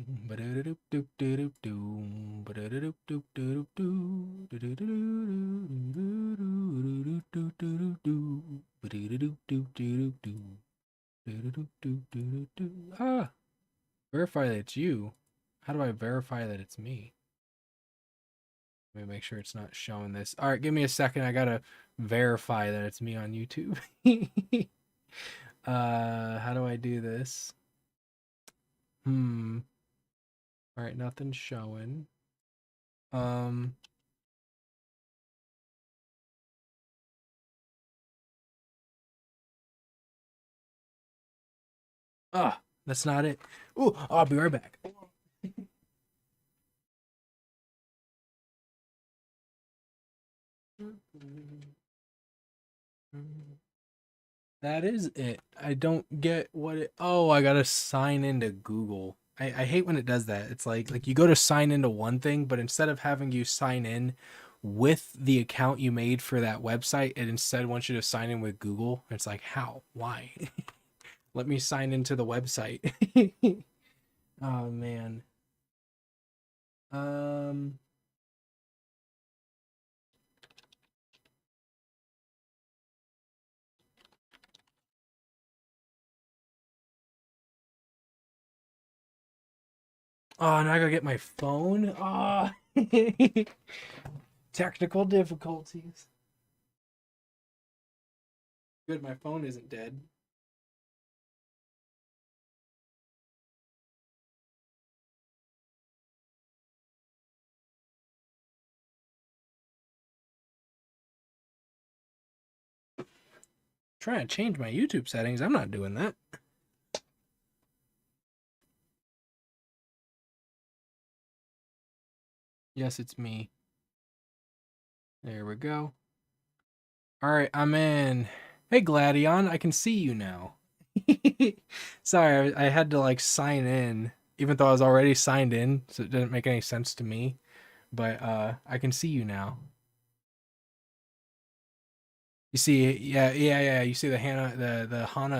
Ah, verify that it's you. How do I verify that it's me? Let me make sure it's not showing this. All right, give me a second. I gotta verify that it's me on YouTube. How do I do this? All right, nothing's showing. Um, that's not it. Ooh, I'll be right back. That is it. I don't get what it. Oh, I gotta sign into Google. I hate when it does that. It's like you go to sign into one thing, but instead of having you sign in with the account you made for that website, it instead wants you to sign in with Google. It's like, how? Why? Let me sign into the website. Oh man. Um. Oh, now I gotta get my phone. Oh. Technical difficulties. Good, my phone isn't dead. Trying to change my YouTube settings. I'm not doing that. Yes, it's me. There we go. All right, I'm in. Hey, Gladion, I can see you now. Sorry, I had to like sign in, even though I was already signed in, so it didn't make any sense to me. But I can see you now. You see, yeah. You see the Hana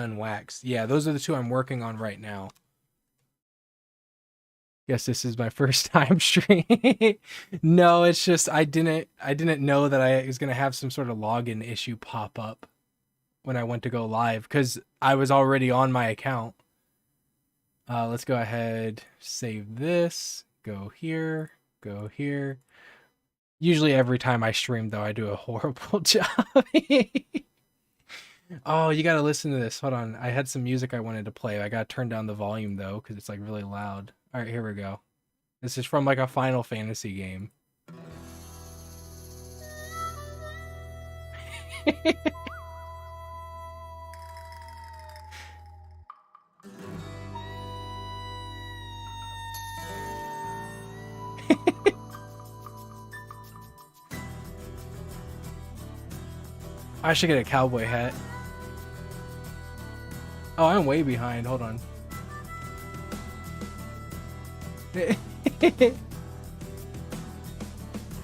and Wax. Yeah, those are the two I'm working on right now. Yes, this is my first time stream. No, it's just I didn't know that I was gonna have some sort of login issue pop up when I went to go live because I was already on my account. Let's go ahead, save this, go here, go here. Usually every time I stream though, I do a horrible job. Oh, you gotta listen to this. Hold on. I had some music I wanted to play. I gotta turn down the volume though, because it's like really loud. All right, here we go. This is from like a Final Fantasy game. I should get a cowboy hat. Oh, I'm way behind. Hold on. I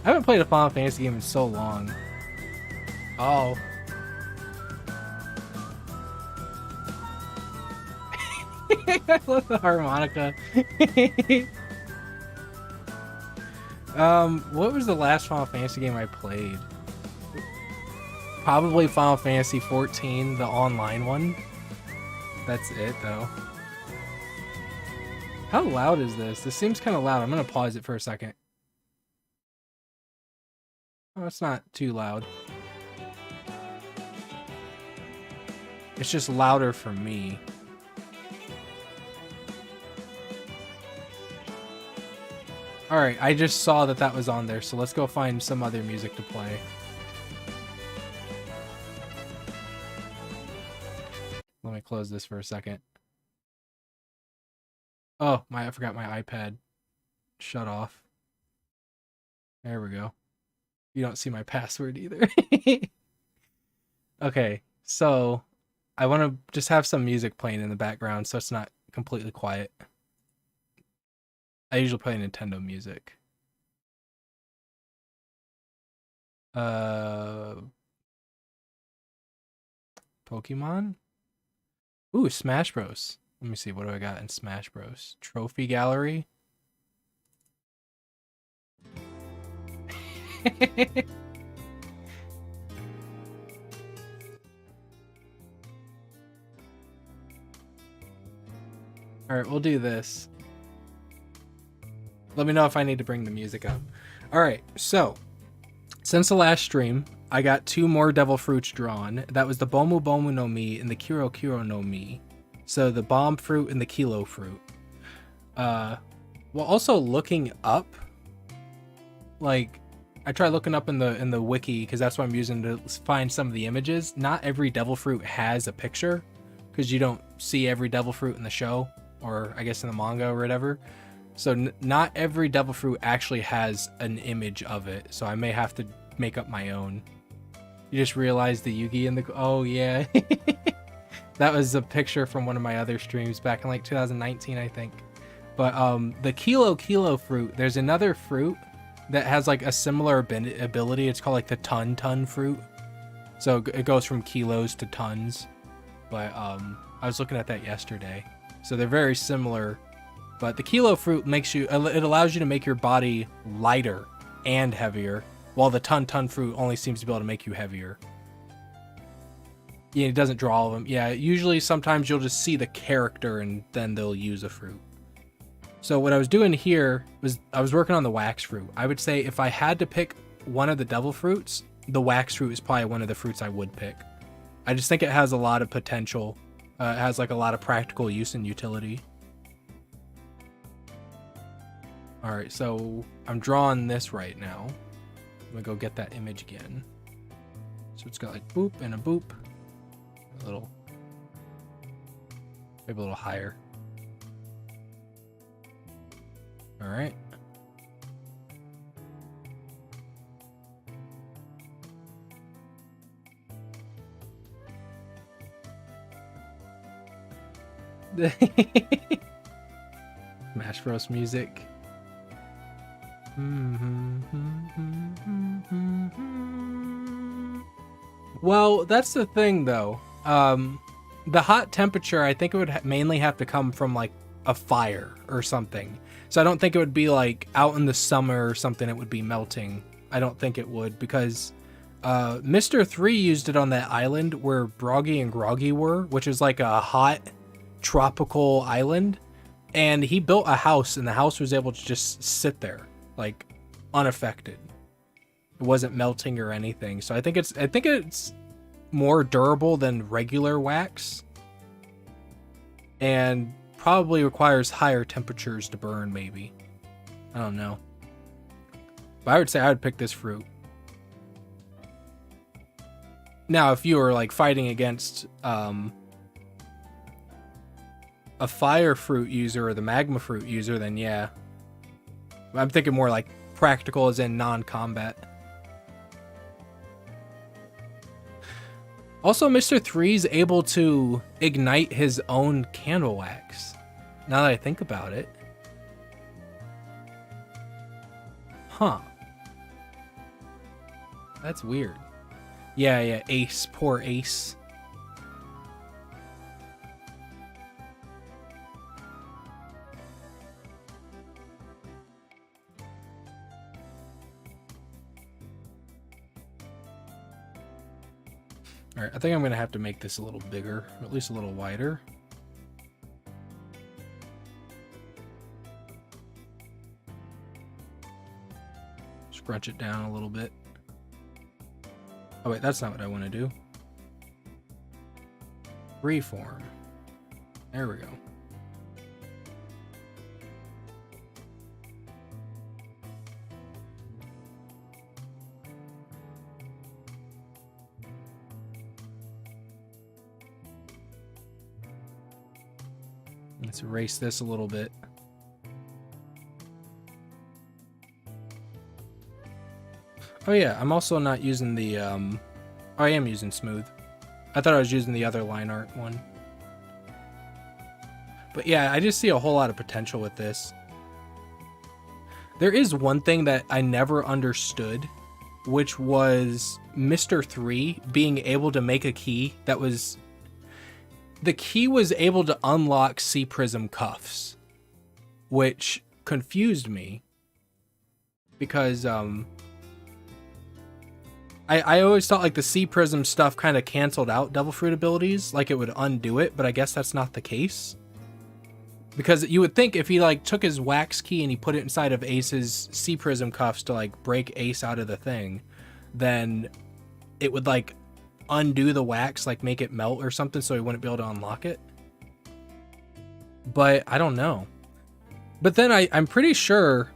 haven't played a Final Fantasy game in so long. Oh. I love the harmonica. What was the last Final Fantasy game I played? Probably Final Fantasy 14, the online one. That's it, though. How loud is this? This seems kind of loud. I'm gonna pause it for a second. Oh, it's not too loud. It's just louder for me. Alright, I just saw that that was on there, so let's go find some other music to play. Let me close this for a second. Oh, I forgot my iPad. Shut off. There we go. You don't see my password either. Okay, so I want to just have some music playing in the background so it's not completely quiet. I usually play Nintendo music. Uh, Pokemon? Ooh, Smash Bros. Let me see, what do I got in Smash Bros? Trophy gallery. All right, we'll do this. Let me know if I need to bring the music up. All right, so since the last stream, I got 2 more devil fruits drawn. That was the Bomu Bomu no Mi and the Kiro Kiro no Mi. So the bomb fruit and the kilo fruit. Well, also looking up, like I tried looking up in the wiki because that's what I'm using to find some of the images. Not every devil fruit has a picture because you don't see every devil fruit in the show, or I guess in the manga or whatever. So not every devil fruit actually has an image of it. So I may have to make up my own. You just realized the Yugi and the... Oh, yeah. That was a picture from one of my other streams back in like 2019, I think. But the Kilo fruit, there's another fruit that has like a similar ability. It's called like the Ton fruit. So it goes from kilos to tons. But I was looking at that yesterday. So they're very similar. But the Kilo fruit makes you... It allows you to make your body lighter and heavier. While the Ton fruit only seems to be able to make you heavier. Yeah, it doesn't draw all of them. Yeah, usually sometimes you'll just see the character and then they'll use a fruit. So what I was doing here was I was working on the wax fruit. I would say if I had to pick one of the devil fruits, the wax fruit is probably one of the fruits I would pick. I just think it has a lot of potential. It has like a lot of practical use and utility. All right, so I'm drawing this right now. I'm gonna go get that image again. So it's got like boop and a boop. A little, maybe a little higher. All right. Smash Bros music. Well, that's the thing though. The hot temperature, I think it would mainly have to come from like a fire or something. So I don't think it would be like out in the summer or something it would be melting. I don't think it would, because Mr. 3 used it on that island where Broggy and Groggy were, which is like a hot tropical island. And he built a house and the house was able to just sit there like unaffected. It wasn't melting or anything. So I think it's more durable than regular wax. And probably requires higher temperatures to burn, maybe. I don't know. But I would say I would pick this fruit. Now, if you were like fighting against a fire fruit user or the magma fruit user, then yeah. I'm thinking more like practical as in non-combat. Also, Mr. 3's able to ignite his own candle wax. Now that I think about it. Huh. That's weird. Yeah, Ace. Poor Ace. Alright, I think I'm going to have to make this a little bigger, or at least a little wider. Scrunch it down a little bit. Oh wait, that's not what I want to do. Freeform. There we go. Let's erase this a little bit. Oh yeah, I'm also not using the, I am using smooth. I thought I was using the other line art one. But yeah, I just see a whole lot of potential with this. There is one thing that I never understood, which was Mr. 3 being able to make a key that was... the key was able to unlock C Prism cuffs, which confused me because I always thought like the C Prism stuff kind of canceled out Devil Fruit abilities, like it would undo it, but I guess that's not the case. Because you would think if he like took his wax key and he put it inside of Ace's C Prism cuffs to like break Ace out of the thing, then it would like undo the wax, like make it melt or something, so he wouldn't be able to unlock it. But I don't know. But then I'm pretty sure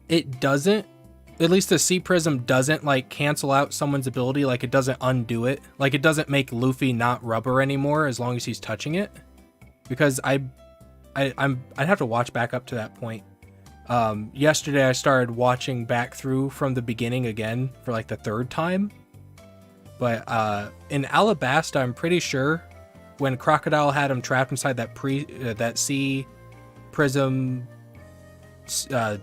it doesn't. At least the C Prism doesn't like cancel out someone's ability, like it doesn't undo it. Like it doesn't make Luffy not rubber anymore as long as he's touching it. Because I'd have to watch back up to that point. Yesterday I started watching back through from the beginning again for like the third time. But in Alabasta, I'm pretty sure when Crocodile had him trapped inside that C Prism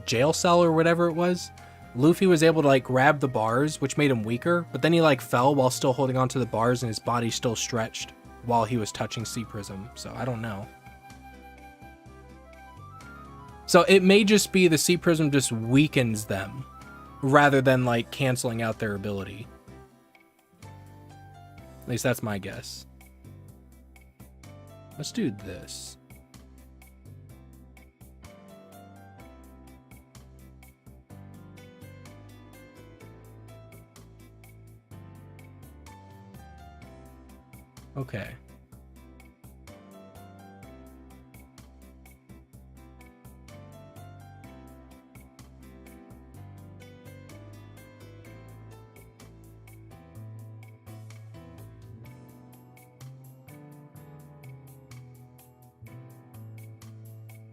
jail cell or whatever it was, Luffy was able to like grab the bars, which made him weaker, but then he like fell while still holding onto the bars and his body still stretched while he was touching C Prism. So I don't know. So it may just be the C Prism just weakens them rather than like canceling out their ability. At least that's my guess. Let's do this. Okay.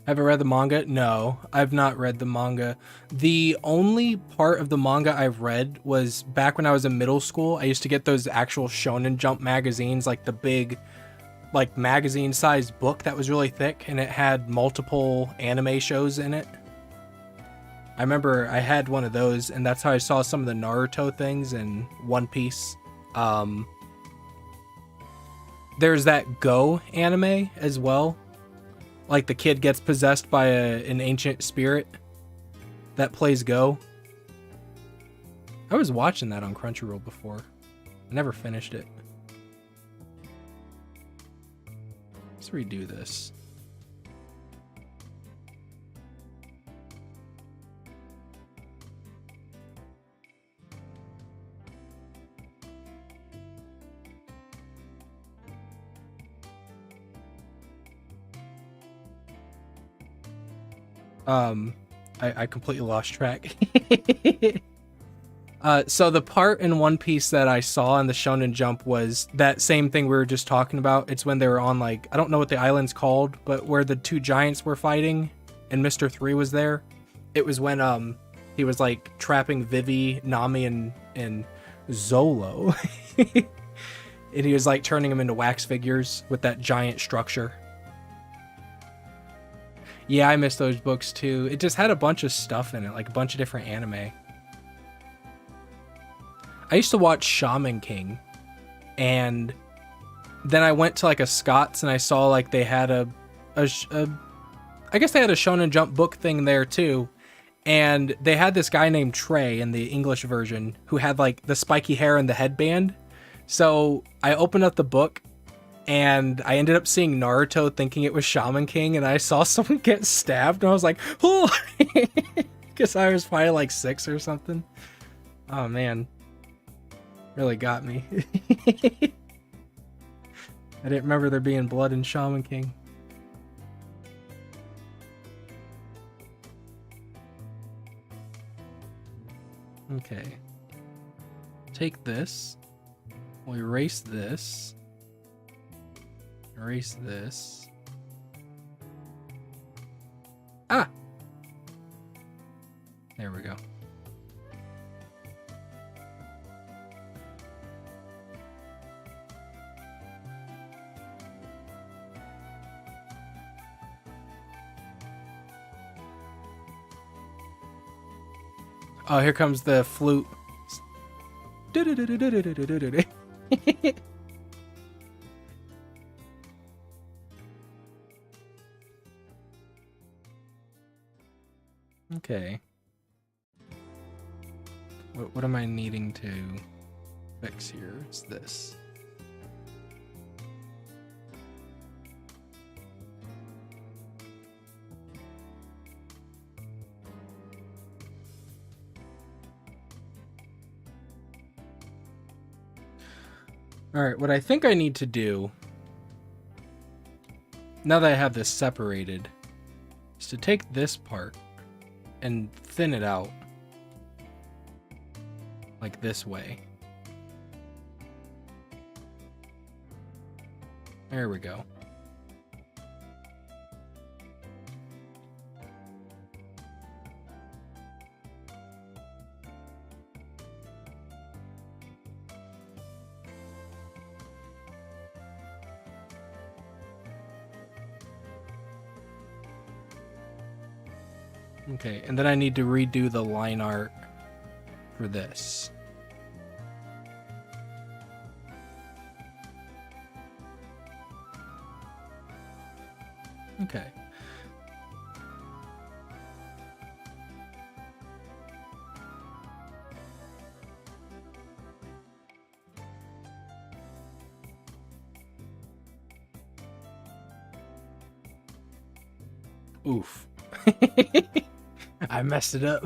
Have I read the manga? No, I've not read the manga. The only part of the manga I've read was back when I was in middle school. I used to get those actual Shonen Jump magazines, like the big, like magazine-sized book that was really thick, and it had multiple anime shows in it. I remember I had one of those, and that's how I saw some of the Naruto things and One Piece. There's that Go anime as well. Like the kid gets possessed by an ancient spirit that plays Go. I was watching that on Crunchyroll before. I never finished it. Let's redo this. I completely lost track. So the part in One Piece that I saw in the Shonen Jump was that same thing we were just talking about. It's when they were on, like, I don't know what the island's called, but where the two giants were fighting and Mr. 3 was there. It was when he was like trapping Vivi, Nami, and Zolo. And he was like turning them into wax figures with that giant structure. Yeah, I missed those books too. It just had a bunch of stuff in it, like a bunch of different anime. I used to watch Shaman King, and then I went to like a Scott's and I saw like they had I guess they had a Shonen Jump book thing there too. And they had this guy named Trey in the English version who had like the spiky hair and the headband. So I opened up the book and I ended up seeing Naruto thinking it was Shaman King, and I saw someone get stabbed and I was like, oh, because I was probably like 6 or something. Oh man, really got me. I didn't remember there being blood in Shaman King. Okay. Take this. We'll erase this. Erase this. Ah! There we go. Oh, here comes the flute. Okay. What am I needing to fix here? It's this. Alright, what I think I need to do, now that I have this separated, is to take this part and thin it out. Like this way. There we go. Okay, and then I need to redo the line art for this. Okay. Oof. I messed it up.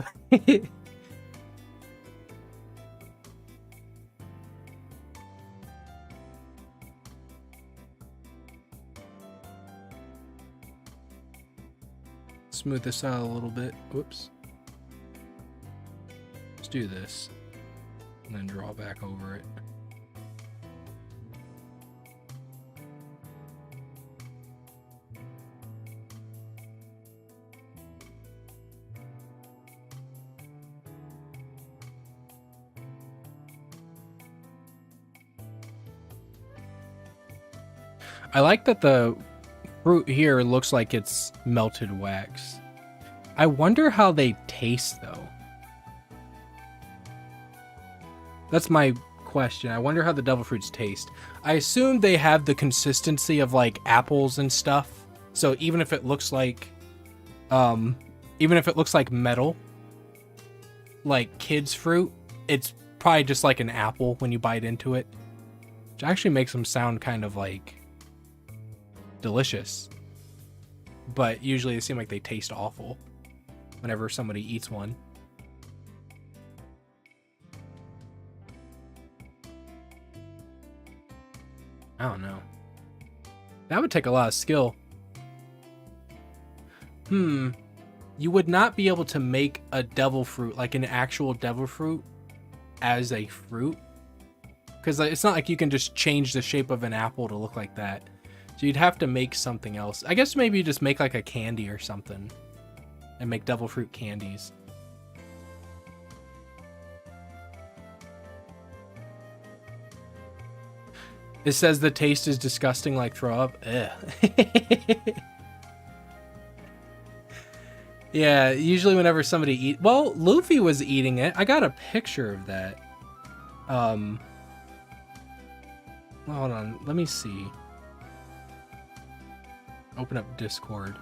Smooth this out a little bit. Whoops. Let's do this. And then draw back over it. I like that the fruit here looks like it's melted wax. I wonder how they taste, though. That's my question. I wonder how the devil fruits taste. I assume they have the consistency of like apples and stuff. So even if it looks like metal, like kids' fruit, it's probably just like an apple when you bite into it. Which actually makes them sound kind of like delicious. But usually they seem like they taste awful whenever somebody eats one. I don't know. That would take a lot of skill. You would not be able to make a devil fruit, like an actual devil fruit, as a fruit. Because it's not like you can just change the shape of an apple to look like that. So you'd have to make something else. I guess maybe you just make like a candy or something. And make devil fruit candies. It says the taste is disgusting like throw up. Ugh. Yeah, usually whenever somebody eat... Well, Luffy was eating it. I got a picture of that. Hold on. Let me see. Open up Discord.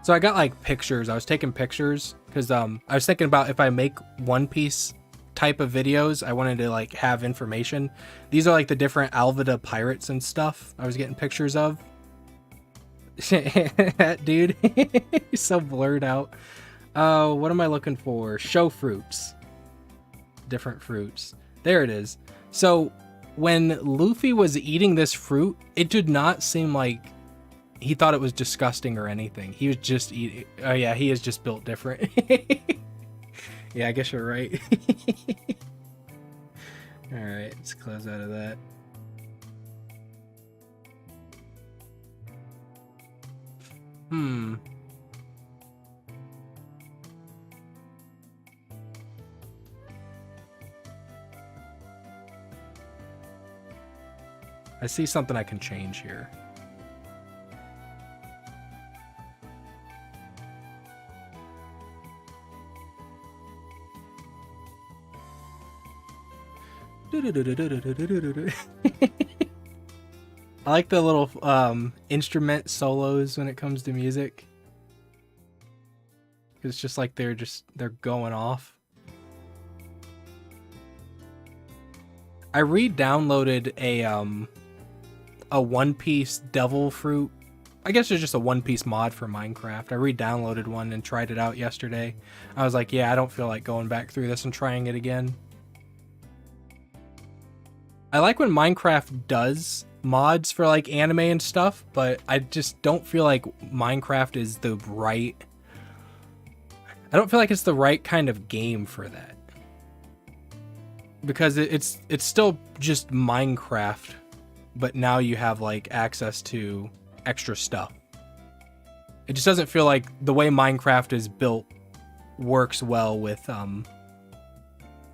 So I got like pictures. I was taking pictures because I was thinking about if I make One Piece type of videos, I wanted to like have information. These are like the different Alvida pirates and stuff I was getting pictures of. That dude, he's so blurred out. What am I looking for? Show fruits. Different fruits. There it is. So when Luffy was eating this fruit, it did not seem like he thought it was disgusting or anything. He was just eating. Oh yeah, he is just built different. Yeah, I guess you're right. All right, let's close out of that. I see something I can change here. I like the little instrument solos when it comes to music. It's just like they're going off. I re-downloaded a One Piece Devil Fruit. I guess it's just a One Piece mod for Minecraft. I re-downloaded one and tried it out yesterday. I was like, yeah, I don't feel like going back through this and trying it again. I like when Minecraft does mods for like anime and stuff, but I just don't feel like Minecraft is the right... I don't feel like it's the right kind of game for that. Because it's still just Minecraft, but now you have like access to extra stuff. It just doesn't feel like the way Minecraft is built works well with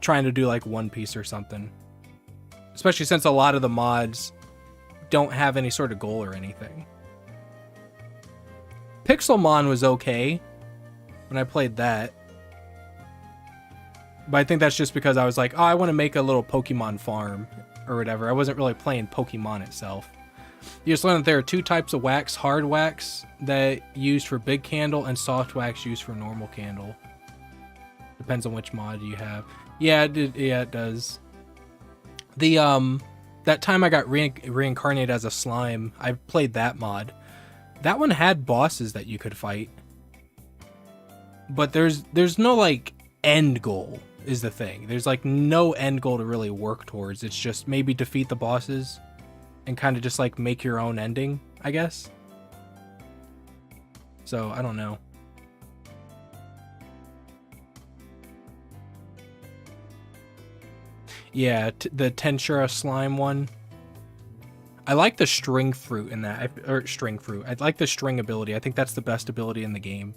trying to do like One Piece or something. Especially since a lot of the mods don't have any sort of goal or anything. Pixelmon was okay when I played that. But I think that's just because I was like, oh, I want to make a little Pokemon farm or whatever. I wasn't really playing Pokemon itself. You just learn that there are two types of wax: hard wax that used for big candle and soft wax used for normal candle. Depends on which mod you have. Yeah, it does. The that time I got reincarnated as a slime, I played that mod. That one had bosses that you could fight. But there's no like end goal is the thing. There's like no end goal to really work towards. It's just maybe defeat the bosses and kind of just like make your own ending, I guess. So, I don't know. Yeah, the Tensura slime one. I like the string fruit in that, or string fruit. I like the string ability. I think that's the best ability in the game.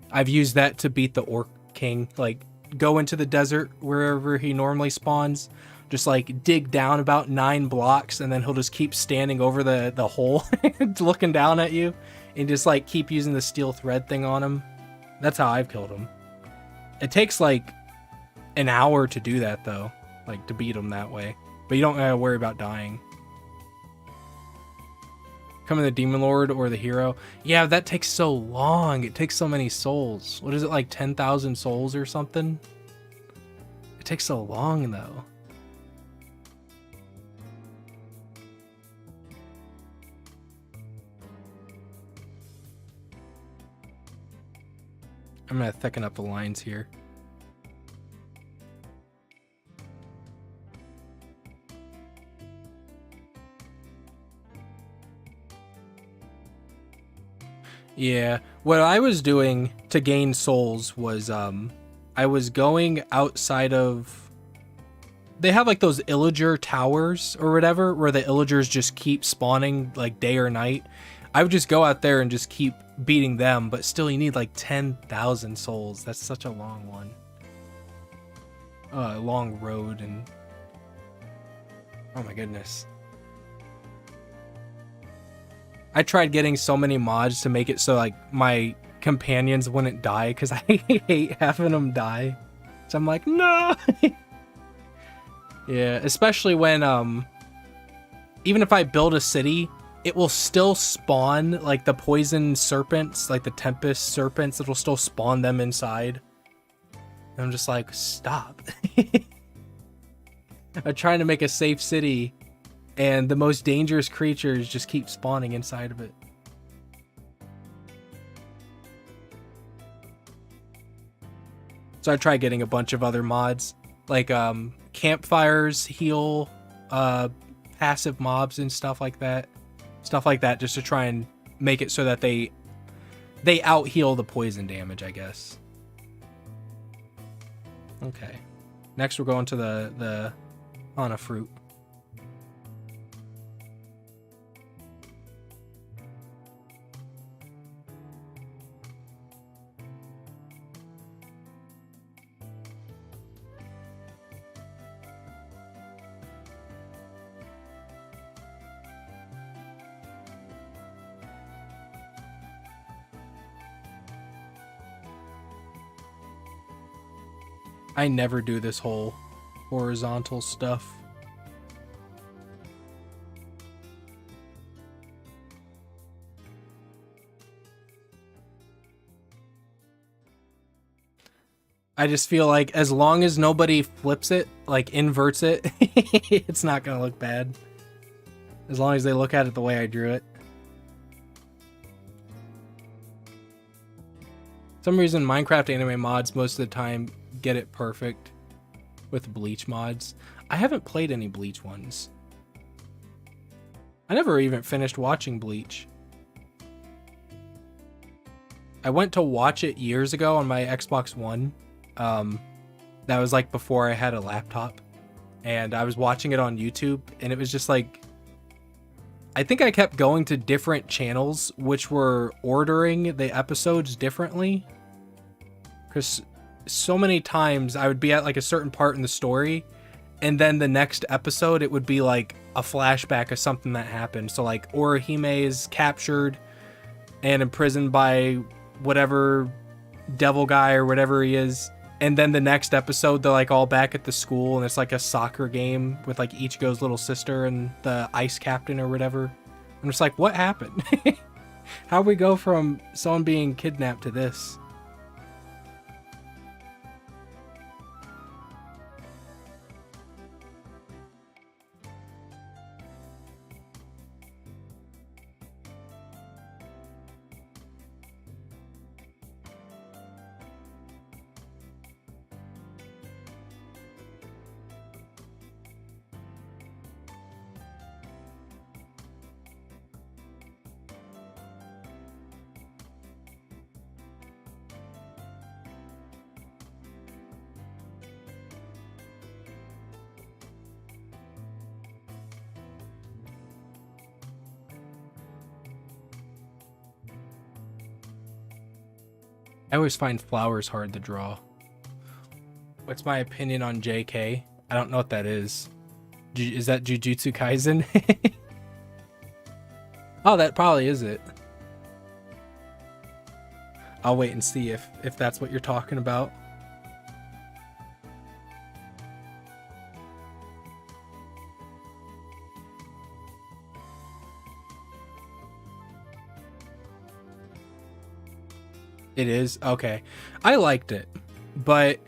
I've used that to beat the Orc King. Like, go into the desert wherever he normally spawns, just like dig down about 9 blocks, and then he'll just keep standing over the hole, looking down at you, and just like keep using the steel thread thing on him. That's how I've killed him. It takes like an hour to do that though, like to beat him that way. But you don't gotta worry about dying. Becoming the Demon Lord or the hero. Yeah, that takes so long. It takes so many souls. What is it, like 10,000 souls or something? It takes so long though. I'm gonna thicken up the lines here. Yeah, what I was doing to gain souls was I was going outside of... They have like those Illager towers or whatever, where the Illagers just keep spawning like day or night. I would just go out there and just keep beating them, but still you need like 10,000 souls. That's such a long one. Long road, and... Oh my goodness. I tried getting so many mods to make it so like my companions wouldn't die, because I hate having them die. So I'm like, no! Yeah, especially when, even if I build a city, it will still spawn like the poison serpents, like the tempest serpents, it'll still spawn them inside. And I'm just like, stop. I'm trying to make a safe city, and the most dangerous creatures just keep spawning inside of it. So I tried getting a bunch of other mods, like campfires heal passive mobs and stuff like that. Stuff like that, just to try and make it so that they out heal the poison damage, I guess. Okay. Next we're going to the Hana fruit. I never do this whole horizontal stuff. I just feel like as long as nobody flips it, like inverts it, it's not gonna look bad. As long as they look at it the way I drew it. For some reason, Minecraft anime mods most of the time get it perfect with Bleach mods. I haven't played any Bleach ones. I never even finished watching Bleach. I went to watch it years ago on my Xbox One. That was like before I had a laptop. And I was watching it on YouTube, and it was just like... I think I kept going to different channels, which were ordering the episodes differently. Because so many times I would be at like a certain part in the story, and then the next episode it would be like a flashback of something that happened. So like Orihime is captured and imprisoned by whatever devil guy or whatever he is, and then the next episode they're like all back at the school, and it's like a soccer game with like Ichigo's little sister and the ice captain or whatever. I'm just like, what happened? How we go from someone being kidnapped to this? I always find flowers hard to draw. What's my opinion on JK? I don't know what that is. Is that Jujutsu Kaisen? Oh, that probably is it. I'll wait and see if that's what you're talking about. It is? Okay. I liked it, but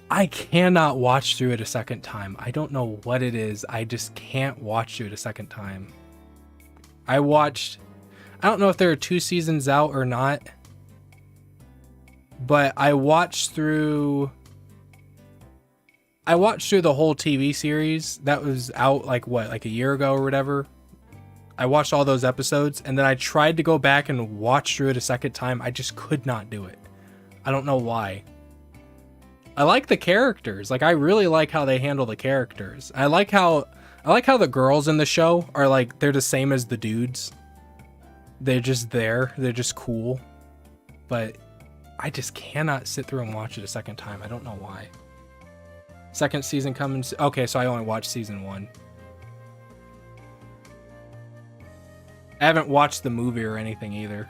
I cannot watch through it a second time. I don't know what it is. I just can't watch through it a second time. I don't know if there are 2 seasons out or not, but I watched through the whole TV series that was out like a year ago or whatever. I watched all those episodes, and then I tried to go back and watch through it a second time. I just could not do it. I don't know why. I like the characters. Like, I really like how they handle the characters. I like how the girls in the show are like, they're the same as the dudes. They're just there. They're just cool. But I just cannot sit through and watch it a second time. I don't know why. Second season coming. Okay, so I only watched season 1. I haven't watched the movie or anything either.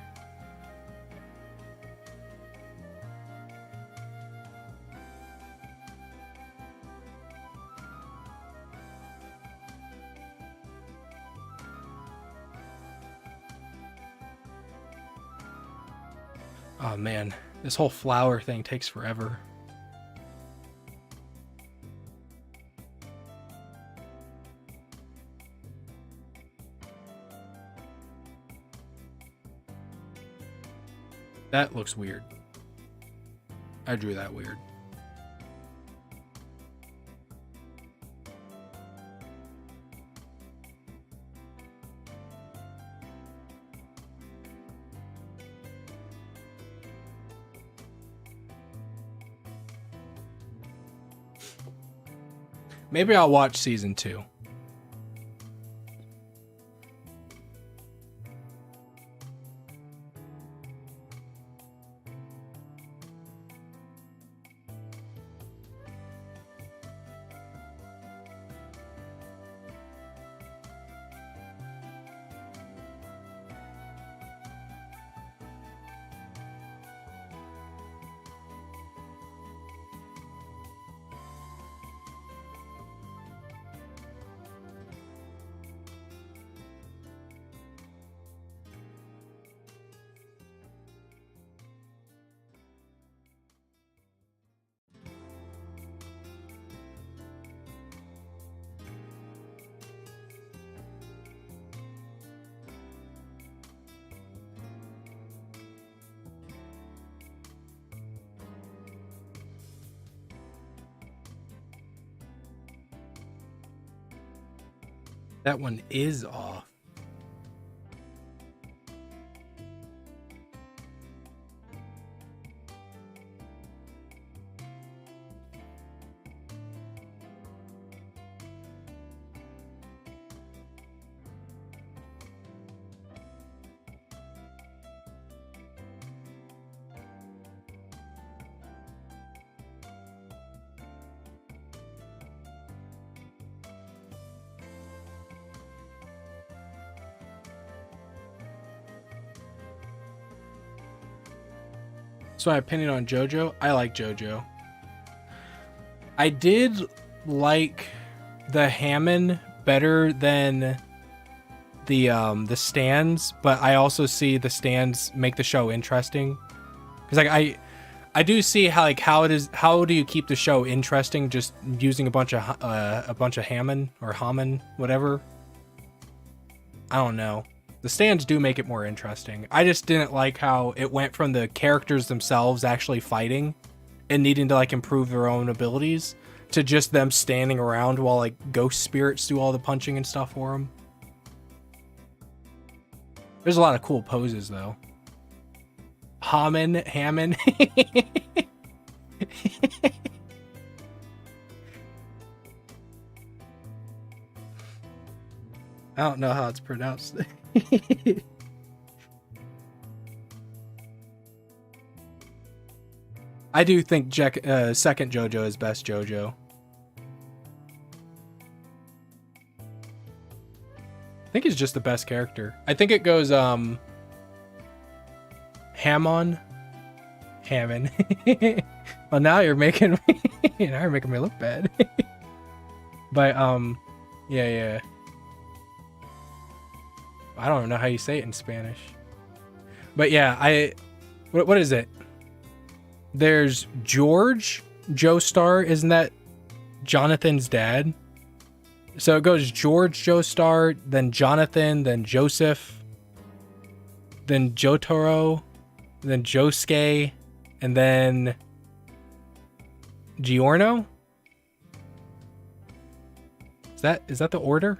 Oh man, this whole flower thing takes forever. That looks weird. I drew that weird. Maybe I'll watch season 2. That one is off. So my opinion on JoJo, I like JoJo. I did like the Hammond better than the stands, but I also see the stands make the show interesting. Cause like I do see how how do you keep the show interesting just using a bunch of Hammond or Hammond, whatever. I don't know. The stands do make it more interesting. I just didn't like how it went from the characters themselves actually fighting and needing to like improve their own abilities to just them standing around while like ghost spirits do all the punching and stuff for them. There's a lot of cool poses though. Hammond. I don't know how it's pronounced. I do think second JoJo is best JoJo. I think he's just the best character. I think it goes Hammond. Well, now you're making me look bad. But yeah. I don't know how you say it in Spanish. But yeah, what is it? There's George Joestar, isn't that Jonathan's dad? So it goes George Joestar, then Jonathan, then Joseph, then Jotaro, then Josuke, and then Giorno? Is that the order?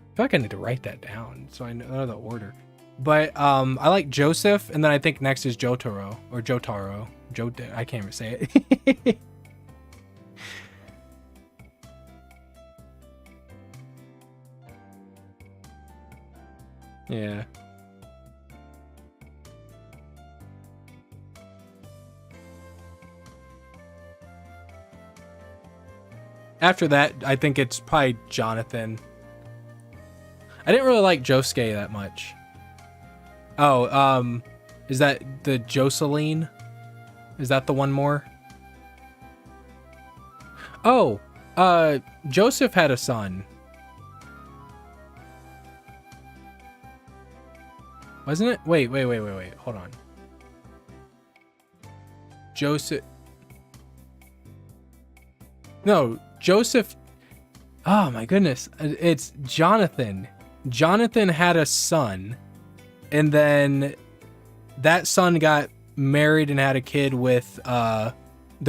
I feel like I need to write that down so I know the order. But I like Joseph, and then I think next is Jotaro or Jotaro. I can't even say it. Yeah. After that, I think it's probably Jonathan. I didn't really like Josuke that much. Oh, is that the Jocelyn? Is that the one more? Oh, Joseph had a son. Wasn't it? Wait. Hold on. Joseph. No, Joseph. Oh my goodness. It's Jonathan. Jonathan had a son, and then that son got married and had a kid with the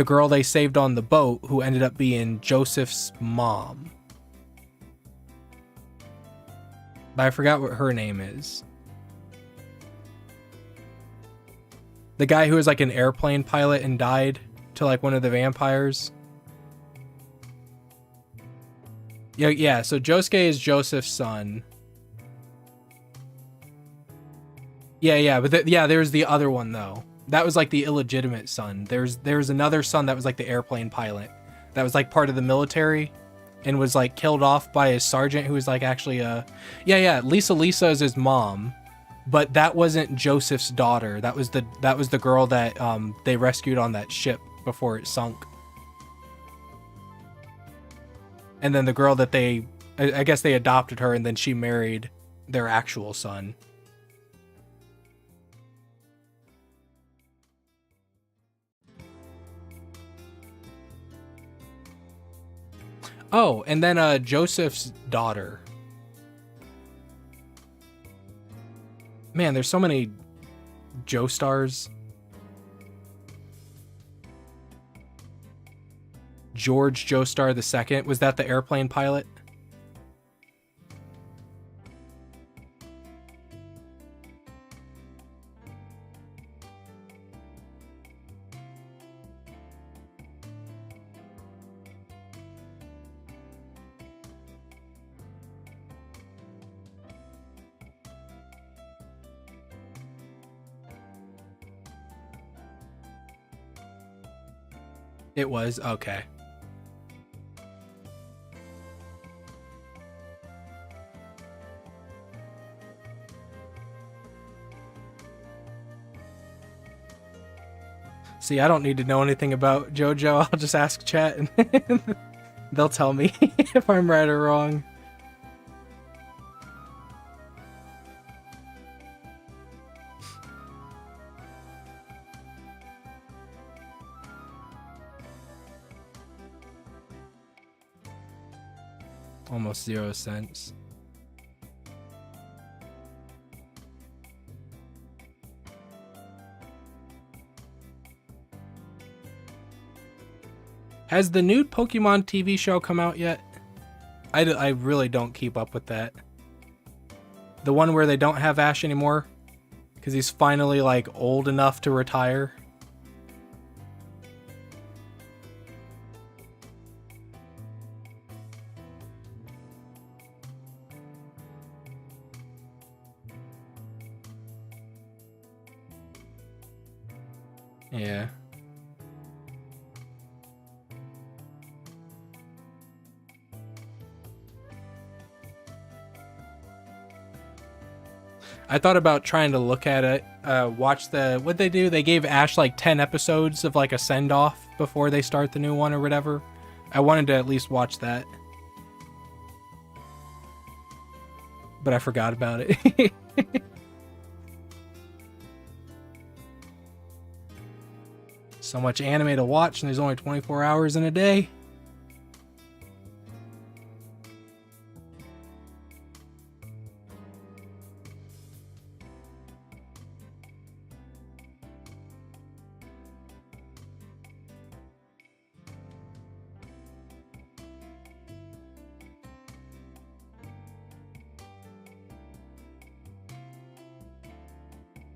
girl they saved on the boat, who ended up being Joseph's mom. But I forgot what her name is. The guy who was like an airplane pilot and died to like one of the vampires. Yeah, so Josuke is Joseph's son. Yeah, but there's the other one though. That was like the illegitimate son. There's another son that was like the airplane pilot. That was like part of the military and was like killed off by his sergeant who was like actually Lisa is his mom. But that wasn't Joseph's daughter. That was the girl that they rescued on that ship before it sunk. And then the girl that I guess they adopted her, and then she married their actual son. Oh, and then Joseph's daughter. Man, there's so many Joestars. George Joestar II. Was that the airplane pilot? It was okay. See, I don't need to know anything about JoJo. I'll just ask chat and they'll tell me if I'm right or wrong. Almost 0 cents. Has the new Pokemon TV show come out yet? I really don't keep up with that. The one where they don't have Ash anymore? Because he's finally, like, old enough to retire? Yeah. I thought about trying to look at it, watch what'd they do? They gave Ash like 10 episodes of like a send-off before they start the new one or whatever. I wanted to at least watch that. But I forgot about it. So much anime to watch and there's only 24 hours in a day.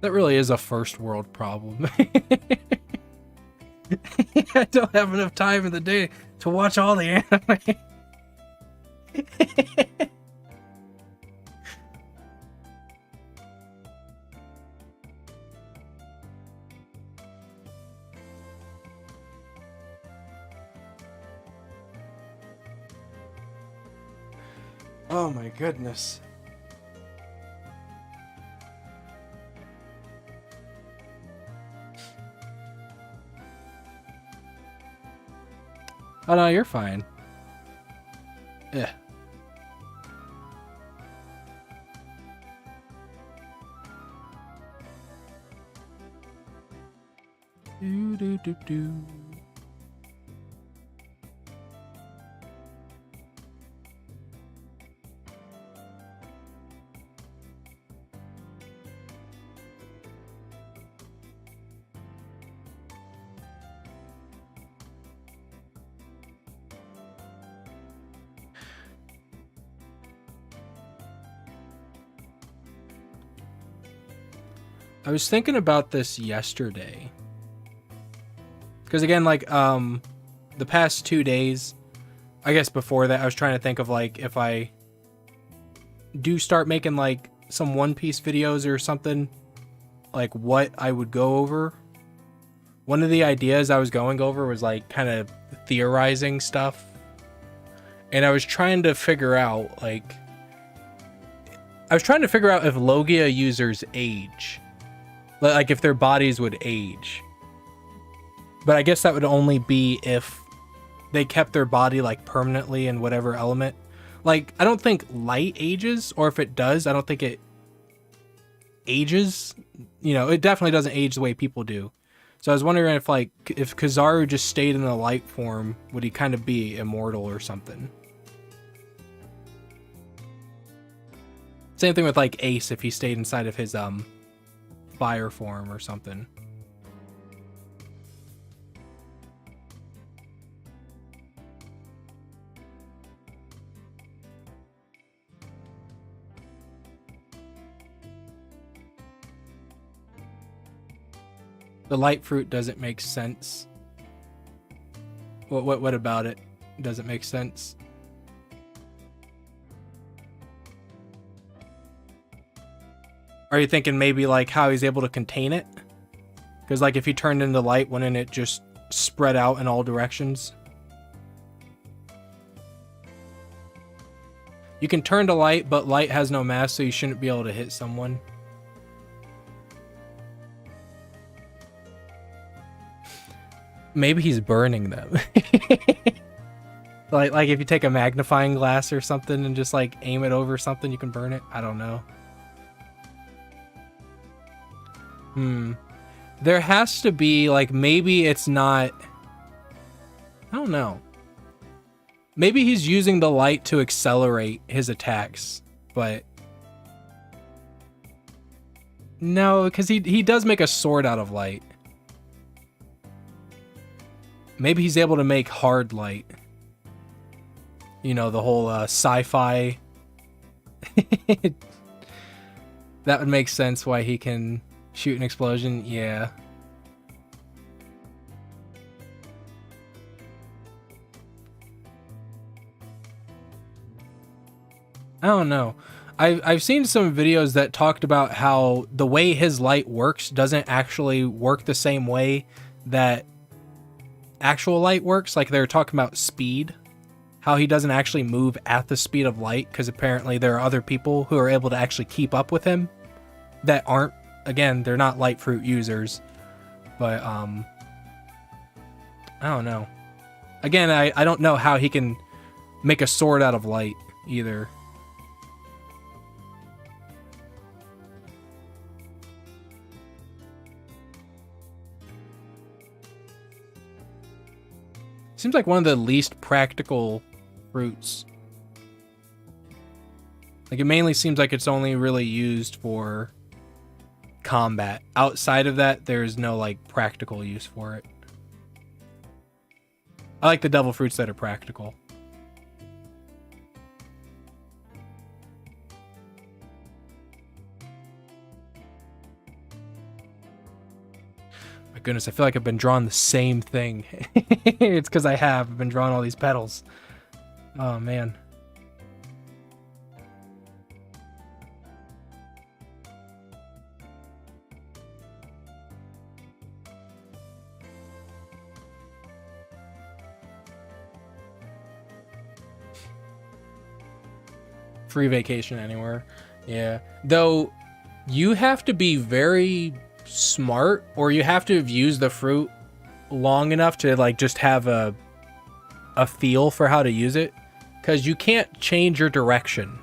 That really is a first world problem. I don't have enough time in the day to watch all the anime. Oh my goodness. Oh no, you're fine. Yeah. Do do do do. I was thinking about this yesterday. Because again, like, the past 2 days, I guess before that, I was trying to think of, like, if I do start making, like, some One Piece videos or something, like, what I would go over. One of the ideas I was going over was, like, kind of theorizing stuff. And I was trying to figure out, like, if Logia users age. Like, if their bodies would age. But I guess that would only be if they kept their body, like, permanently in whatever element. Like, I don't think light ages, or if it does, I don't think it ages. You know, it definitely doesn't age the way people do. So I was wondering if, like, if Kizaru just stayed in the light form, would he kind of be immortal or something? Same thing with, like, Ace, if he stayed inside of his, fire form or something. The light fruit doesn't make sense. What about it doesn't make sense? Are you thinking maybe like how he's able to contain it? Because like if he turned into light, wouldn't it just spread out in all directions. You can turn to light, but light has no mass, so you shouldn't be able to hit someone. Maybe he's burning them. like if you take a magnifying glass or something and just like aim it over something, you can burn it. I don't know. There has to be, like, maybe it's not... I don't know. Maybe he's using the light to accelerate his attacks, but... No, because he does make a sword out of light. Maybe he's able to make hard light. You know, the whole sci-fi... That would make sense why he can shoot an explosion. Yeah. I don't know. I've seen some videos that talked about how the way his light works doesn't actually work the same way that actual light works. Like, they're talking about speed, how he doesn't actually move at the speed of light, because apparently there are other people who are able to actually keep up with him that aren't, again, they're not light fruit users. But I don't know. Again, I don't know how he can make a sword out of light either. Seems like one of the least practical fruits. Like, it mainly seems like it's only really used for combat. Outside of that, there's no, like, practical use for it. I like the devil fruits that are practical. My goodness, I feel like I've been drawing the same thing. It's because I've been drawing all these petals. Oh, man. Free vacation anywhere. Yeah. Though, you have to be very smart, or you have to have used the fruit long enough to, like, just have a feel for how to use it, because you can't change your direction.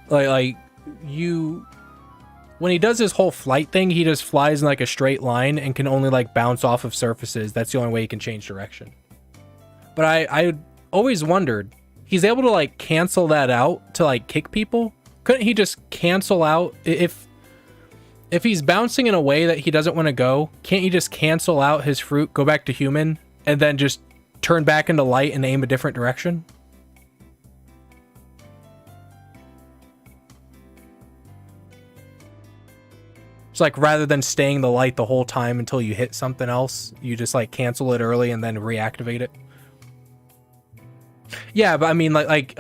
Like you, when he does his whole flight thing, he just flies in like a straight line and can only like bounce off of surfaces. That's the only way he can change direction. But I always wondered, he's able to like cancel that out to like kick people. Couldn't he just cancel out if he's bouncing in a way that he doesn't want to go? Can't he just cancel out his fruit, go back to human, and then just turn back into light and aim a different direction? It's like, rather than staying the light the whole time until you hit something else, you just like cancel it early and then reactivate it. Yeah, but I mean, like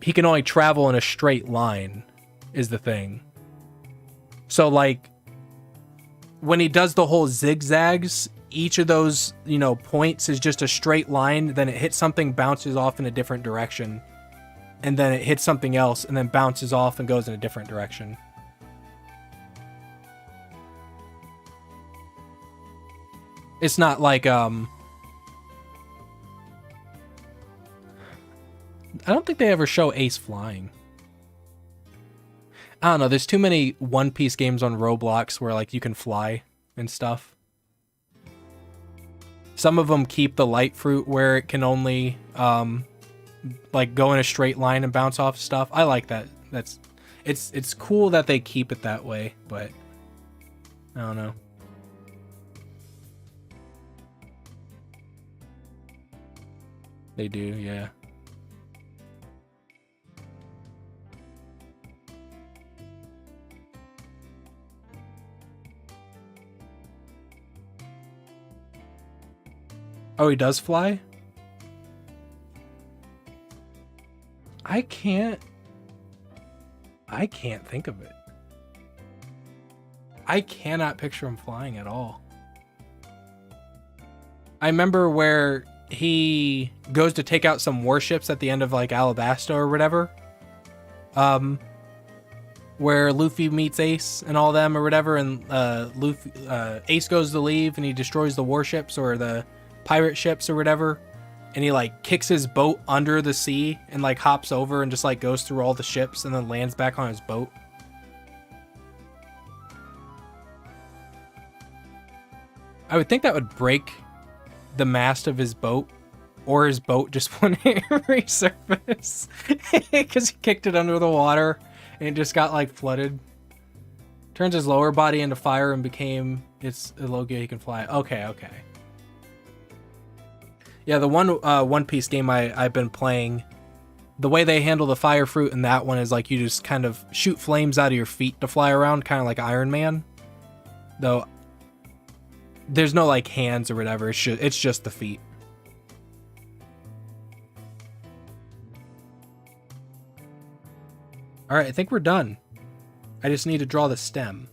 he can only travel in a straight line is the thing. So like when he does the whole zigzags, each of those, you know, points is just a straight line, then it hits something, bounces off in a different direction, and then it hits something else and then bounces off and goes in a different direction. It's not like I don't think they ever show Ace flying. I don't know, there's too many One Piece games on Roblox where like you can fly and stuff. Some of them keep the light fruit where it can only like go in a straight line and bounce off stuff. I like that. It's cool that they keep it that way, but I don't know. They do, yeah. Oh, he does fly? I can't think of it. I cannot picture him flying at all. I remember where he goes to take out some warships at the end of like Alabasta or whatever. Where Luffy meets Ace and all them or whatever, and Ace goes to leave and he destroys the warships or the pirate ships or whatever, and he like kicks his boat under the sea and like hops over and just like goes through all the ships and then lands back on his boat. I would think that would break the mast of his boat, or his boat just wouldn't resurface because he kicked it under the water and it just got like flooded. Turns his lower body into fire and became its Logia he can fly. Okay. Yeah, the One Piece game I've been playing, the way they handle the fire fruit in that one is like you just kind of shoot flames out of your feet to fly around, kind of like Iron Man. Though there's no like hands or whatever. It's just the feet. All right, I think we're done. I just need to draw the stem.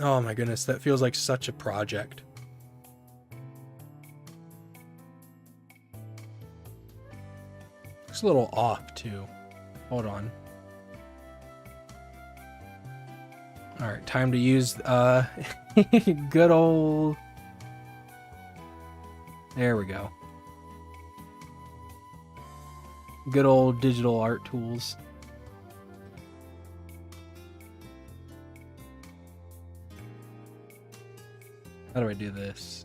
Oh my goodness, that feels like such a project. Looks a little off too. Hold on. All right, time to use good old. There we go. Good old digital art tools. How do I do this?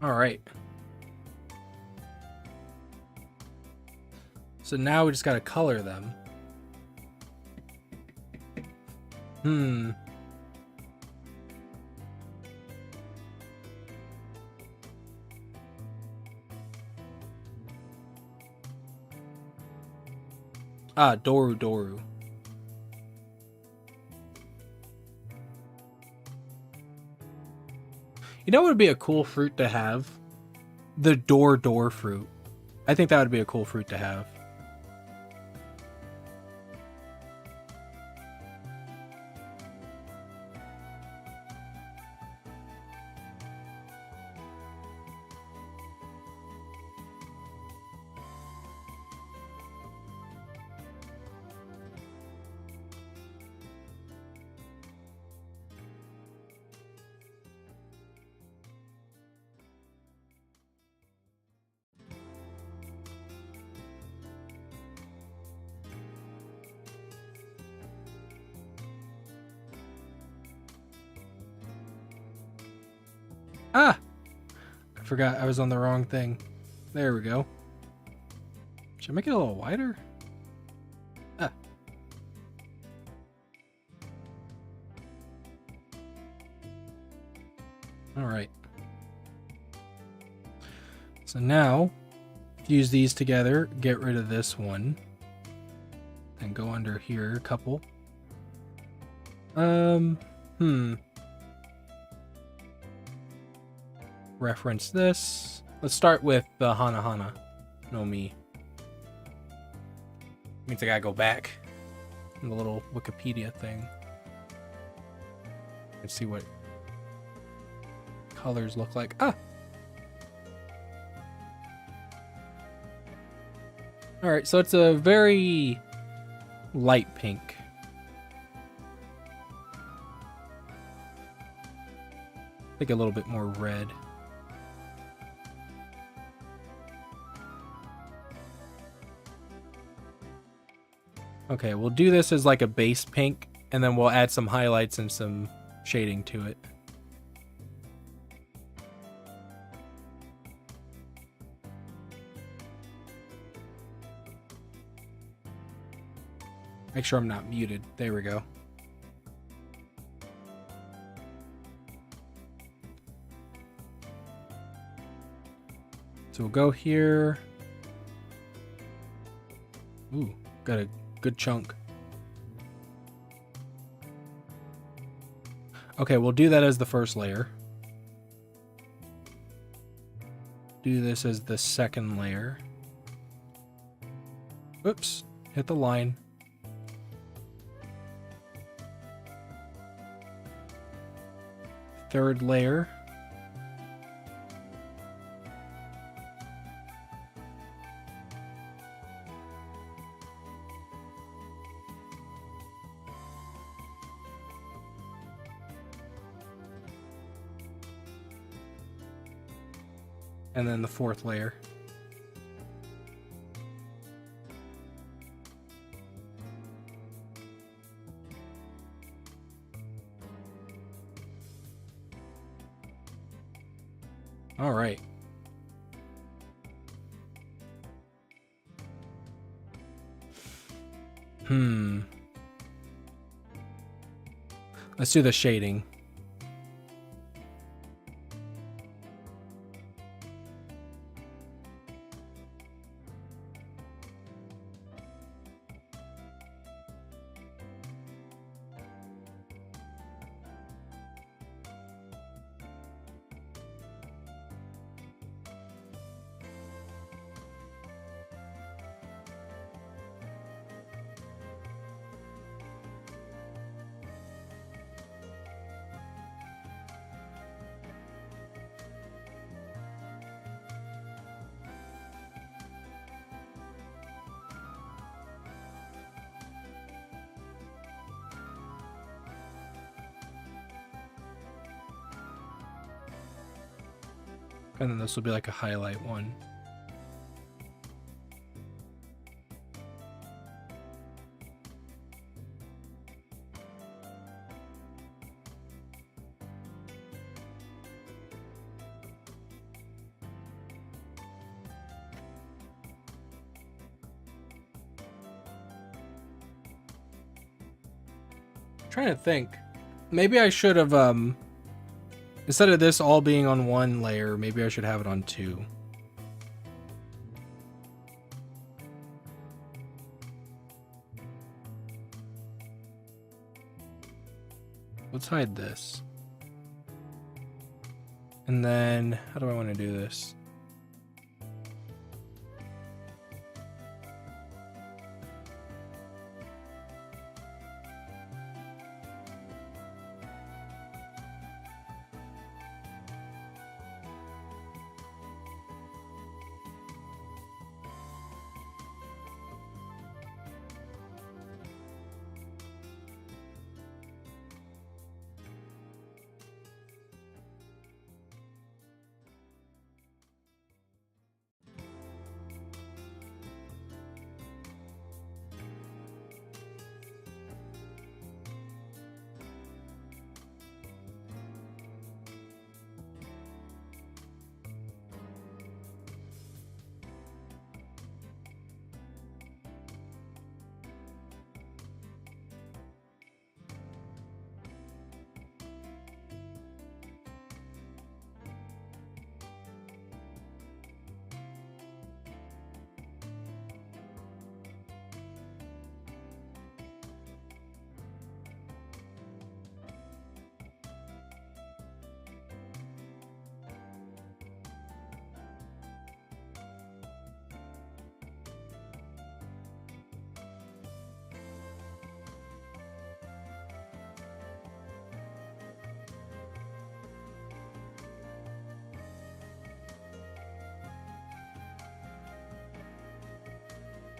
All right. So now we just got to color them. Doru. You know what would be a cool fruit to have? The door fruit. I think that would be a cool fruit to have. Ah! I forgot I was on the wrong thing. There we go. Should I make it a little wider? Ah. Alright. So now, fuse these together, get rid of this one, and go under here a couple. Reference this. Let's start with the Hana no Mi. Means I gotta go back in the little Wikipedia thing and see what colors look like. Ah! Alright, so it's a very light pink. I think a little bit more red. Okay, we'll do this as like a base pink, and then we'll add some highlights and some shading to it. Make sure I'm not muted. There we go. So we'll go here. Ooh, got a good chunk. Okay, we'll do that as the first layer. Do this as the second layer. Oops, hit the line. Third layer. And then the fourth layer. All right. Let's do the shading. And then this will be like a highlight one. Trying to think. Maybe I should have instead of this all being on one layer, maybe I should have it on two. Let's hide this. And then how do I want to do this?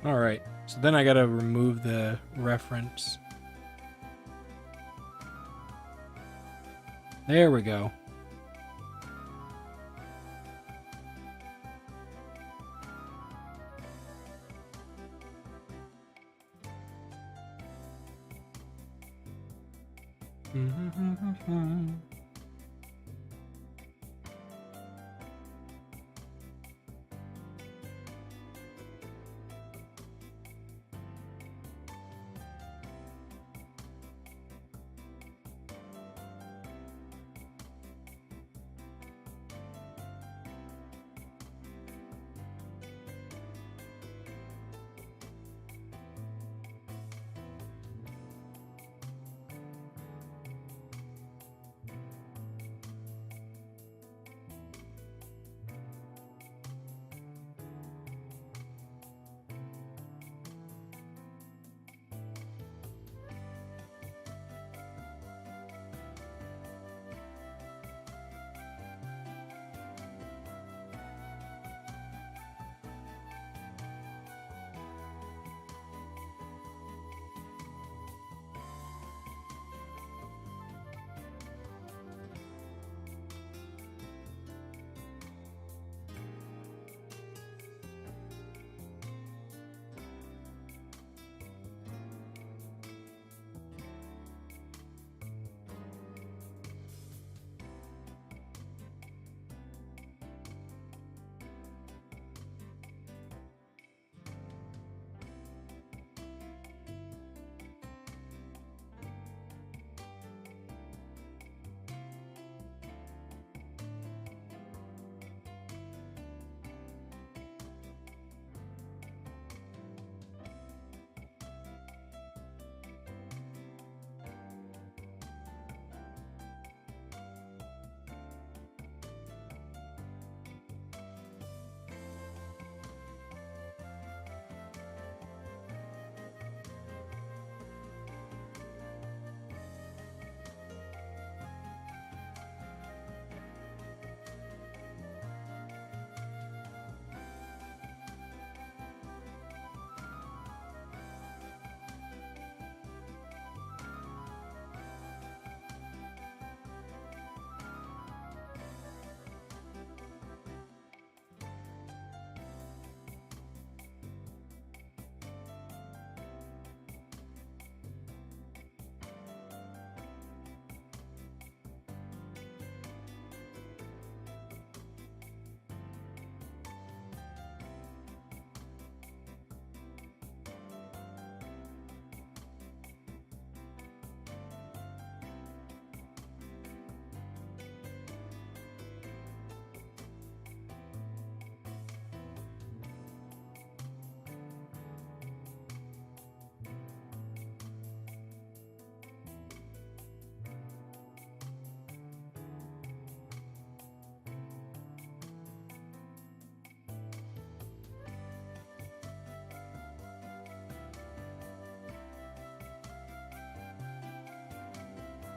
All right. So then I gotta remove the reference. There we go.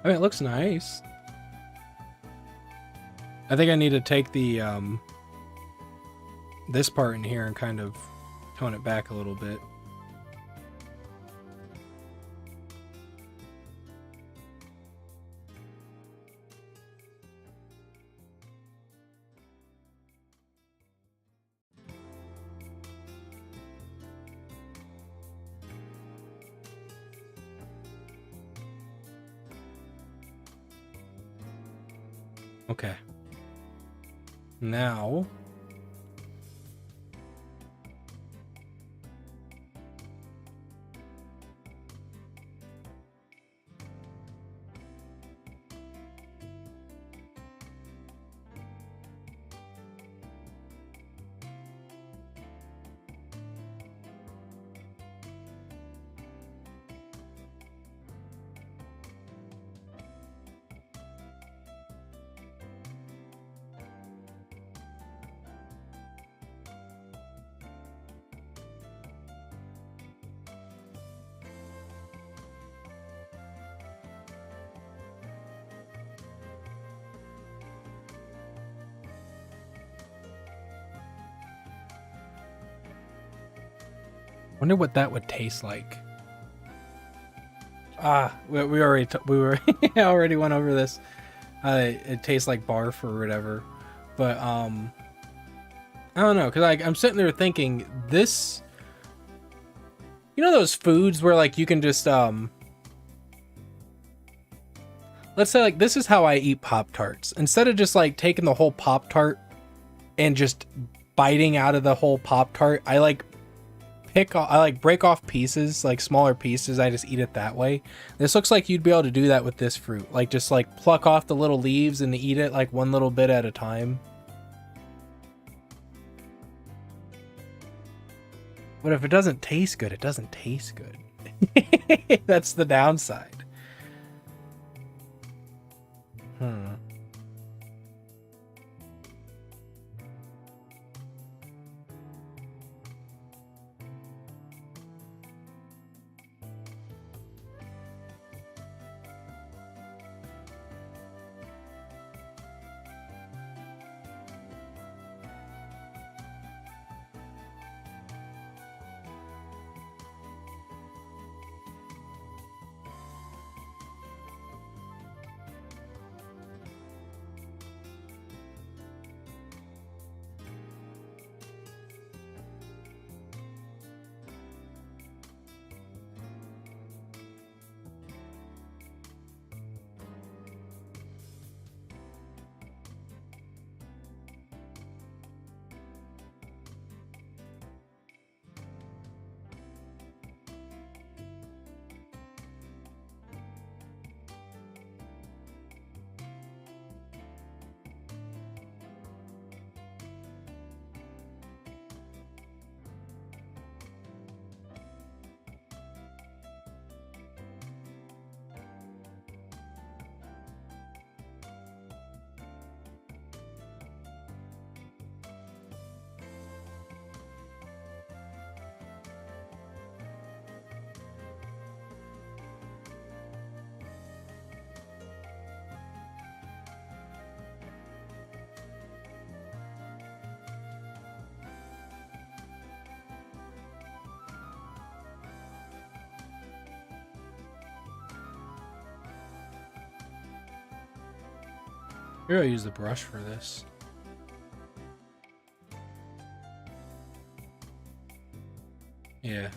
I mean, it looks nice. I think I need to take the this part in here and kind of tone it back a little bit. Okay. Now, Wonder what that would taste like. We already already went over this. It tastes like barf or whatever, but I don't know, cause like I'm sitting there thinking this. You know those foods where like you can just let's say like this is how I eat Pop-Tarts. Instead of just like taking the whole Pop-Tart and just biting out of the whole Pop-Tart, I like break off pieces, like smaller pieces. I just eat it that way. This looks like you'd be able to do that with this fruit. Like just like pluck off the little leaves and eat it like one little bit at a time. But if it doesn't taste good, it doesn't taste good. That's the downside. Maybe I'll use the brush for this. Yeah.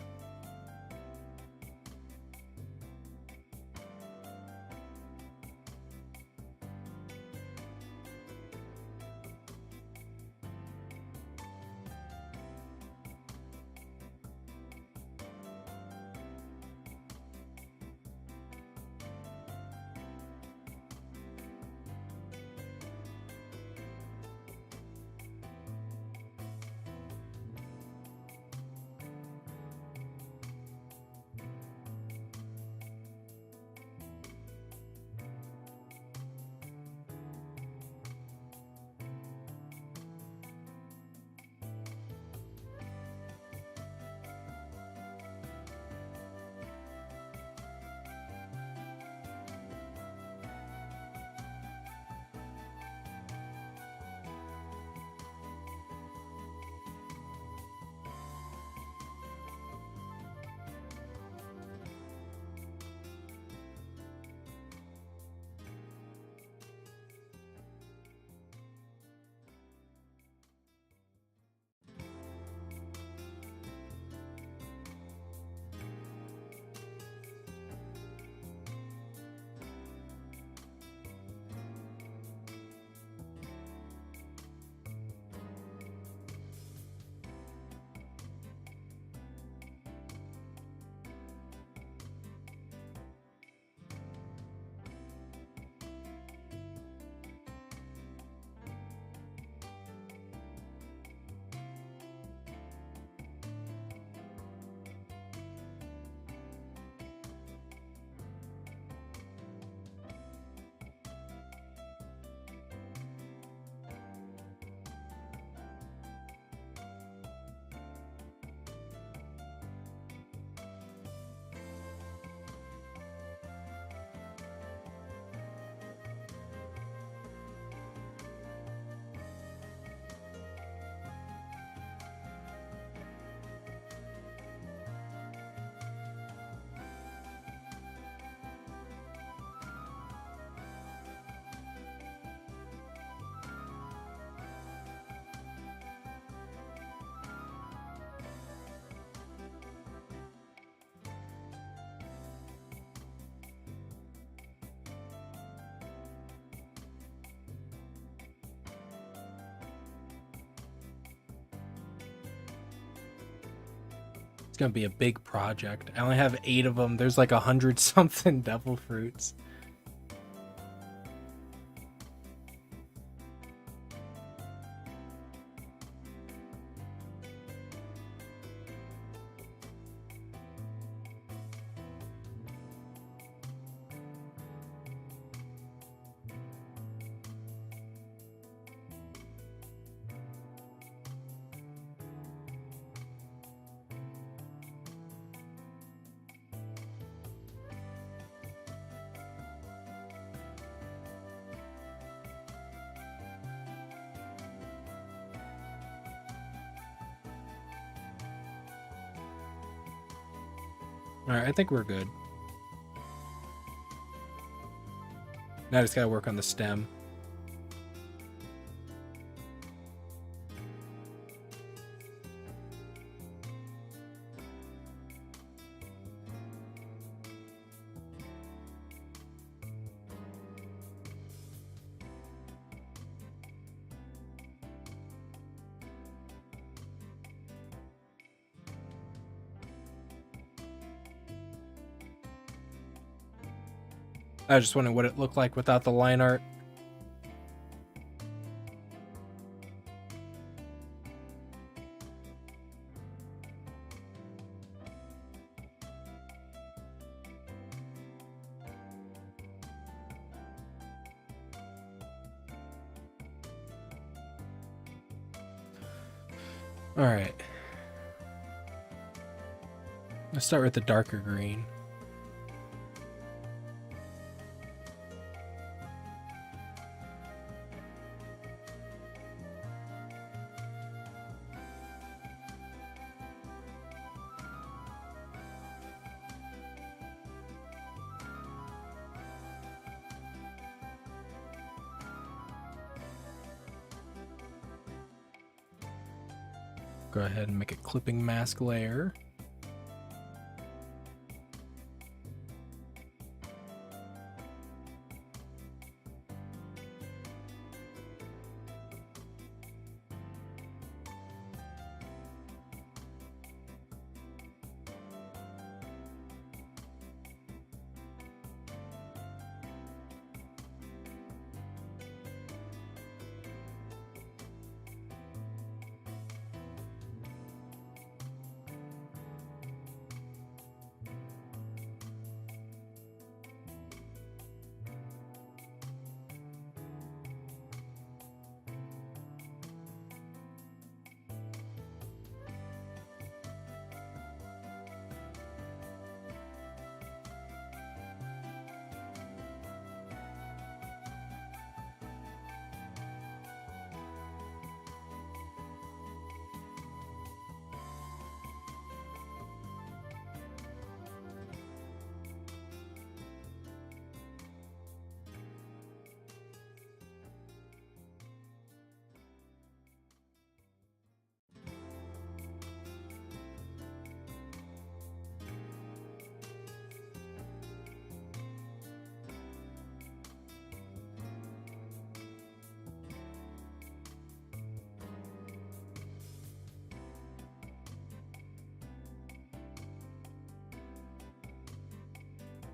gonna be a big project. I only have 8 of them. There's like 100 something devil fruits. All right, I think we're good. Now I just gotta work on the stem. I was just wondering what it looked like without the line art. All right. Let's start with the darker green. Go ahead and make a clipping mask layer.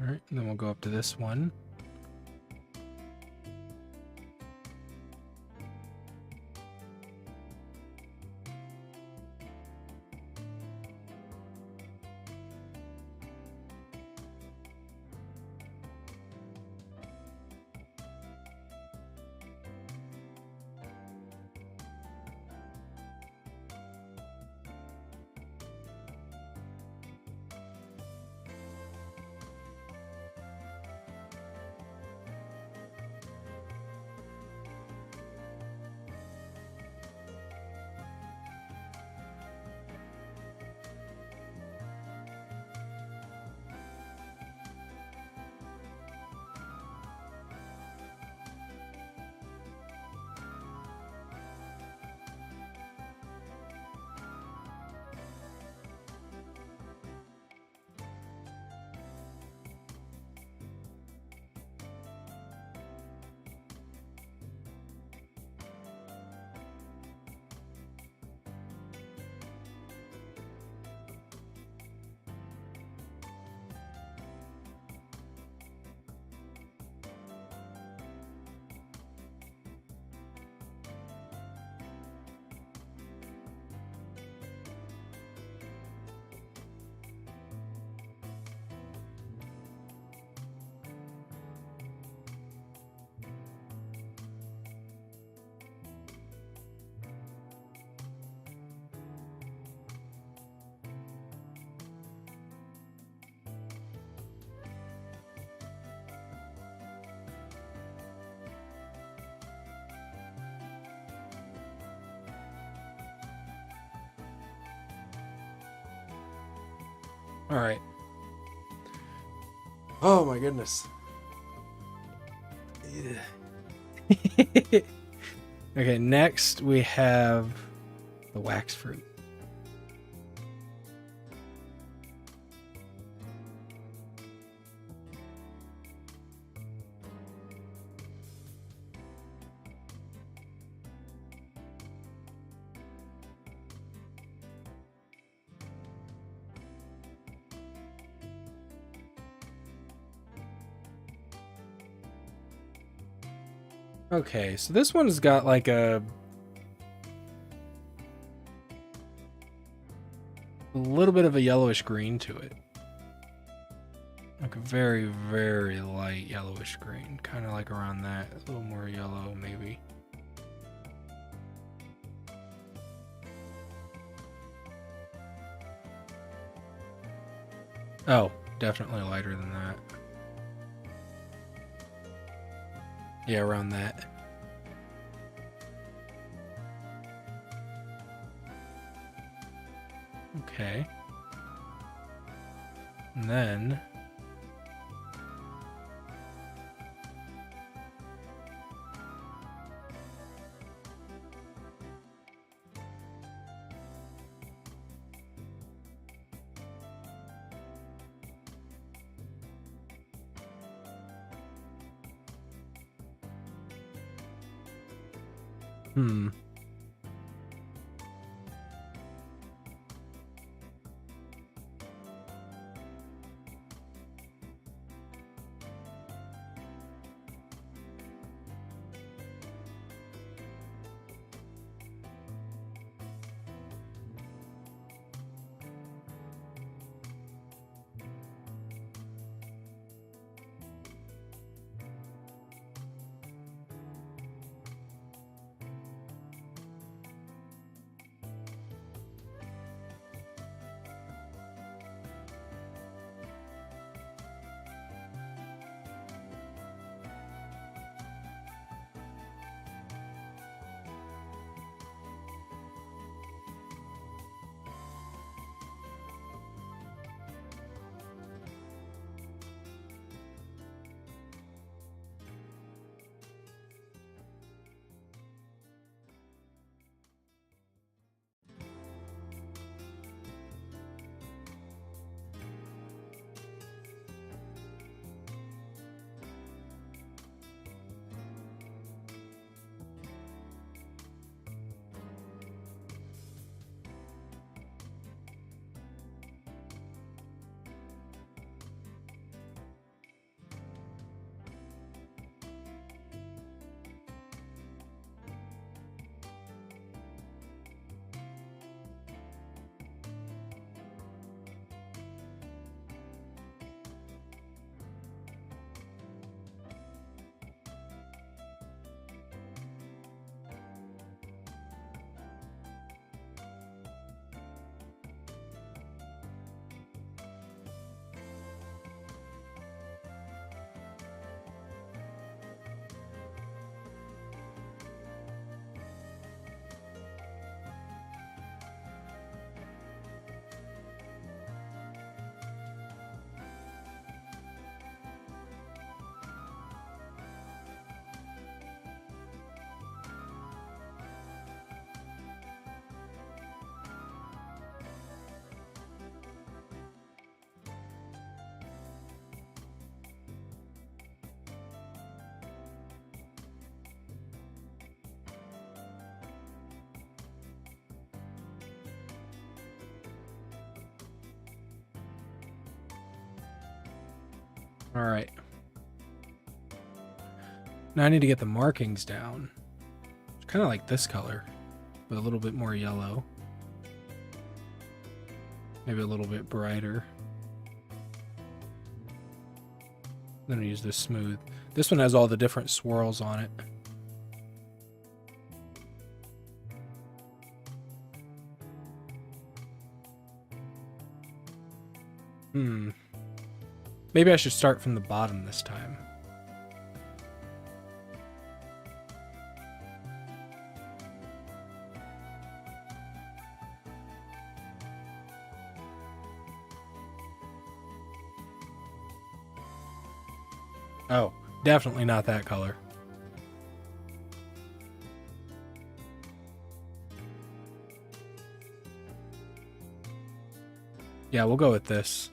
All right, and then we'll go up to this one. All right. Oh my goodness. Okay, next we have the wax fruit. Okay, so this one's got like a little bit of a yellowish green to it. Like a very, very light yellowish green. Kind of like around that. A little more yellow, maybe. Oh, definitely lighter than that. Yeah, around that. Okay. And then... Hmm. All right. Now I need to get the markings down. It's kind of like this color, but a little bit more yellow. Maybe a little bit brighter. Then I use this smooth. This one has all the different swirls on it. Maybe I should start from the bottom this time. Oh, definitely not that color. Yeah, we'll go with this.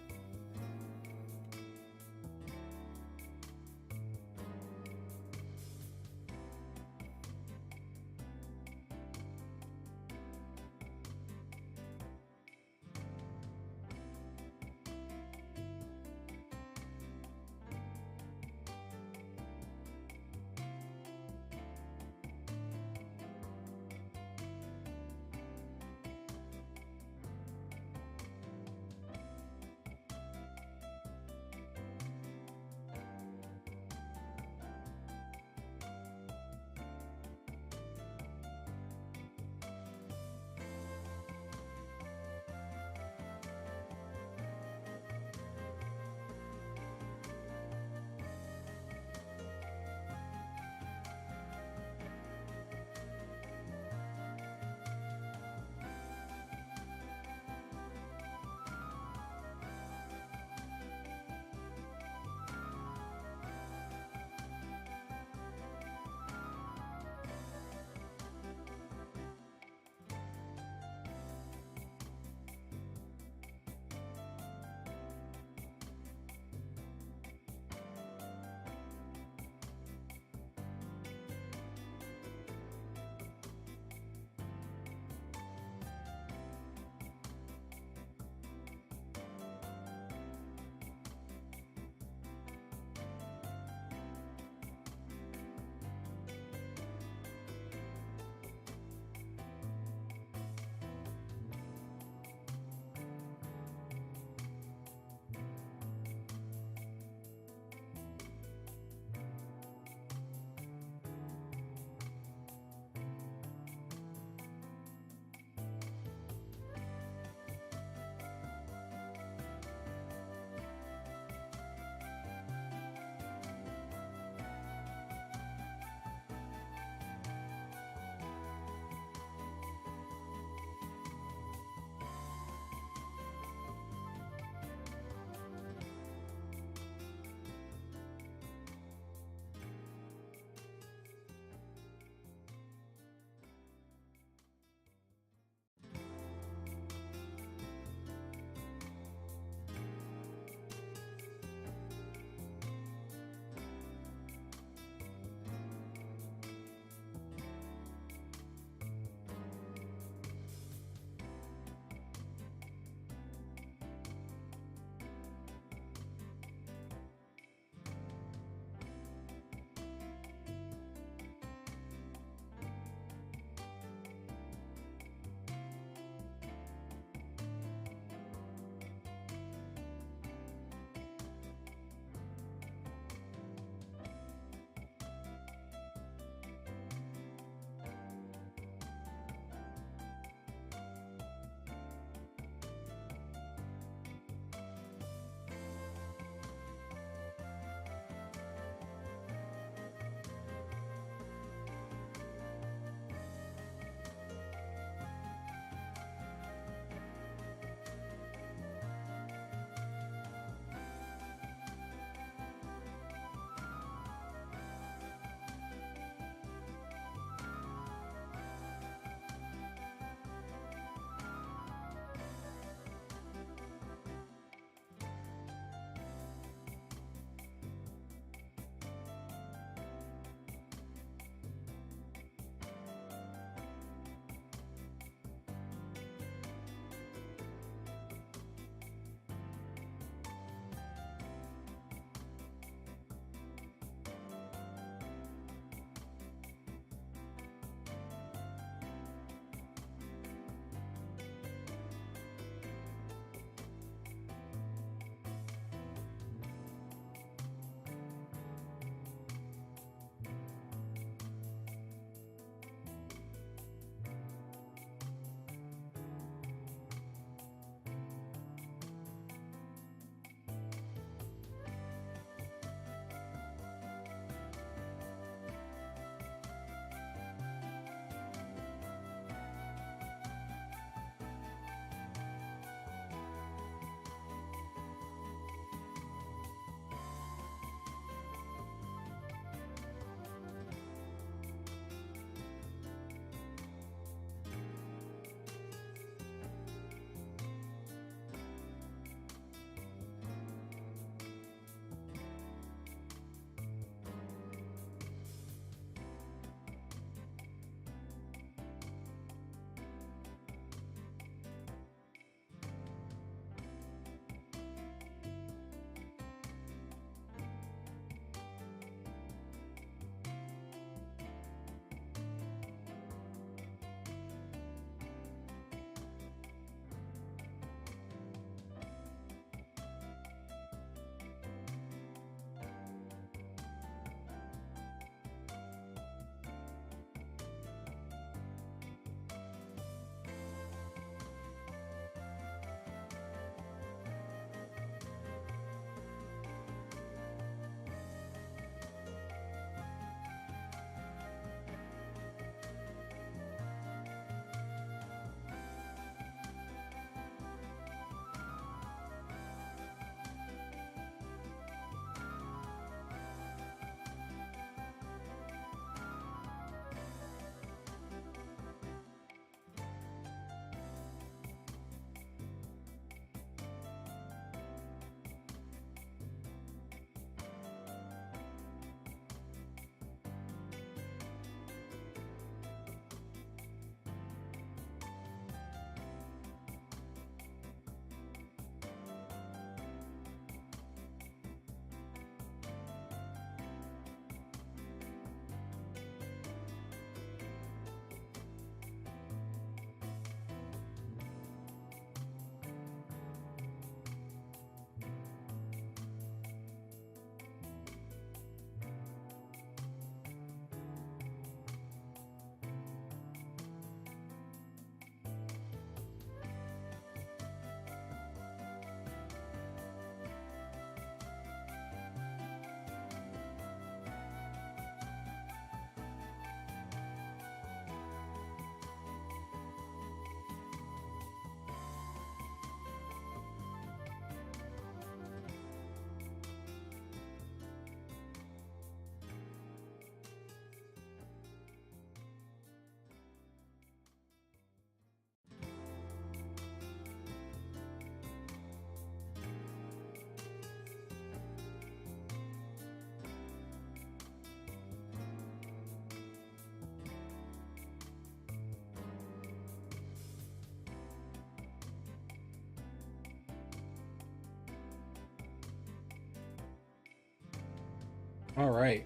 All right.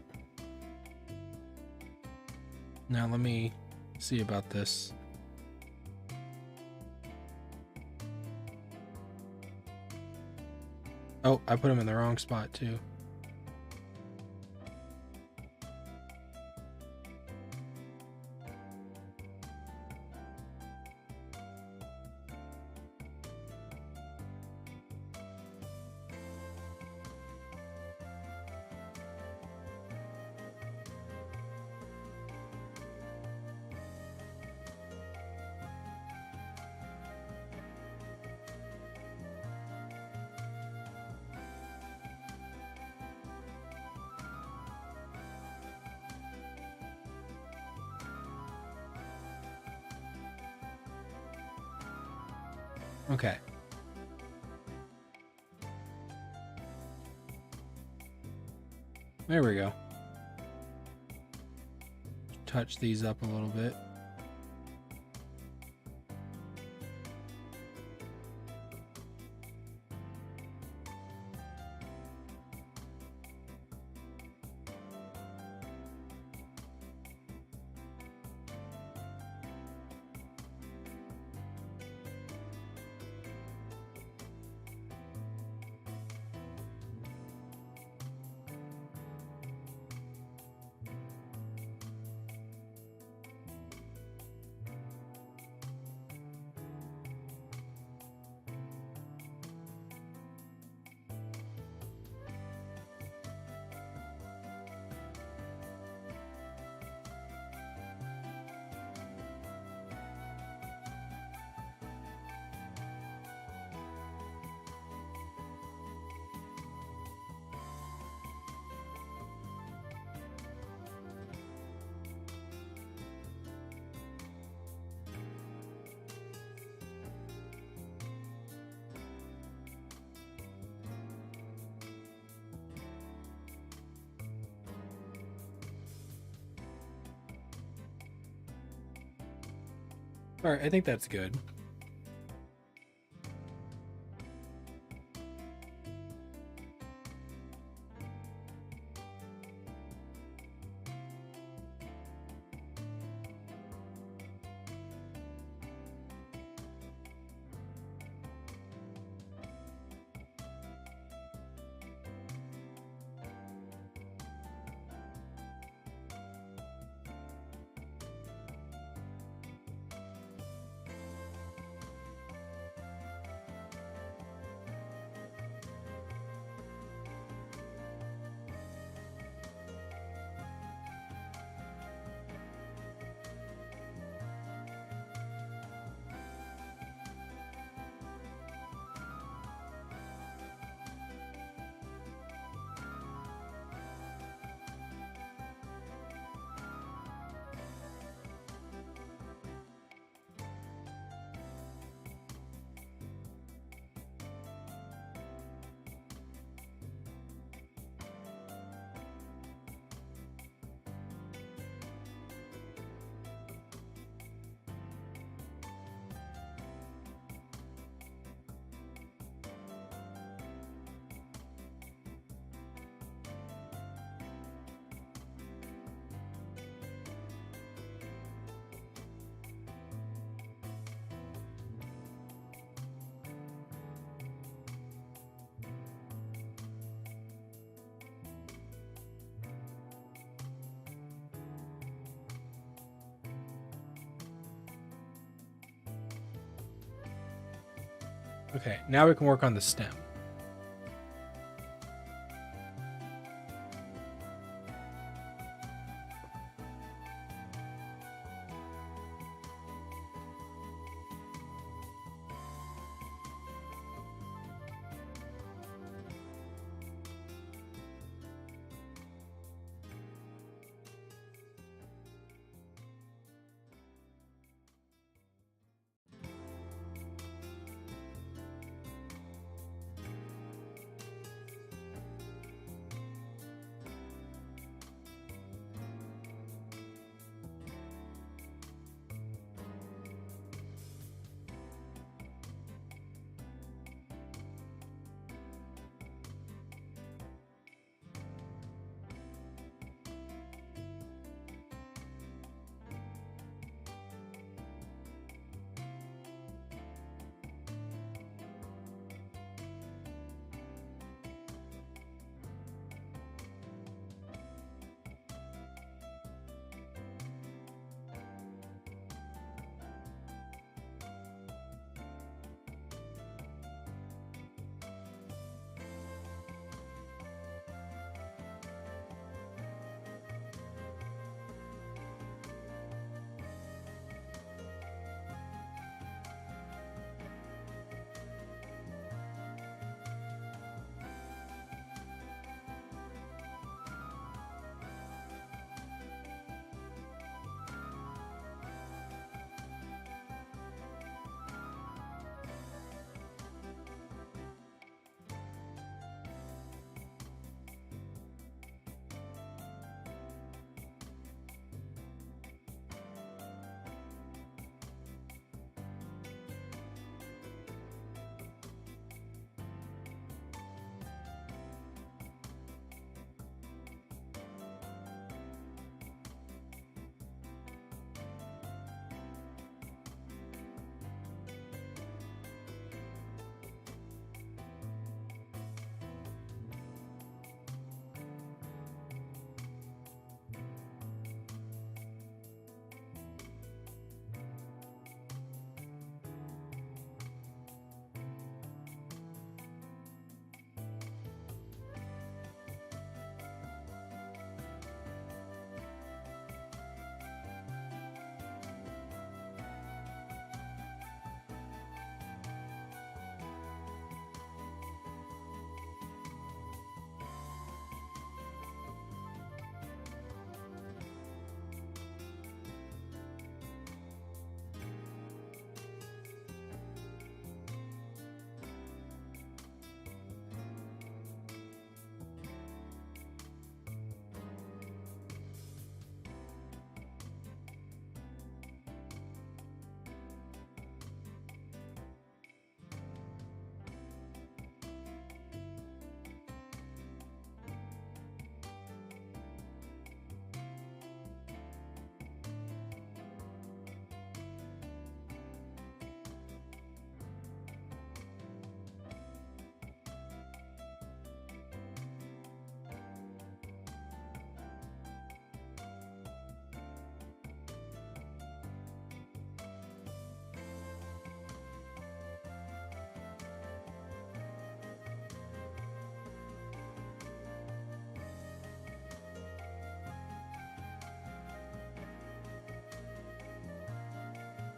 Now let me see about this. Oh, I put him in the wrong spot too. Okay. There we go. Touch these up a little bit. All right, I think that's good. Okay, now we can work on the stem.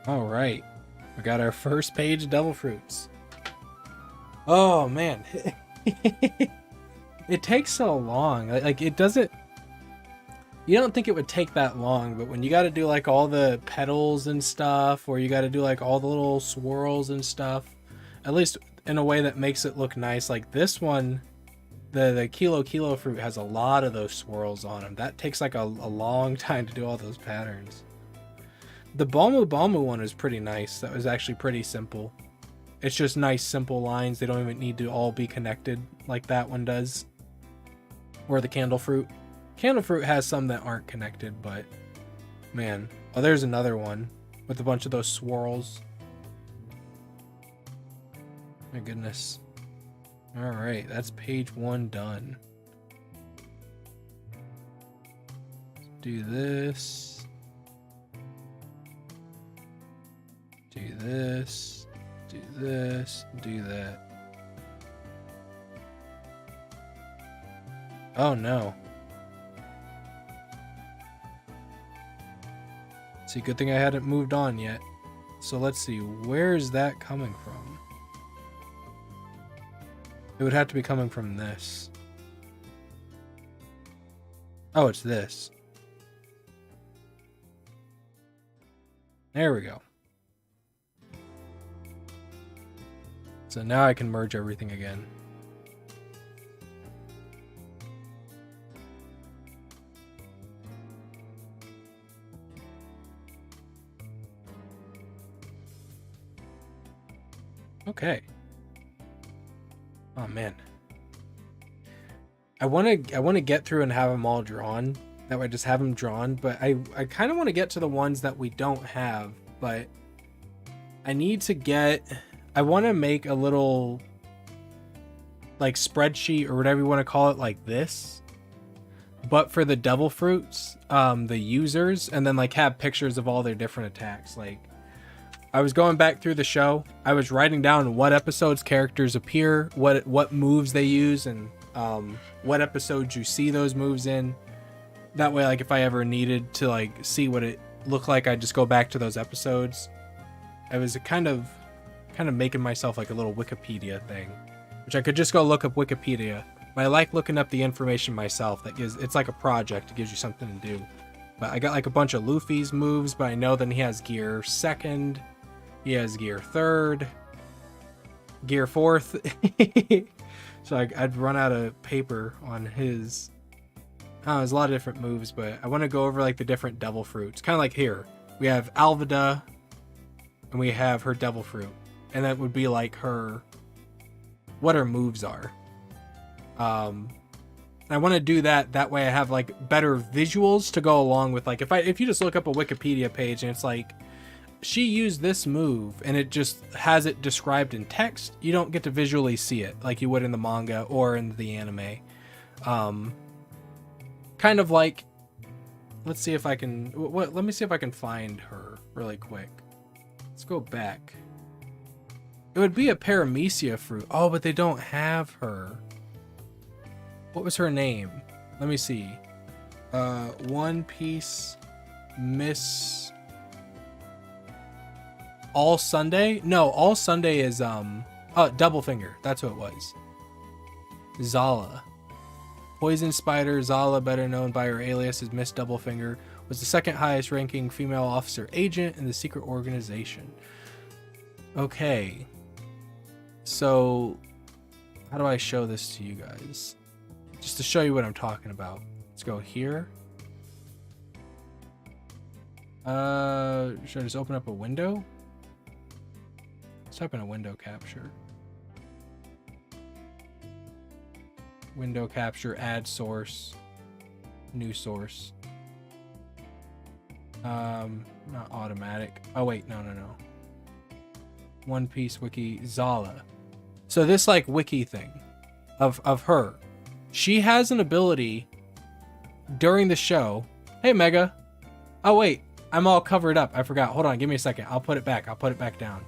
All right, we got our first page of devil fruits. Oh man, it takes so long. Like it doesn't. You don't think it would take that long, but when you got to do like all the petals and stuff, or you got to do like all the little swirls and stuff, at least in a way that makes it look nice. Like this one, the kilo fruit has a lot of those swirls on them. That takes like a long time to do all those patterns. The Balmu Balmu one is pretty nice. That was actually pretty simple. It's just nice, simple lines. They don't even need to all be connected like that one does. Or the candle fruit. Candle fruit has some that aren't connected, but man. Oh, there's another one with a bunch of those swirls. My goodness. All right, that's page 1 done. Let's do this. Do this. Do this. Do that. Oh no. See, good thing I hadn't moved on yet. So let's see, where is that coming from? It would have to be coming from this. Oh, it's this. There we go. So now I can merge everything again. Okay. Oh man. I want to get through and have them all drawn. That way I just have them drawn, but I kind of want to get to the ones that we don't have, but I need to get, I want to make a little like spreadsheet or whatever you want to call it, like this, but for the devil fruits, the users, and then like have pictures of all their different attacks. Like I was going back through the show, I was writing down what episodes characters appear, what moves they use, and what episodes you see those moves in. That way, like if I ever needed to like see what it looked like, I'd just go back to those episodes. I was kind of making myself like a little Wikipedia thing, which I could just go look up Wikipedia. But I like looking up the information myself. It's like a project. It gives you something to do. But I got like a bunch of Luffy's moves, but I know that he has gear 2nd, he has gear 3rd, gear 4th. So I'd run out of paper on his. There's a lot of different moves, but I want to go over like the different devil fruits. Kind of like here, we have Alvida, and we have her devil fruit, and that would be like what her moves are. I want to do that way I have like better visuals to go along with, like if you just look up a Wikipedia page and it's like she used this move and it just has it described in text, you don't get to visually see it like you would in the manga or in the anime. Kind of like, let's see if I can, let me see if I can find her really quick. Let's go back. It would be a Paramecia fruit. Oh, but they don't have her. What was her name? Let me see. One Piece Miss All Sunday? No, All Sunday is Double Finger. That's who it was. Zala. Poison Spider Zala, better known by her alias as Miss Double Finger, was the 2nd highest ranking female officer agent in the secret organization. Okay. So, how do I show this to you guys? Just to show you what I'm talking about. Let's go here. Should I just open up a window? Let's type in a window capture. Window capture, add source, new source. Not automatic. Oh wait, no. One Piece Wiki, Zala. So this like wiki thing of her. She has an ability during the show. Hey Mega. Oh wait, I'm all covered up. I forgot. Hold on, give me a second. I'll put it back. I'll put it back down.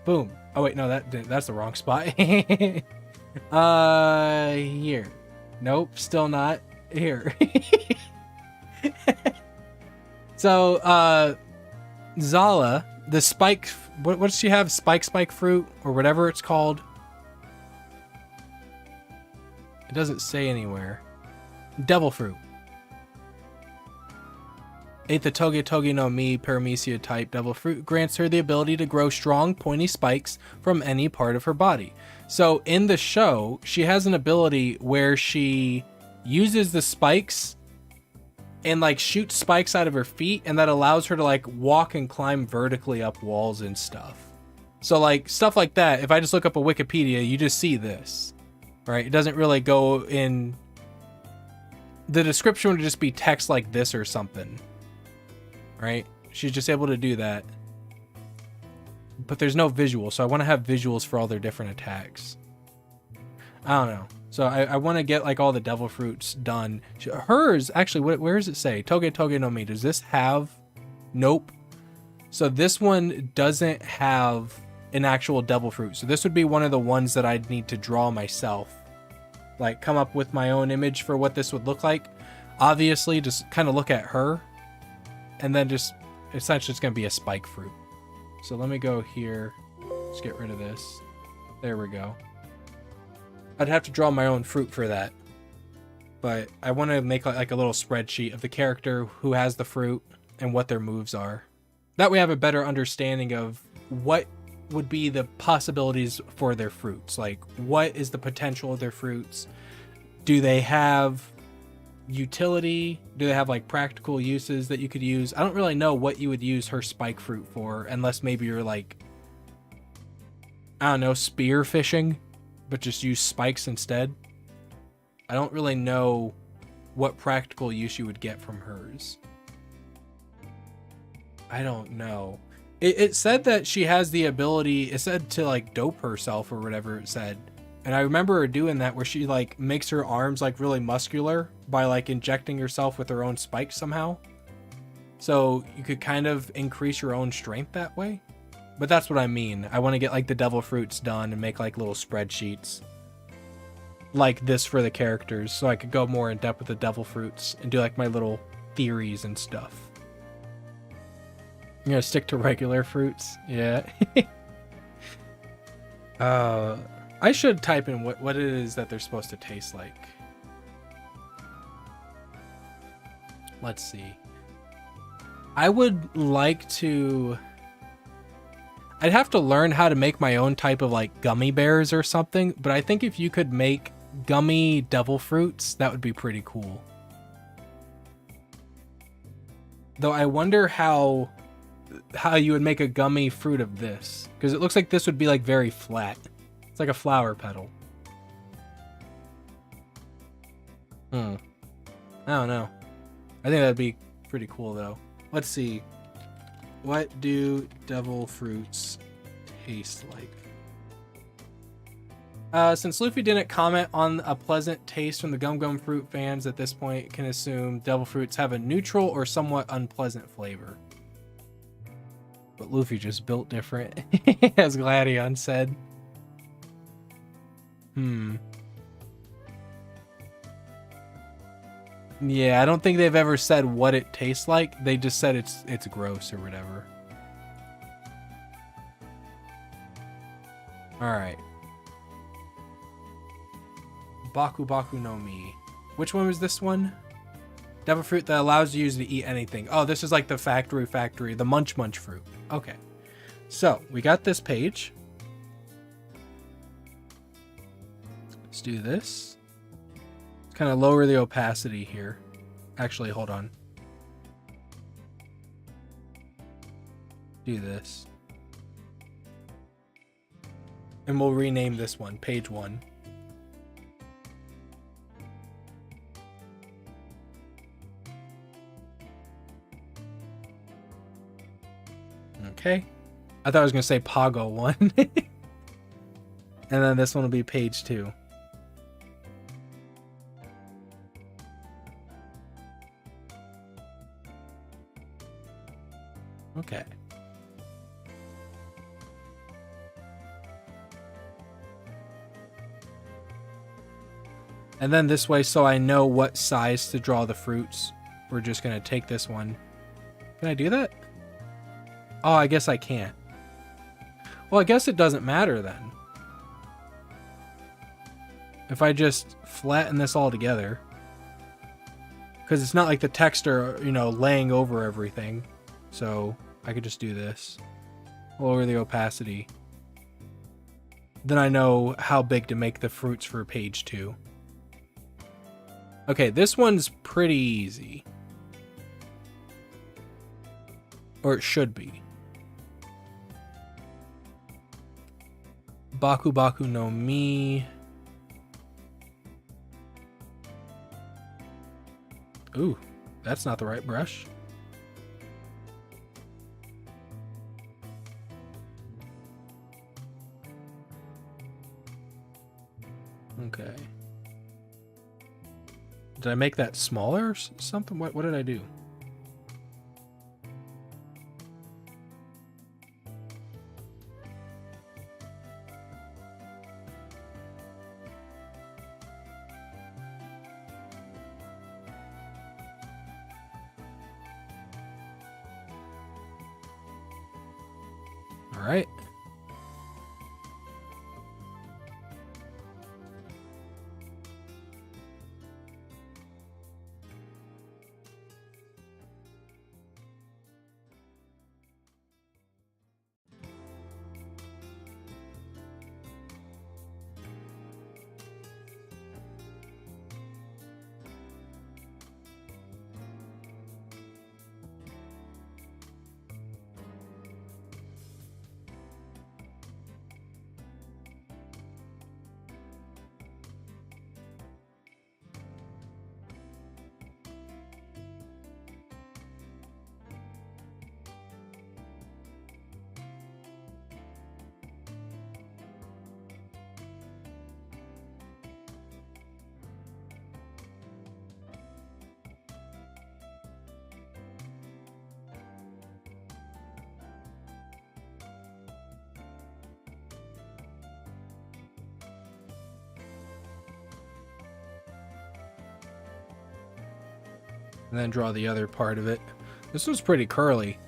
Boom. Oh wait, no, that's the wrong spot. Here. Nope, still not. Here. So, Zala the spike, what does she have? Spike fruit or whatever it's called. It doesn't say anywhere. Devil fruit. Ate the Toge Toge no Mi Paramecia type devil fruit grants her the ability to grow strong, pointy spikes from any part of her body. So in the show, she has an ability where she uses the spikes and like shoots spikes out of her feet, and that allows her to like walk and climb vertically up walls and stuff. So like stuff like that, if I just look up a Wikipedia, you just see this, right? It doesn't really go in. The description would just be text like this or something, right? She's just able to do that. But there's no visual, so I want to have visuals for all their different attacks. I don't know. So I want to get like all the devil fruits done. Hers, actually, where does it say? Toge Toge no Mi. Does this have? Nope. So this one doesn't have an actual devil fruit. So this would be one of the ones that I'd need to draw myself. Like come up with my own image for what this would look like. Obviously, just kind of look at her. And then just, essentially it's going to be a spike fruit. So let me go here. Let's get rid of this. There we go. I'd have to draw my own fruit for that. But I want to make like a little spreadsheet of the character who has the fruit and what their moves are. That way I have a better understanding of what would be the possibilities for their fruits. Like, what is the potential of their fruits? Do they have utility? Do they have like practical uses that you could use? I don't really know what you would use her spike fruit for, unless maybe you're like, I don't know, spear fishing, but just use spikes instead. I don't really know what practical use you would get from hers. I don't know. It said that she has the ability, it said to like dope herself or whatever it said. And I remember her doing that where she like makes her arms like really muscular by like injecting herself with her own spikes somehow. So you could kind of increase your own strength that way. But that's what I mean. I want to get like the devil fruits done and make like little spreadsheets like this for the characters, so I could go more in depth with the devil fruits and do like my little theories and stuff. I'm gonna stick to regular fruits. Yeah. I should type in what it is that they're supposed to taste like. Let's see. I would like to... I'd have to learn how to make my own type of like gummy bears or something, but I think if you could make gummy devil fruits, that would be pretty cool. Though I wonder how you would make a gummy fruit of this, because it looks like this would be like very flat. It's like a flower petal. I don't know. I think that'd be pretty cool though. Let's see. What do devil fruits taste like? Since Luffy didn't comment on a pleasant taste from the Gum Gum Fruit fans, at this point can assume devil fruits have a neutral or somewhat unpleasant flavor. But Luffy just built different, as Gladion said. Yeah, I don't think they've ever said what it tastes like. They just said it's gross or whatever. Alright. Baku Baku no Mi. Which one was this one? Devil fruit that allows you to eat anything. Oh, this is like the factory, the Munch Munch fruit. Okay. So, we got this page. Let's do this. Kind of lower the opacity here. Actually, hold on. Do this. And we'll rename this one, page 1. Okay. I thought I was going to say Pago 1. And then this one will be page 2. Okay. And then this way, so I know what size to draw the fruits, we're just going to take this one. Can I do that? Oh, I guess I can't. Well, I guess it doesn't matter then. If I just flatten this all together. Because it's not like the text are, you know, laying over everything. So I could just do this. Lower the opacity. Then I know how big to make the fruits for page 2. Okay, this one's pretty easy. Or it should be. Baku Baku no Mi. Ooh, that's not the right brush. Okay. Did I make that smaller or something? What did I do? All right. And then draw the other part of it. This was pretty curly.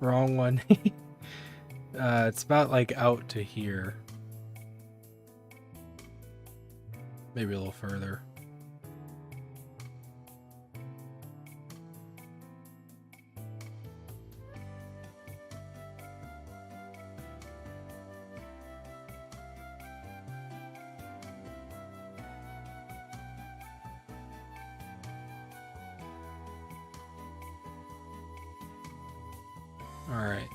Wrong one. It's about like out to here. Maybe a little further. All right.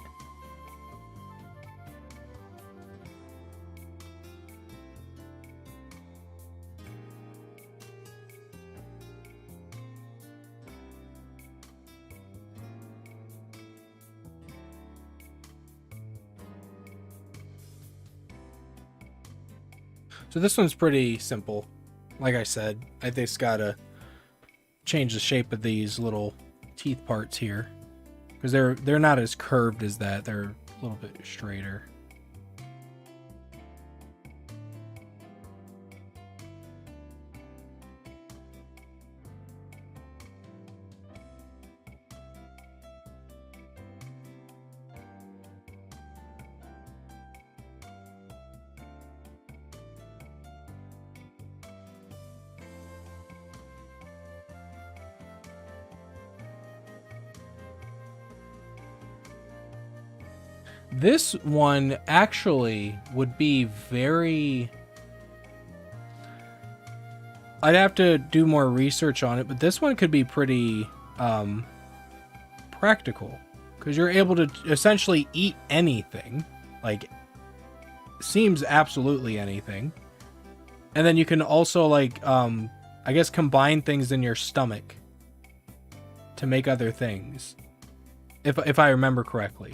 So this one's pretty simple. Like I said, I just gotta change the shape of these little teeth parts here. Because they're not as curved as that. They're a little bit straighter. This one actually would be very... I'd have to do more research on it, but this one could be pretty practical because you're able to essentially eat anything, like seems absolutely anything, and then you can also like I guess combine things in your stomach to make other things, if I remember correctly.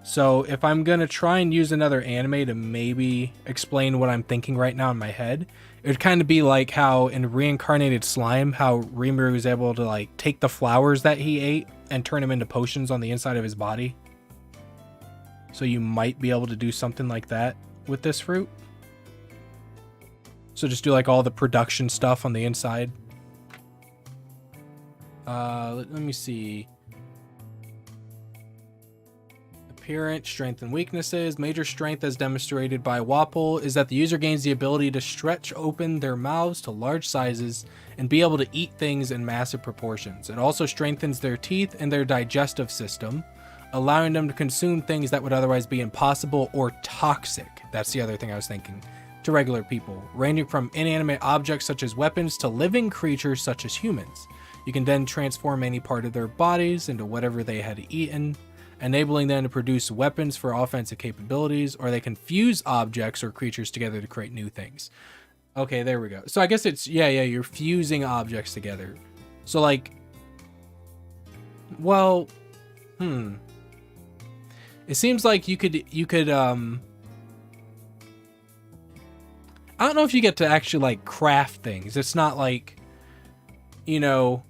So if I'm gonna try and use another anime to maybe explain what I'm thinking right now in my head, it would kind of be like how in Reincarnated Slime, how Rimuru was able to like take the flowers that he ate and turn them into potions on the inside of his body. So you might be able to do something like that with this fruit. So just do like all the production stuff on the inside. Let me see. Appearance, strength, and weaknesses. Major strength as demonstrated by Wapol is that the user gains the ability to stretch open their mouths to large sizes and be able to eat things in massive proportions. It also strengthens their teeth and their digestive system, allowing them to consume things that would otherwise be impossible or toxic. That's the other thing I was thinking. To regular people, ranging from inanimate objects such as weapons to living creatures such as humans. You can then transform any part of their bodies into whatever they had eaten, enabling them to produce weapons for offensive capabilities, or they can fuse objects or creatures together to create new things. Okay, there we go. So I guess it's, yeah, you're fusing objects together. So like, well, it seems like you could, I don't know if you get to actually like craft things. It's not like, you know,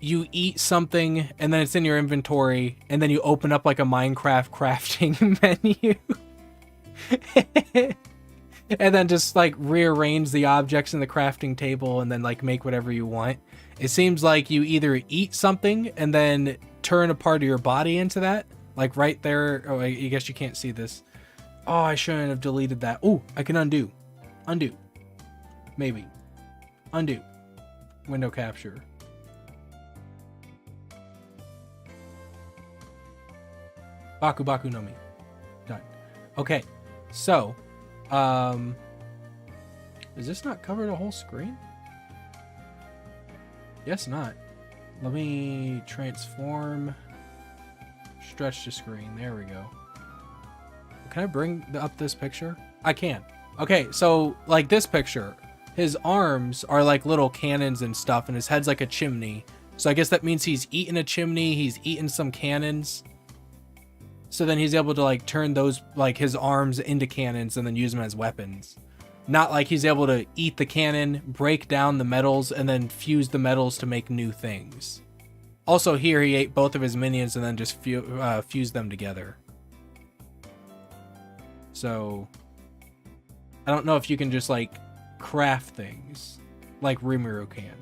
you eat something and then it's in your inventory and then you open up like a Minecraft crafting menu and then just like rearrange the objects in the crafting table and then like make whatever you want. It seems like you either eat something and then turn a part of your body into that, like right there. Oh, I guess you can't see this. Oh, I shouldn't have deleted that. Oh, I can undo. Undo. Maybe. Undo. Window capture. Baku Baku no Mi. Done. Okay. So, does this not cover the whole screen? Yes, not. Let me transform. Stretch the screen. There we go. Can I bring up this picture? I can. Okay, so like this picture, his arms are like little cannons and stuff, and his head's like a chimney. So I guess that means he's eaten a chimney, he's eaten some cannons. So then he's able to like turn those, like his arms into cannons and then use them as weapons. Not like he's able to eat the cannon, break down the metals, and then fuse the metals to make new things. Also here, he ate both of his minions and then just fused them together. So I don't know if you can just like craft things like Rimuru can.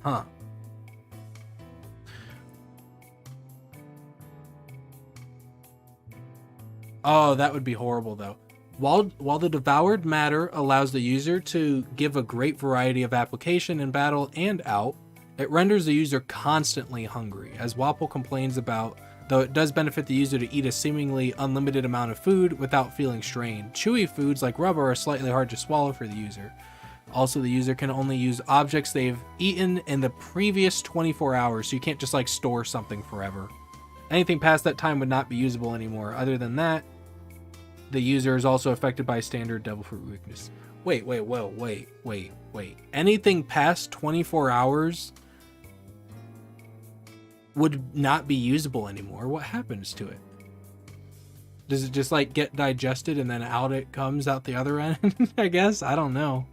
Huh. Oh, that would be horrible though. While the devoured matter allows the user to give a great variety of application in battle and out, it renders the user constantly hungry, as Wapol complains about, though it does benefit the user to eat a seemingly unlimited amount of food without feeling strained. Chewy foods like rubber are slightly hard to swallow for the user. Also, the user can only use objects they've eaten in the previous 24 hours, so you can't just like store something forever. Anything past that time would not be usable anymore. Other than that, the user is also affected by standard devil fruit weakness. Wait. Anything past 24 hours would not be usable anymore. What happens to it? Does it just like get digested and then out it comes out the other end? I guess. I don't know.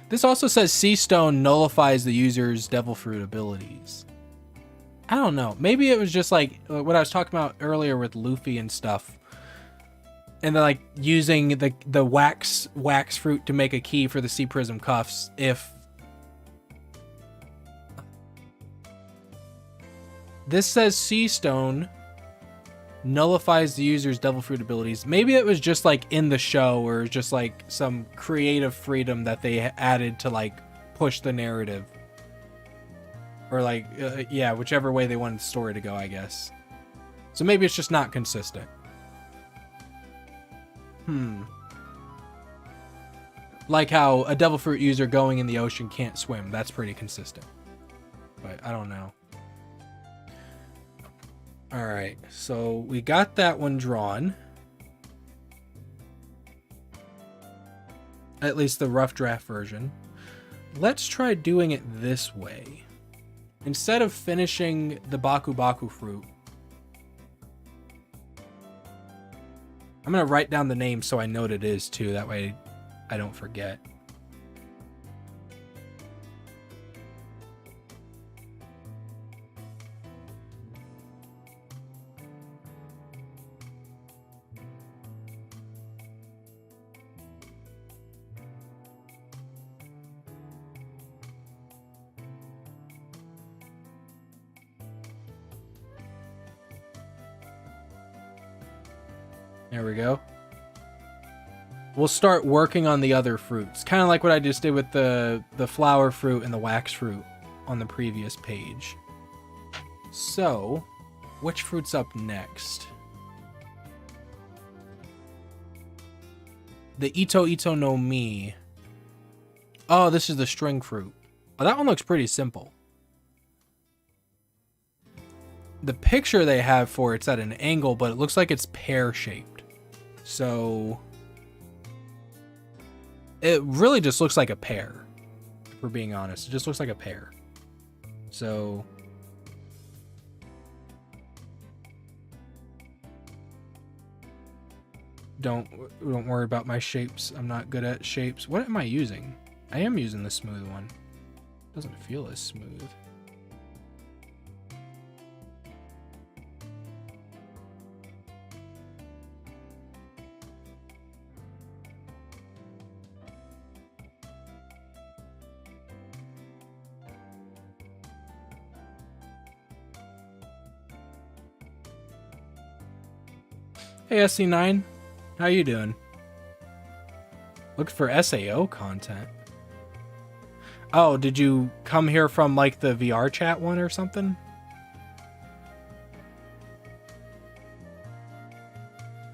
This also says Sea Stone nullifies the user's devil fruit abilities. I don't know. Maybe it was just like what I was talking about earlier with Luffy and stuff. And then like using the wax fruit to make a key for the Sea Prism cuffs. If this says Sea Stone nullifies the user's devil fruit abilities. Maybe it was just like in the show or just like some creative freedom that they added to like push the narrative. Or like, yeah, whichever way they wanted the story to go, I guess. So maybe it's just not consistent. Like how a devil fruit user going in the ocean can't swim. That's pretty consistent. But I don't know. Alright, so we got that one drawn. At least the rough draft version. Let's try doing it this way. Instead of finishing the Baku Baku fruit, I'm going to write down the name so I know what it is too. That way I don't forget. There we go. We'll start working on the other fruits. Kind of like what I just did with the flower fruit and the wax fruit on the previous page. So, which fruit's up next? The Ito Ito no Mi. Oh, this is the string fruit. Oh, that one looks pretty simple. The picture they have for it's at an angle, but it looks like it's pear-shaped. So it really just looks like a pear, if we're being honest. It just looks like a pear. So don't worry about my shapes. I'm not good at shapes. What am I using? I am using the smooth one. Doesn't feel as smooth. Hey SC9, how you doing? Look for SAO content. Oh, did you come here from like the VR chat one or something?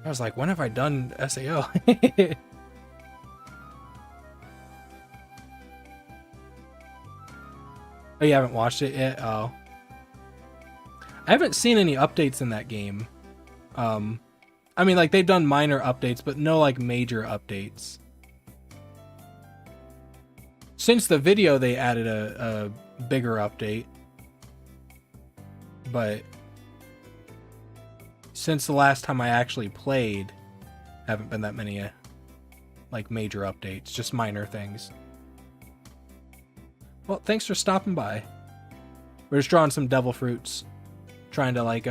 I was like, when have I done SAO? Oh, you haven't watched it yet? Oh. I haven't seen any updates in that game. I mean, like, they've done minor updates, but no, like, major updates. Since the video, they added a bigger update. But since the last time I actually played, haven't been that many, like, major updates. Just minor things. Well, thanks for stopping by. We're just drawing some devil fruits. Trying to, like,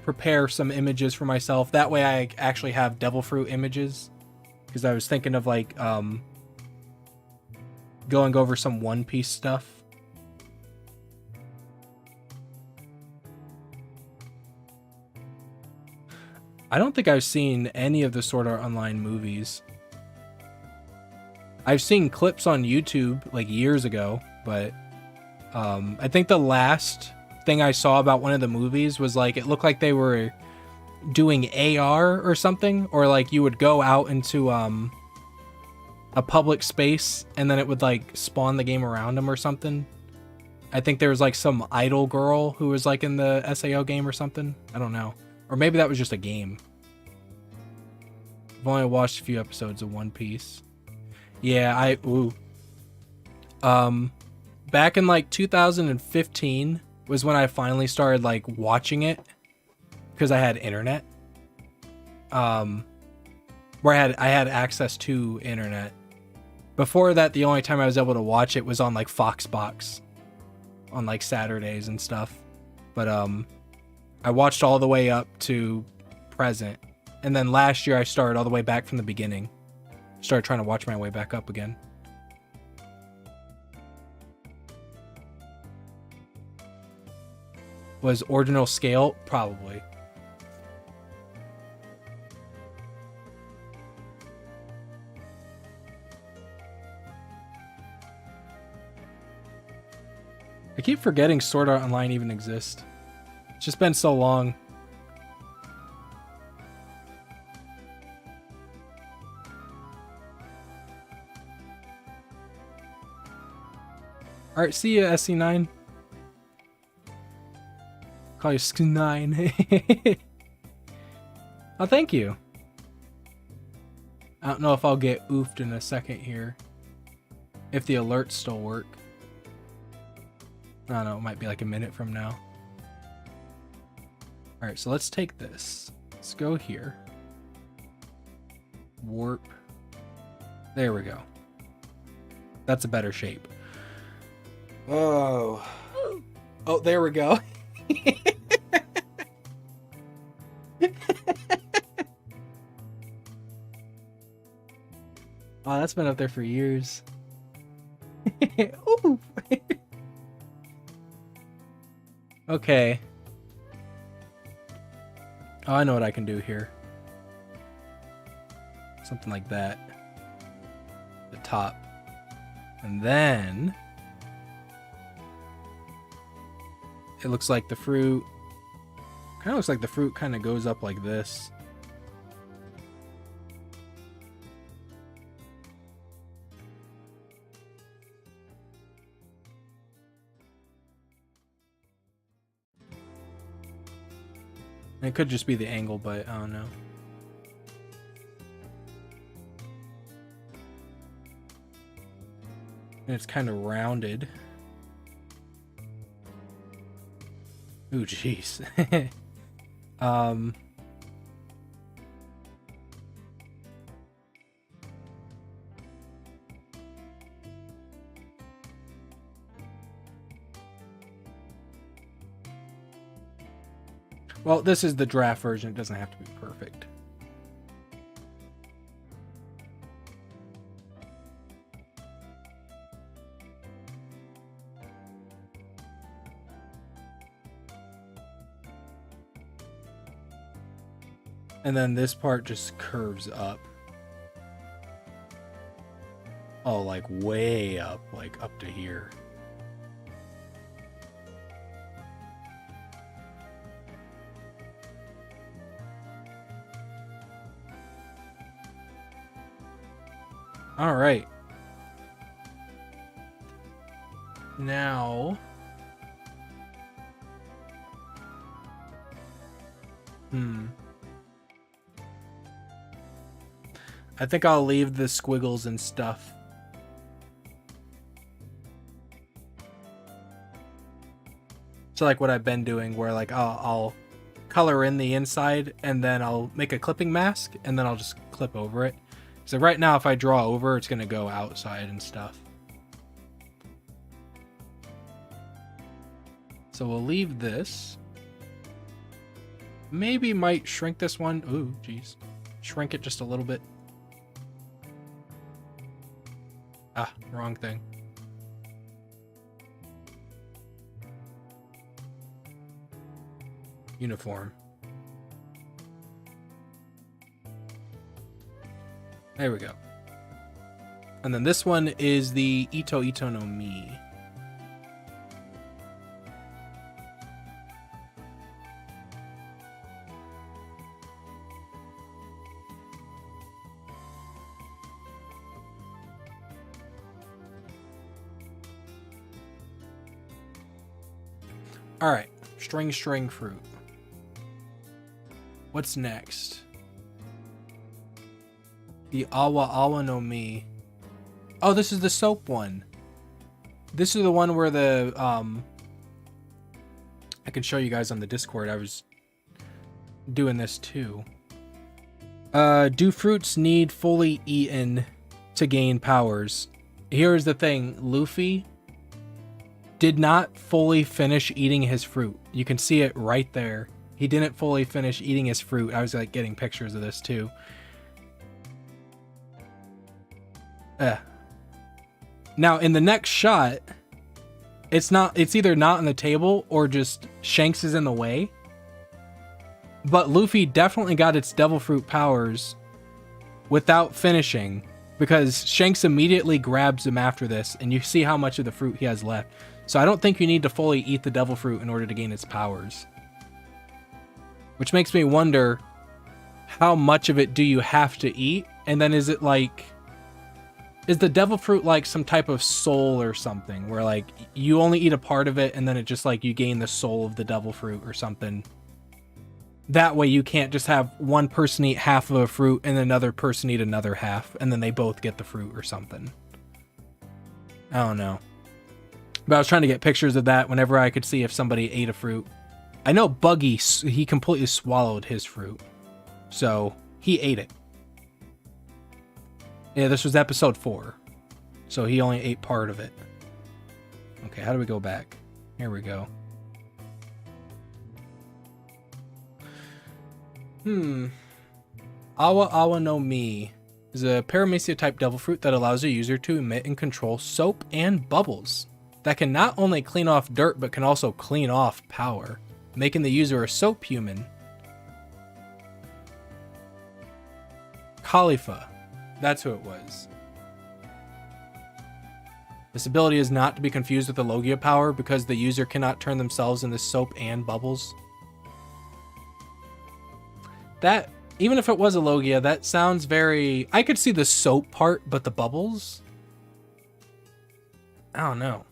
prepare some images for myself. That way I actually have devil fruit images. Because I was thinking of, like, going over some One Piece stuff. I don't think I've seen any of the Sword Art Online movies. I've seen clips on YouTube, like, years ago, but I think the last thing I saw about one of the movies was, like, it looked like they were doing AR or something, or, like, you would go out into a public space and then it would, like, spawn the game around them or something. I think there was, like, some idol girl who was, like, in the SAO game or something. I don't know. Or maybe that was just a game. I've only watched a few episodes of One Piece. Yeah, back in, like, 2015 was when I finally started, like, watching it. Because I had internet. Where I had access to internet. Before that, the only time I was able to watch it was on, like, Foxbox. On, like, Saturdays and stuff. But, I watched all the way up to present. And then last year I started all the way back from the beginning. Started trying to watch my way back up again. Was ordinal scale? Probably. I keep forgetting Sword Art Online even exists. It's just been so long. Alright, see ya, SC9. Call you Sk9. Oh, thank you. I don't know if I'll get oofed in a second here. If the alerts still work. I don't know, it might be like a minute from now. Alright, so let's take this. Let's go here. Warp. There we go. That's a better shape. Oh. Oh, there we go. Oh, that's been up there for years. Ooh. Okay. Oh, I know what I can do here. Something like that. The top. And then it looks like the fruit kind of looks like the fruit kind of goes up like this. It could just be the angle, but I don't know. And it's kind of rounded. Ooh, jeez. Well, this is the draft version. It doesn't have to be perfect. And then this part just curves up. Oh, like way up, like up to here. All right. Now, I think I'll leave the squiggles and stuff. So like what I've been doing, where like I'll color in the inside and then I'll make a clipping mask and then I'll just clip over it. So right now, if I draw over, it's going to go outside and stuff. So we'll leave this. Maybe might shrink this one. Ooh, geez. Shrink it just a little bit. Ah, wrong thing. Uniform. There we go. And then this one is the Ito Ito no Mi. All right, string fruit. What's next? The Awa Awa no Mi. Oh, this is the soap one. This is the one where the I can show you guys on the Discord. I was doing this too. Do fruits need fully eaten to gain powers? Here's the thing, Luffy did not fully finish eating his fruit. You can see it right there. He didn't fully finish eating his fruit. I was like getting pictures of this too. Now in the next shot, it's either not on the table or just Shanks is in the way. But Luffy definitely got its devil fruit powers without finishing, because Shanks immediately grabs him after this, and you see how much of the fruit he has left. So I don't think you need to fully eat the devil fruit in order to gain its powers. Which makes me wonder, how much of it do you have to eat? And then is it like... Is the devil fruit like some type of soul or something? Where like, you only eat a part of it and then it just like, you gain the soul of the devil fruit or something. That way you can't just have one person eat half of a fruit and another person eat another half. And then they both get the fruit or something. I don't know. But I was trying to get pictures of that whenever I could see if somebody ate a fruit. I know Buggy, he completely swallowed his fruit. So, he ate it. Yeah, this was episode 4. So he only ate part of it. Okay, how do we go back? Here we go. Awa Awa no Mi is a Paramecia type devil fruit that allows a user to emit and control soap and bubbles that can not only clean off dirt but can also clean off power, making the user a soap human. Khalifa. That's who it was. This ability is not to be confused with the Logia power because the user cannot turn themselves into soap and bubbles. That, even if it was a Logia, that sounds very... I could see the soap part, but the bubbles? I don't know.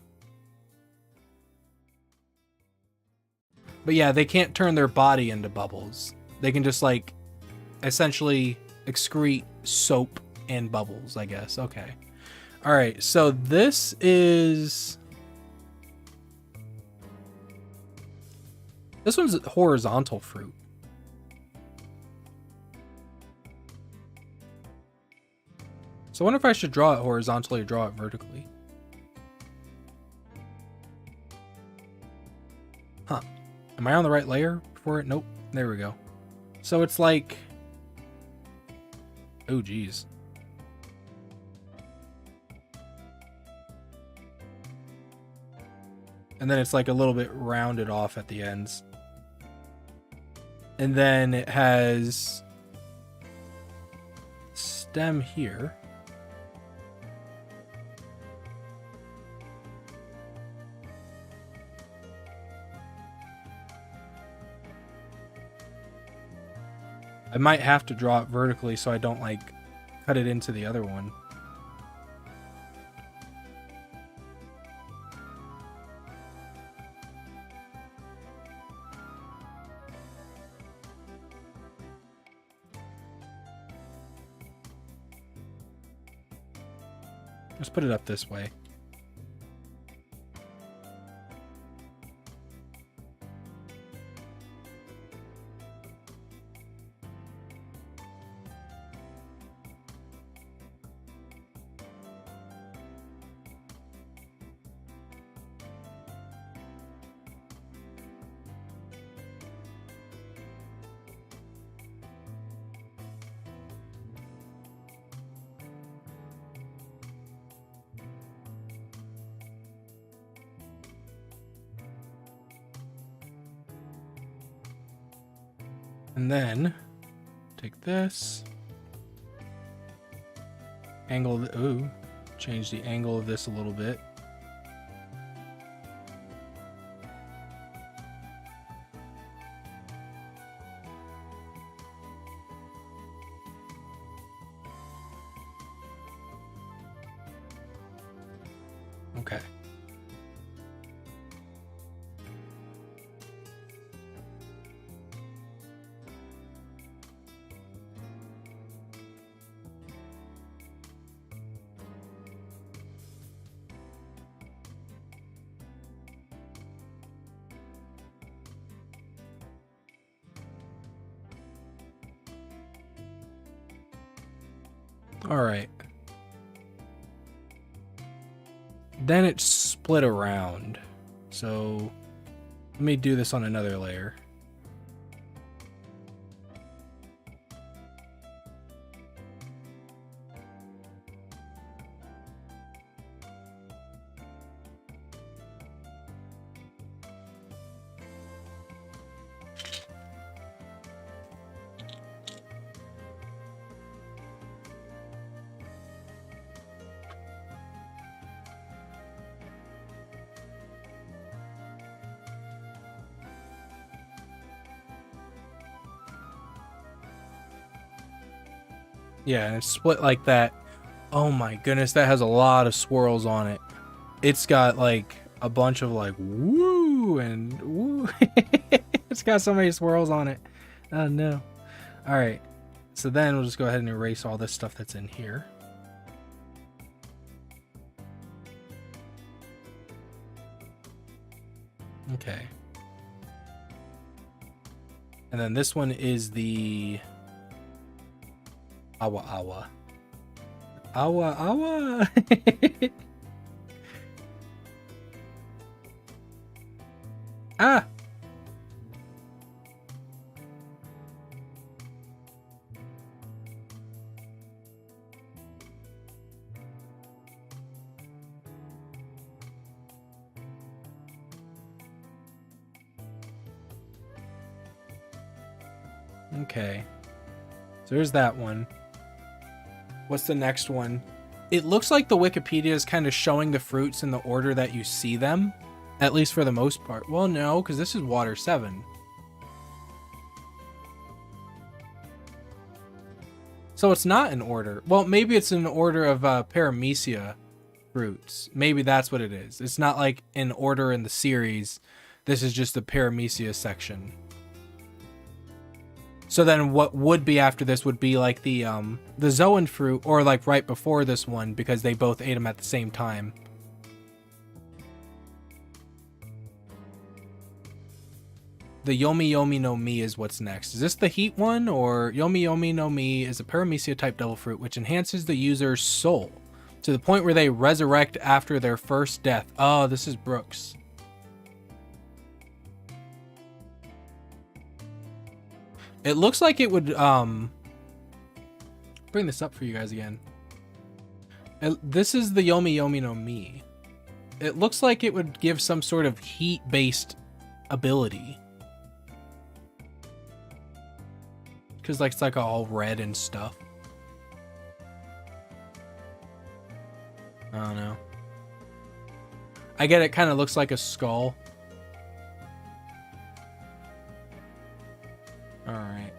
But yeah, they can't turn their body into bubbles. They can just like, essentially excrete soap and bubbles, I guess. Okay. All right, so this is... This one's a horizontal fruit. So I wonder if I should draw it horizontally or draw it vertically. Huh. Am I on the right layer for it? Nope. There we go. So it's like... Oh, geez. And then it's like a little bit rounded off at the ends. And then it has stem here. I might have to draw it vertically so I don't like cut it into the other one. Let's put it up this way. And then take this, angle the, ooh, change the angle of this a little bit. Okay. All right. Then it's split around. So let me do this on another layer. Yeah, and it's split like that. Oh my goodness, that has a lot of swirls on it. It's got like a bunch of like woo and woo. It's got so many swirls on it. Oh no. All right. So then we'll just go ahead and erase all this stuff that's in here. Okay. And then this one is the Awa Awa. Awa Awa. Ah. Okay. So there's that one. What's the next one? It looks like the Wikipedia is kind of showing the fruits in the order that you see them, at least for the most part. Well, no, because this is Water 7. So it's not in order. Well, maybe it's in order of Paramecia fruits. Maybe that's what it is. It's not like in order in the series. This is just the Paramecia section. So then what would be after this would be like the Zoan fruit, or like right before this one, because they both ate them at the same time. The Yomi Yomi no Mi is what's next. Is this the heat one, or Yomi Yomi no Mi is a Paramecia type devil fruit which enhances the user's soul to the point where they resurrect after their first death. Oh, this is Brooks. It looks like it would bring this up for you guys again. This is the Yomi Yomi no Mi. It looks like it would give some sort of heat-based ability. Because like it's like all red and stuff. I don't know. I get it kind of looks like a skull. Alright.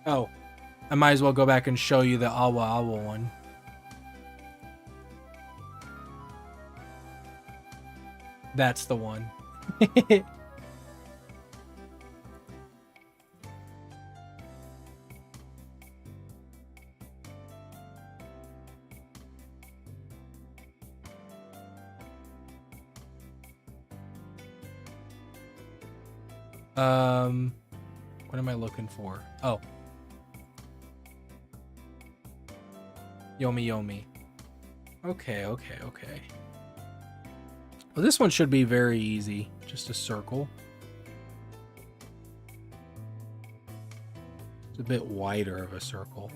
Oh. I might as well go back and show you the Awa Awa one. That's the one. What am I looking for? Oh. Yomi Yomi. Okay. Well, this one should be very easy. Just a circle. It's a bit wider of a circle.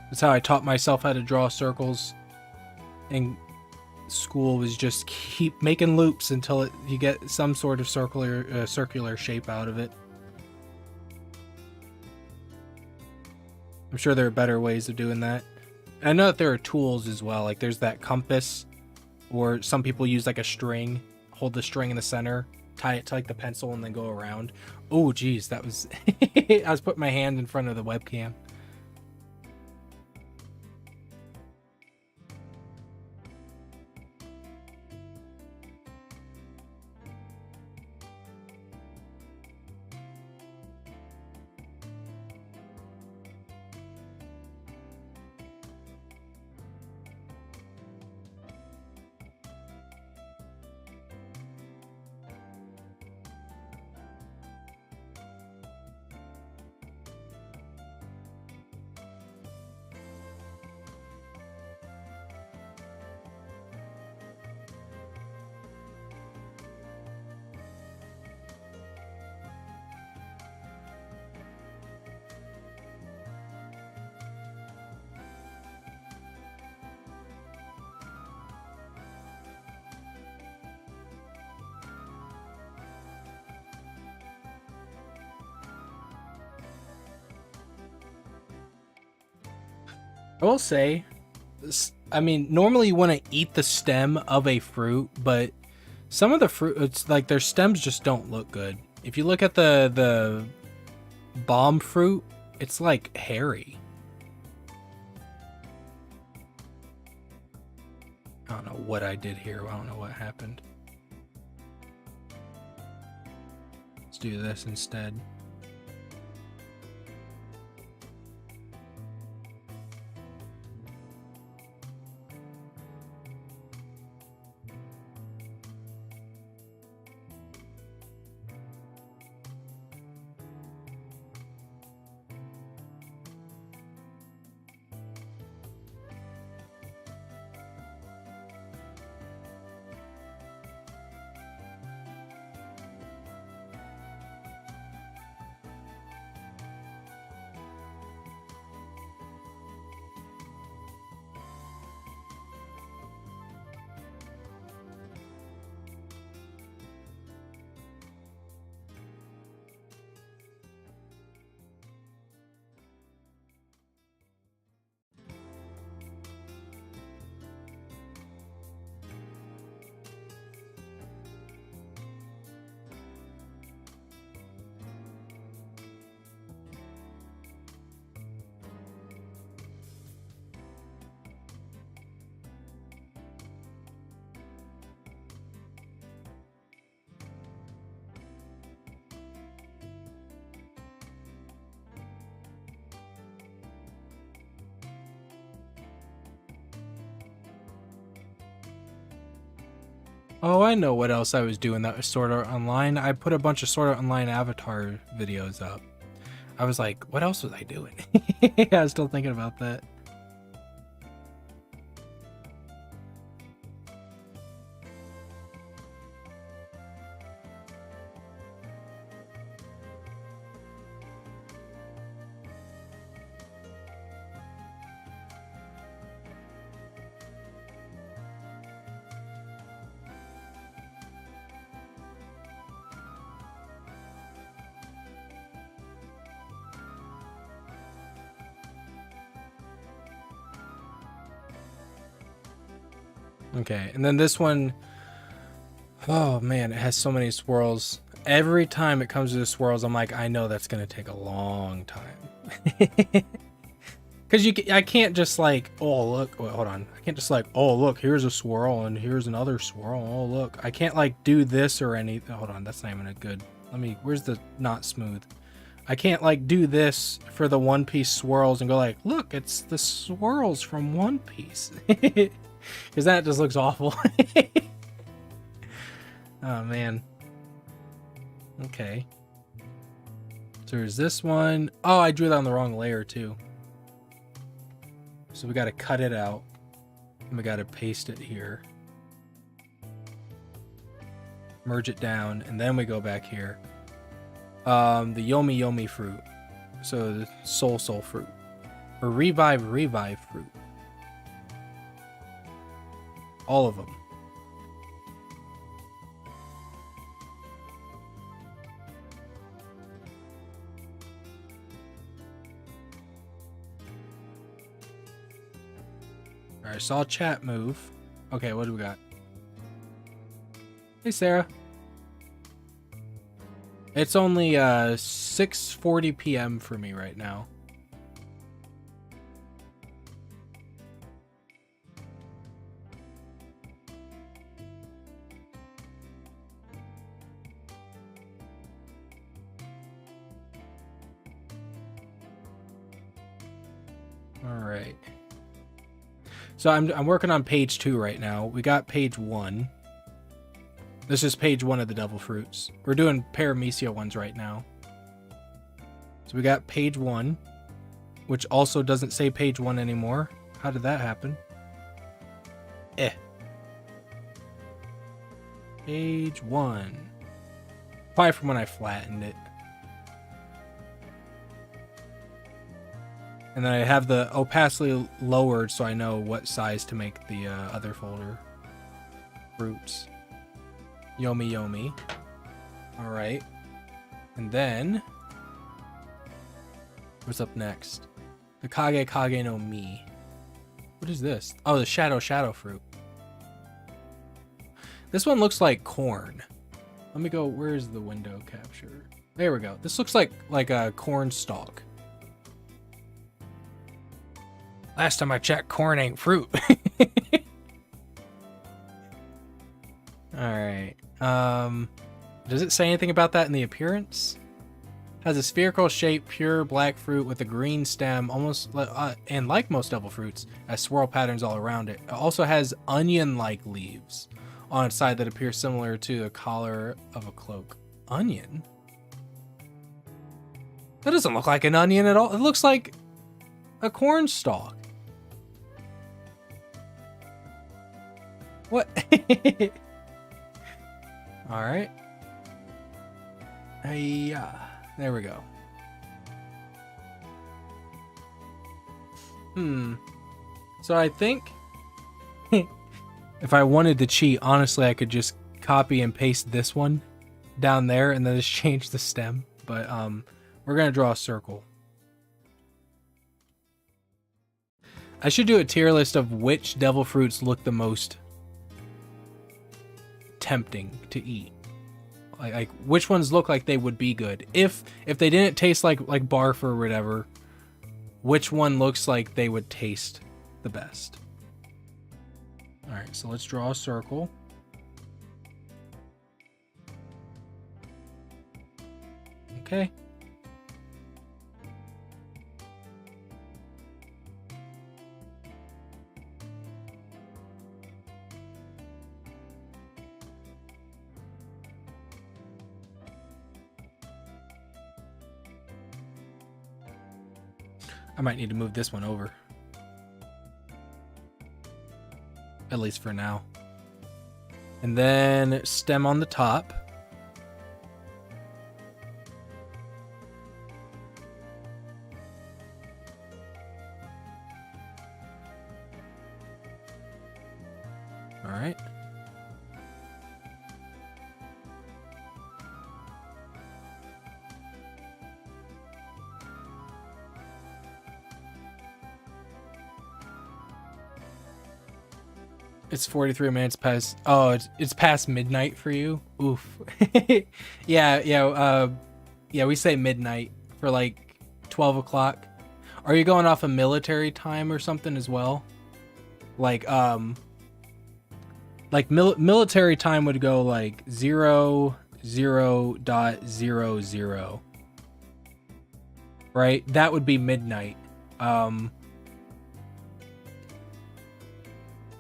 That's how I taught myself how to draw circles in school, was just keep making loops until you get some sort of circular shape out of it. I'm sure there are better ways of doing that. And I know that there are tools as well. Like there's that compass, or some people use like a string, hold the string in the center, tie it to like the pencil, and then go around. Oh, geez, that was... I was putting my hand in front of the webcam. I will say, I mean, normally you want to eat the stem of a fruit, but some of the fruit, it's like their stems just don't look good. If you look at the bomb fruit, it's like hairy. I don't know what I did here. I don't know what happened. Let's do this instead. Oh, I know what else I was doing that was Sword Art Online. I put a bunch of Sword Art Online avatar videos up. I was like, what else was I doing? I was still thinking about that. Okay, and then this one, oh man, it has so many swirls. Every time it comes to the swirls, I'm like, I know that's gonna take a long time. Because I can't just like, oh look, wait, hold on. I can't just like, oh look, here's a swirl and here's another swirl. Oh look, I can't like do this or anything. Hold on, that's not even a good. Let me. Where's the not smooth? I can't like do this for the One Piece swirls and go like, look, it's the swirls from One Piece. Because that just looks awful. Oh man. Okay. So there's this one. Oh, I drew that on the wrong layer too. So we got to cut it out. And we got to paste it here. Merge it down. And then we go back here. The Yomi Yomi fruit. So the Soul fruit. Or Revive fruit. All of them. Alright, saw chat move. Okay, what do we got? Hey, Sarah. It's only 6:40 p.m. for me right now. All right. So I'm working on page 2 right now. We got page 1. This is page 1 of the Devil Fruits. We're doing Paramecia ones right now. So we got page 1, which also doesn't say page 1 anymore. How did that happen? Page 1. Probably from when I flattened it. And then I have the opacity lowered so I know what size to make the other folder. Fruits. Yomi Yomi. Alright. And then... what's up next? The Kage Kage no Mi. What is this? Oh, the shadow fruit. This one looks like corn. Let me go. Where's the window capture? There we go. This looks like a corn stalk. Last time I checked, corn ain't fruit. All right. Does it say anything about that in the appearance? Has a spherical shape, pure black fruit with a green stem, almost and like most devil fruits, has swirl patterns all around it. It also has onion-like leaves on its side that appear similar to the collar of a cloak. Onion? That doesn't look like an onion at all. It looks like a corn stalk. What? All right. Hey, there we go. So I think if I wanted to cheat, honestly, I could just copy and paste this one down there and then just change the stem. But we're gonna draw a circle. I should do a tier list of which devil fruits look the most tempting to eat. Like which ones look like they would be good. If they didn't taste like barf or whatever, which one looks like they would taste the best? All right, so let's draw a circle. Okay. I might need to move this one over. At least for now. And then stem on the top. All right. It's 43 minutes past. Oh, it's past midnight for you. Oof. Yeah. We say midnight for like 12 o'clock. Are you going off a military time or something as well? Like military time would go like 00.00. Right? That would be midnight.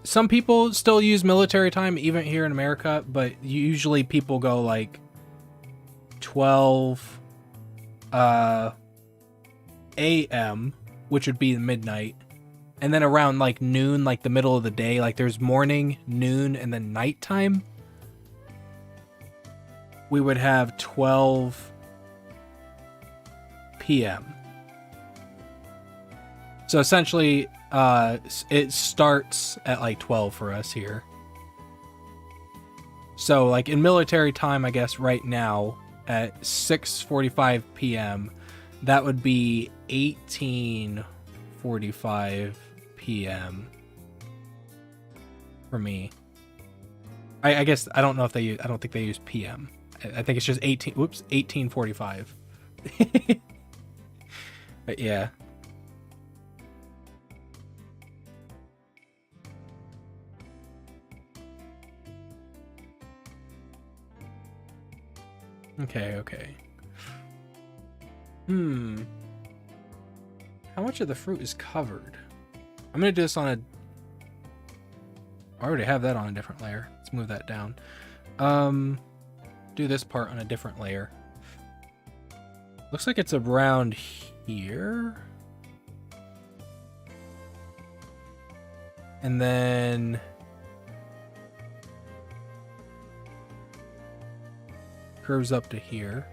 Some people still use military time, even here in America, but usually people go like 12 a.m., which would be midnight, and then around like noon, like the middle of the day, like there's morning, noon, and then nighttime, we would have 12 p.m. So essentially, it starts at like 12 for us here. So like in military time, I guess right now at 6:45 p.m., that would be 18:45 p.m. for me. I guess I don't know if I don't think they use p.m. I think it's just 18:45. But yeah. Okay. How much of the fruit is covered? I'm gonna do this on a... I already have that on a different layer. Let's move that down. Do this part on a different layer. Looks like it's around here. And then... curves up to here.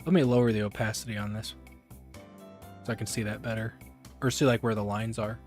Let me lower the opacity on this so I can see that better. Or see like where the lines are.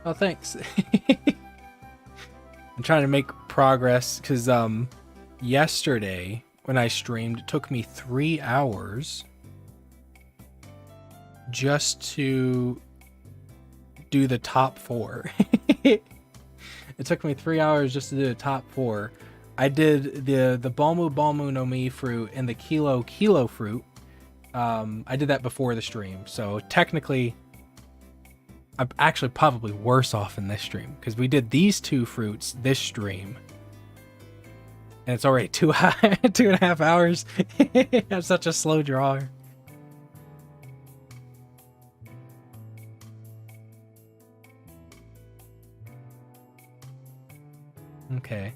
Oh, thanks. I'm trying to make progress because yesterday when I streamed, it took me 3 hours just to do the top 4. It took me 3 hours just to do the top 4. I did the Balmu no Mi fruit and the Kilo fruit. I did that before the stream, so technically I'm actually probably worse off in this stream because we did these 2 fruits this stream, and it's already 2.5 hours. I'm such a slow drawer. Okay.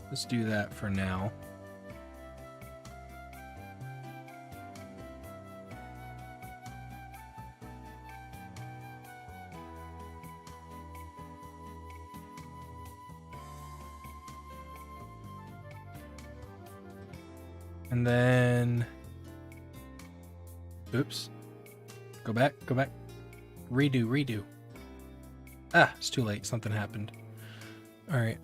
Let's do that for now. And then, oops, go back, redo. Ah, it's too late. Something happened. All right.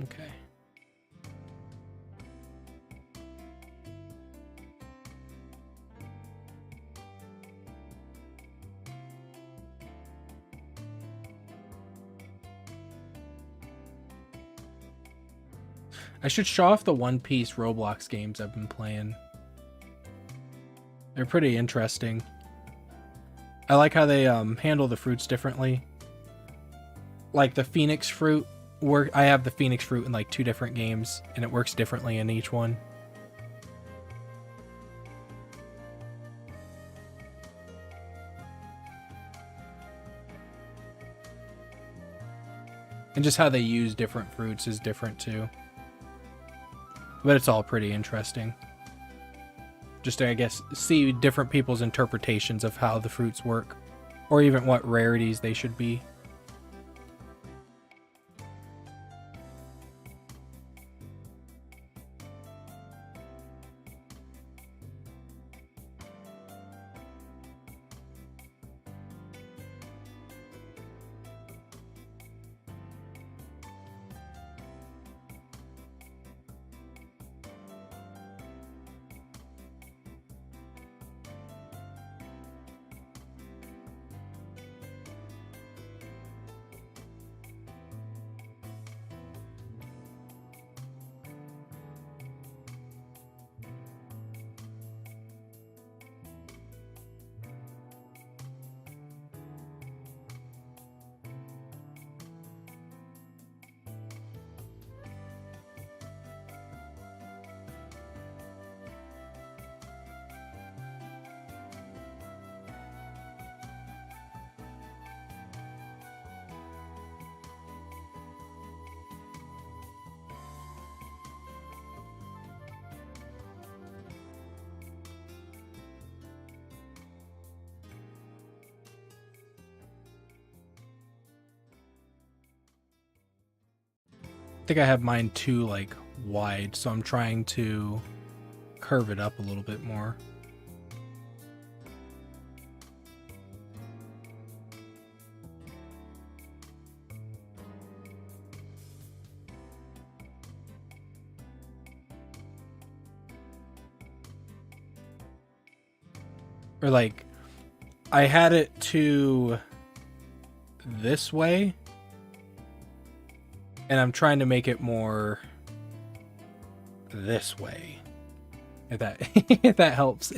Okay. I should show off the One Piece Roblox games I've been playing. They're pretty interesting. I like how they handle the fruits differently. Like the Phoenix fruit I have the Phoenix fruit in like 2 different games, and it works differently in each one. And just how they use different fruits is different too. But it's all pretty interesting. Just to, I guess, see different people's interpretations of how the fruits work. Or even what rarities they should be. think I have mine too like wide, so I'm trying to curve it up a little bit more. Or like I had it to this way, and I'm trying to make it more this way. If that if that helps.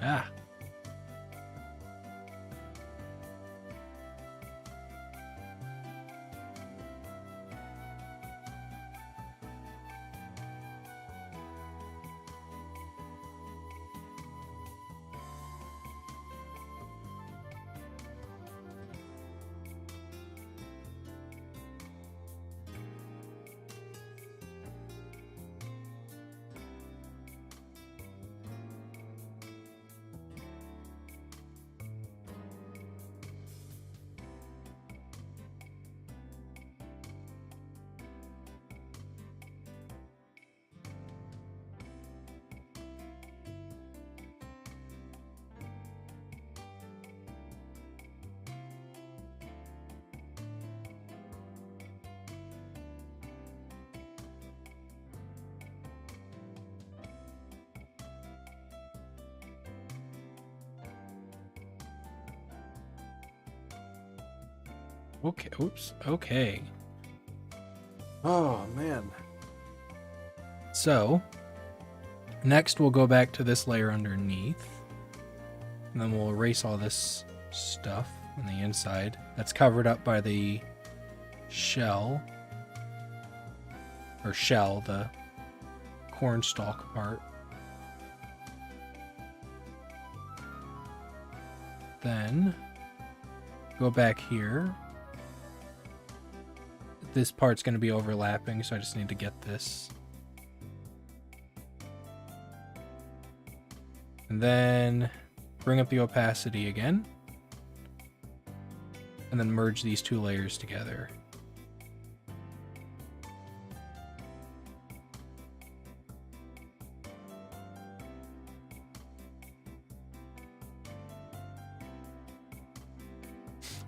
Ah. Okay. Oops. Okay. Oh, man. So, next we'll go back to this layer underneath. And then we'll erase all this stuff on the inside that's covered up by the shell. Or shell, the cornstalk part. Then, go back here. This part's going to be overlapping, so I just need to get this. And then bring up the opacity again. And then merge these two layers together.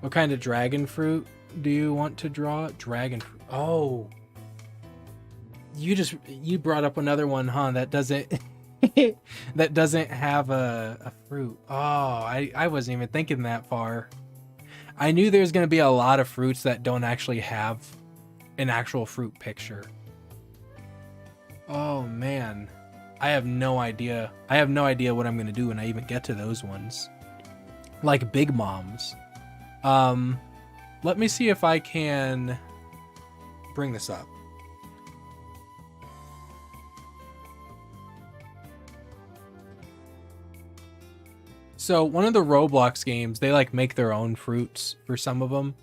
What kind of dragon fruit do you want to draw? Dragon fruit. Oh. You brought up another one, huh? That doesn't that doesn't have a fruit. Oh, I wasn't even thinking that far. I knew there's going to be a lot of fruits that don't actually have an actual fruit picture. Oh man. I have no idea. I have no idea what I'm going to do when I even get to those ones. Like Big Moms. Let me see if I can bring this up. So one of the Roblox games, they like make their own fruits for some of them.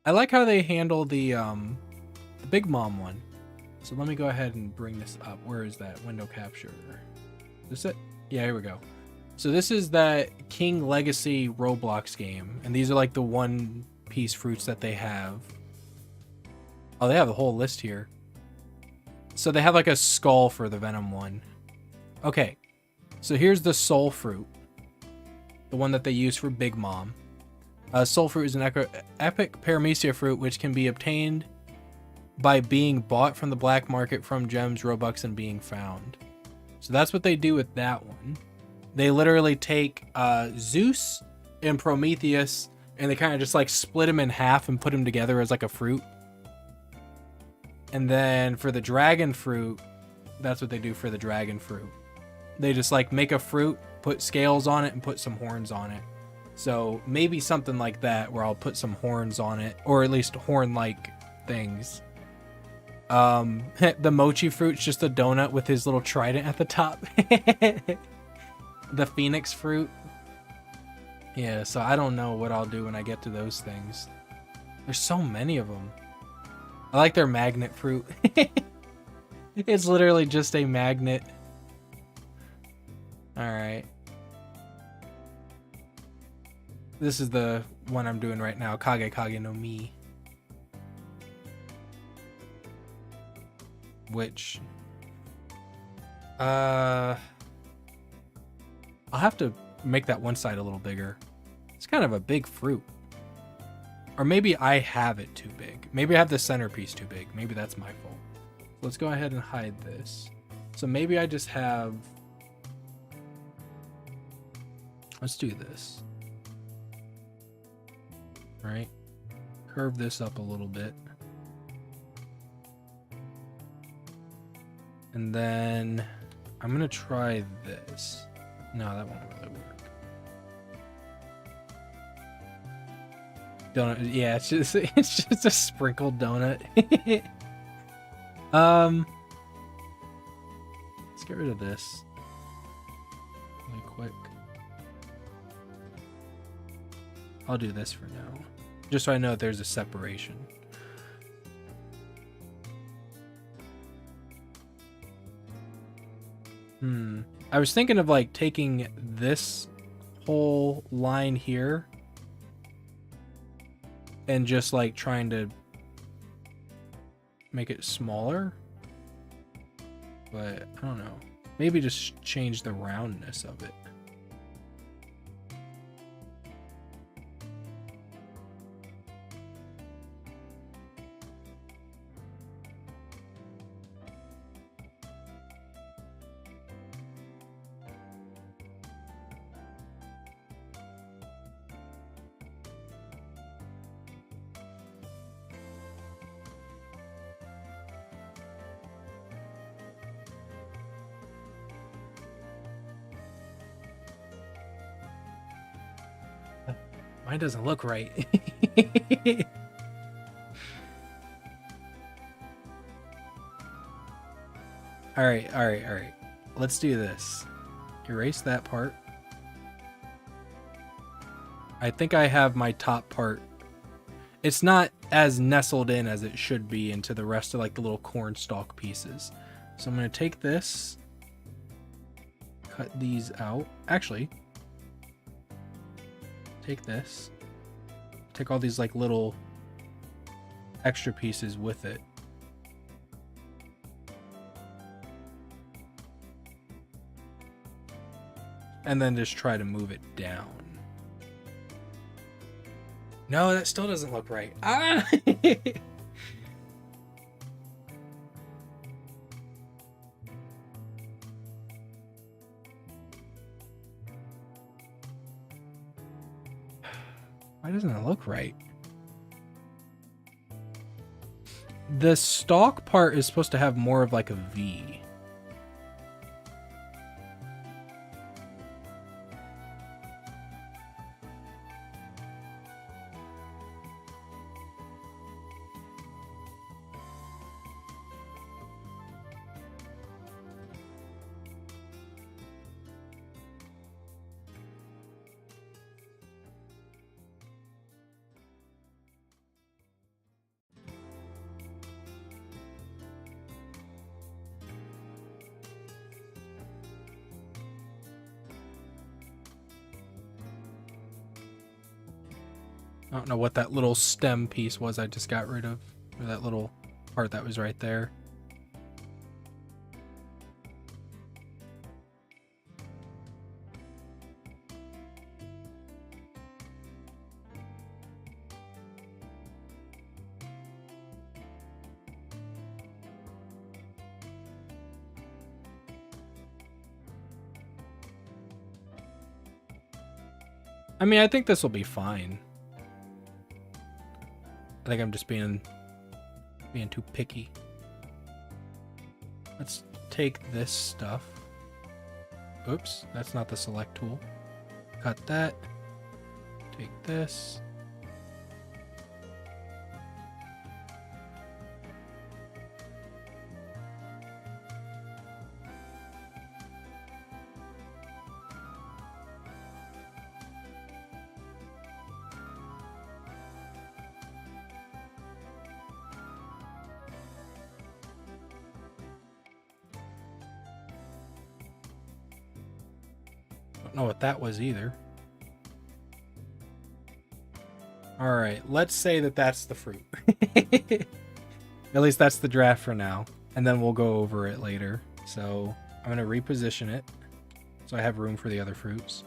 I like how they handle the Big Mom one. So let me go ahead and bring this up. Where is that window capture? Is this it? Yeah, here we go. So this is that King Legacy Roblox game, and these are like the One Piece fruits that they have. Oh, they have the whole list here. So they have like a skull for the Venom one. Okay, so here's the Soul Fruit, the one that they use for Big Mom. Soul Fruit is an epic paramecia fruit which can be obtained by being bought from the black market from gems, Robux, and being found. So that's what they do with that one. They literally take Zeus and Prometheus, and they kind of just like split them in half and put them together as like a fruit. And then for the dragon fruit, that's what they do for the dragon fruit. They just like make a fruit, put scales on it, and put some horns on it. So maybe something like that where I'll put some horns on it, or at least horn-like things. The mochi fruit's just a donut with his little trident at the top. The phoenix fruit. Yeah, so I don't know what I'll do when I get to those things. There's so many of them. I like their magnet fruit. It's literally just a magnet. Alright. This is the one I'm doing right now, Kage Kage no Mi. Which... I'll have to make that one side a little bigger. It's kind of a big fruit. Or maybe I have it too big. Maybe I have the centerpiece too big. Maybe that's my fault. Let's go ahead and hide this. So maybe I just have... Let's do this. Right? Curve this up a little bit. And then I'm going to try this. No, that won't really work. Donut, yeah, it's just a sprinkled donut. Let's get rid of this really quick. I'll do this for now, just so I know that there's a separation. I was thinking of like taking this whole line here and just like trying to make it smaller, but I don't know. Maybe just change the roundness of it. Mine doesn't look right. All right. Let's do this. Erase that part. I think I have my top part. It's not as nestled in as it should be into the rest of like the little corn stalk pieces. So I'm going to take this, cut these out. Actually, take this, take all these like little extra pieces with it. And then just try to move it down. No, that still doesn't look right. Ah! Why doesn't it look right? The stalk part is supposed to have more of like a V. I don't know what that little stem piece was I just got rid of. Or that little part that was right there. I mean, I think this will be fine. I think I'm just being too picky. Let's take this stuff. Oops, that's not the select tool. Cut that. Take this. Don't know what that was either. All right, let's say that that's the fruit. At least that's the draft for now, and then we'll go over it later. So I'm gonna reposition it so I have room for the other fruits.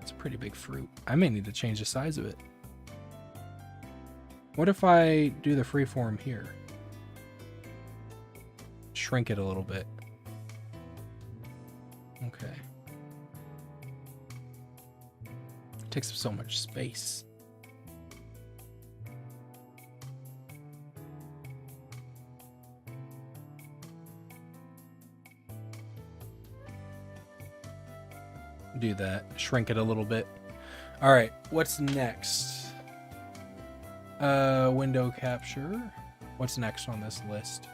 It's a pretty big fruit. I may need to change the size of it. What if I do the freeform here? Shrink it a little bit. Okay. It takes up so much space. Do that. Shrink it a little bit. All right, what's next? Window capture. What's next on this list?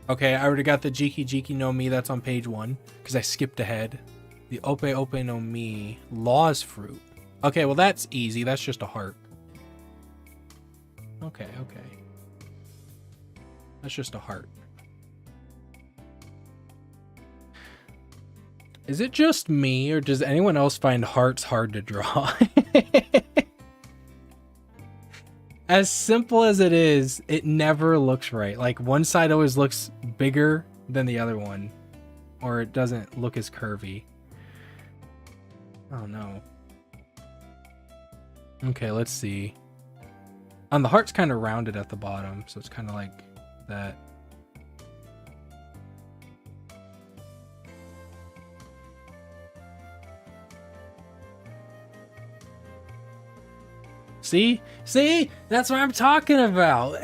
Okay, I already got the Jiki Jiki no Mi. That's on page 1 because I skipped ahead. The Ope Ope no Mi Laws fruit. Okay, well that's easy. That's just a heart. Okay. That's just a heart. Is it just me, or does anyone else find hearts hard to draw? As simple as it is, it never looks right. Like, one side always looks bigger than the other one, or it doesn't look as curvy. Oh no. Okay, let's see. The heart's kind of rounded at the bottom, so it's kind of like that. See? That's what I'm talking about.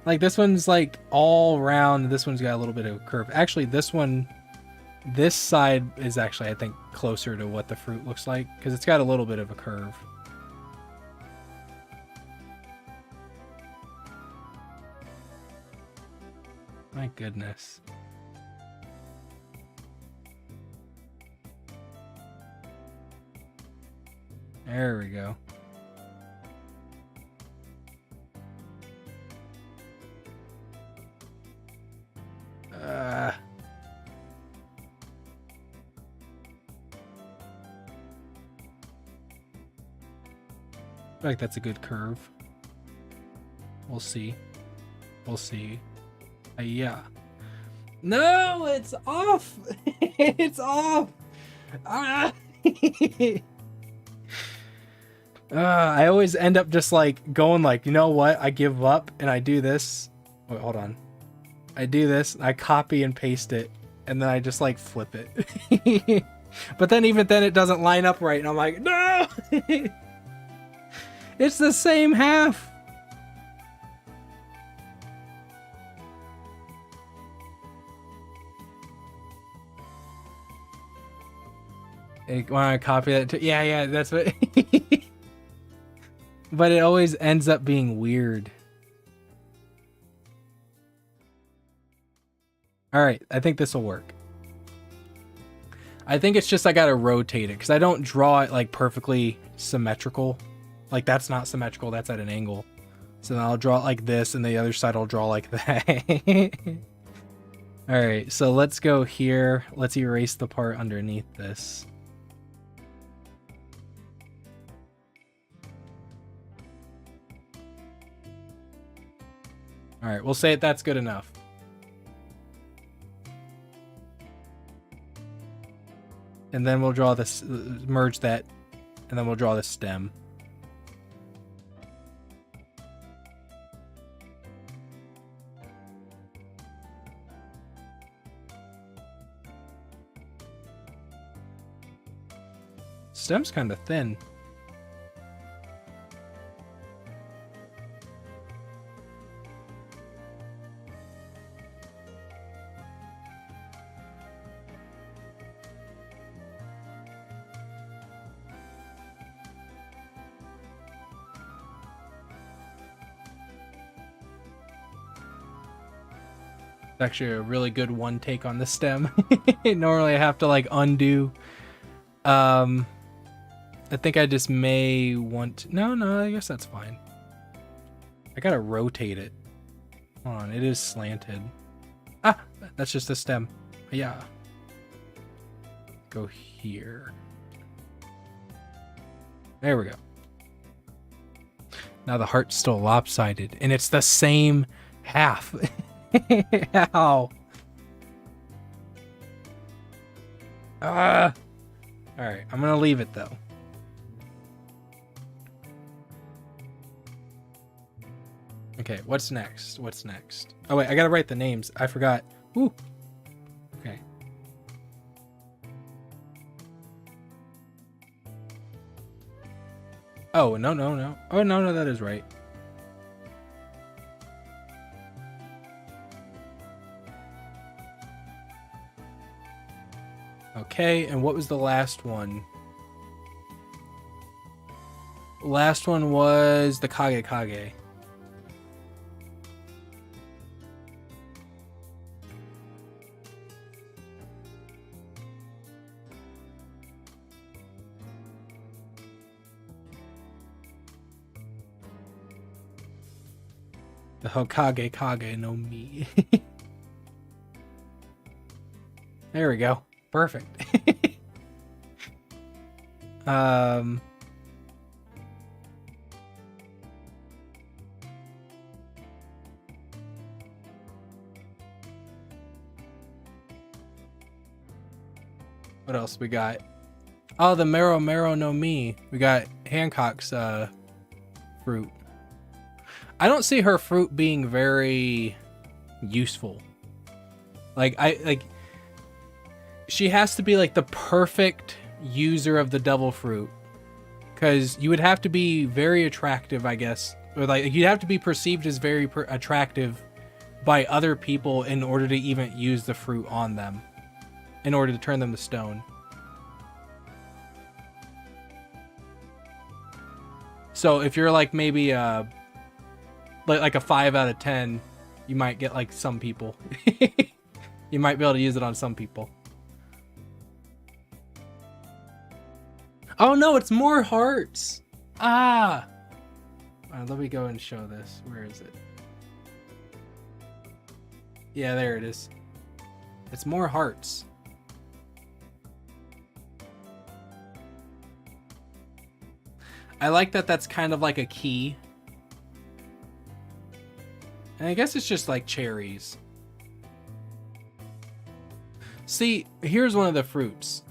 Like, this one's like all round. This one's got a little bit of a curve. Actually, this side is actually, I think, closer to what the fruit looks like because it's got a little bit of a curve. My goodness. There we go. I feel like that's a good curve. We'll see. Yeah. No, it's off. It's off. Ah. I always end up just like going like, you know what? I give up and I do this. Wait, hold on. I do this. I copy and paste it, and then I just like flip it. But then even then it doesn't line up right, and I'm like, no. It's the same half. Want to copy that too? Yeah, that's what. But it always ends up being weird. All right, I think this will work. I think it's just I gotta rotate it because I don't draw it like perfectly symmetrical. Like, that's not symmetrical, that's at an angle. So then I'll draw it like this, and the other side I'll draw like that. Alright, so let's go here. Let's erase the part underneath this. Alright, we'll say that's good enough. And then we'll draw this, merge that, and then we'll draw the stem. Stem's kind of thin. Actually a really good one take on the stem. Normally I have to like undo. I think I just may want to... No, I guess that's fine. I gotta rotate it. Hold on, it is slanted. Ah, that's just a stem. Yeah. Go here. There we go. Now the heart's still lopsided, and it's the same half. Ow. Alright, I'm gonna leave it though. Okay, what's next? What's next? Oh wait, I gotta write the names. I forgot. Ooh. Okay. Oh, no. Oh, no, that is right. Okay, and what was the last one? Last one was the Kage. The Hokage Kage no Mi. There we go. Perfect. What else we got? Oh, the Mero no Mi. We got Hancock's fruit. I don't see her fruit being very useful. She has to be like the perfect user of the devil fruit, because you would have to be very attractive, I guess, or like you'd have to be perceived as very attractive by other people in order to even use the fruit on them, in order to turn them to stone. So if you're like maybe like a 5 out of 10, you might get like some people. You might be able to use it on some people. Oh no, it's more hearts. Ah. Let me go and show this. Where is it? Yeah, there it is. It's more hearts. I like that that's kind of like a key. And I guess it's just like cherries. See, here's one of the fruits.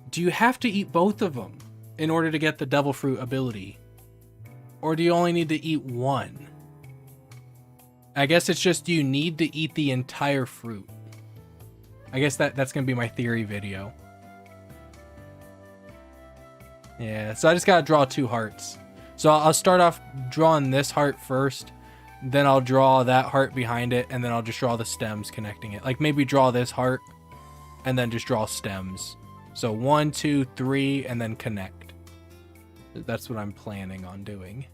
Do you have to eat both of them in order to get the devil fruit ability? Or do you only need to eat one? I guess it's just you need to eat the entire fruit. I guess that's going to be my theory video. Yeah, so I just got to draw 2 hearts. So I'll start off drawing this heart first. Then I'll draw that heart behind it, and then I'll just draw the stems connecting it. Like maybe draw this heart, and then just draw stems. So 1, 2, 3, and then connect. That's what I'm planning on doing.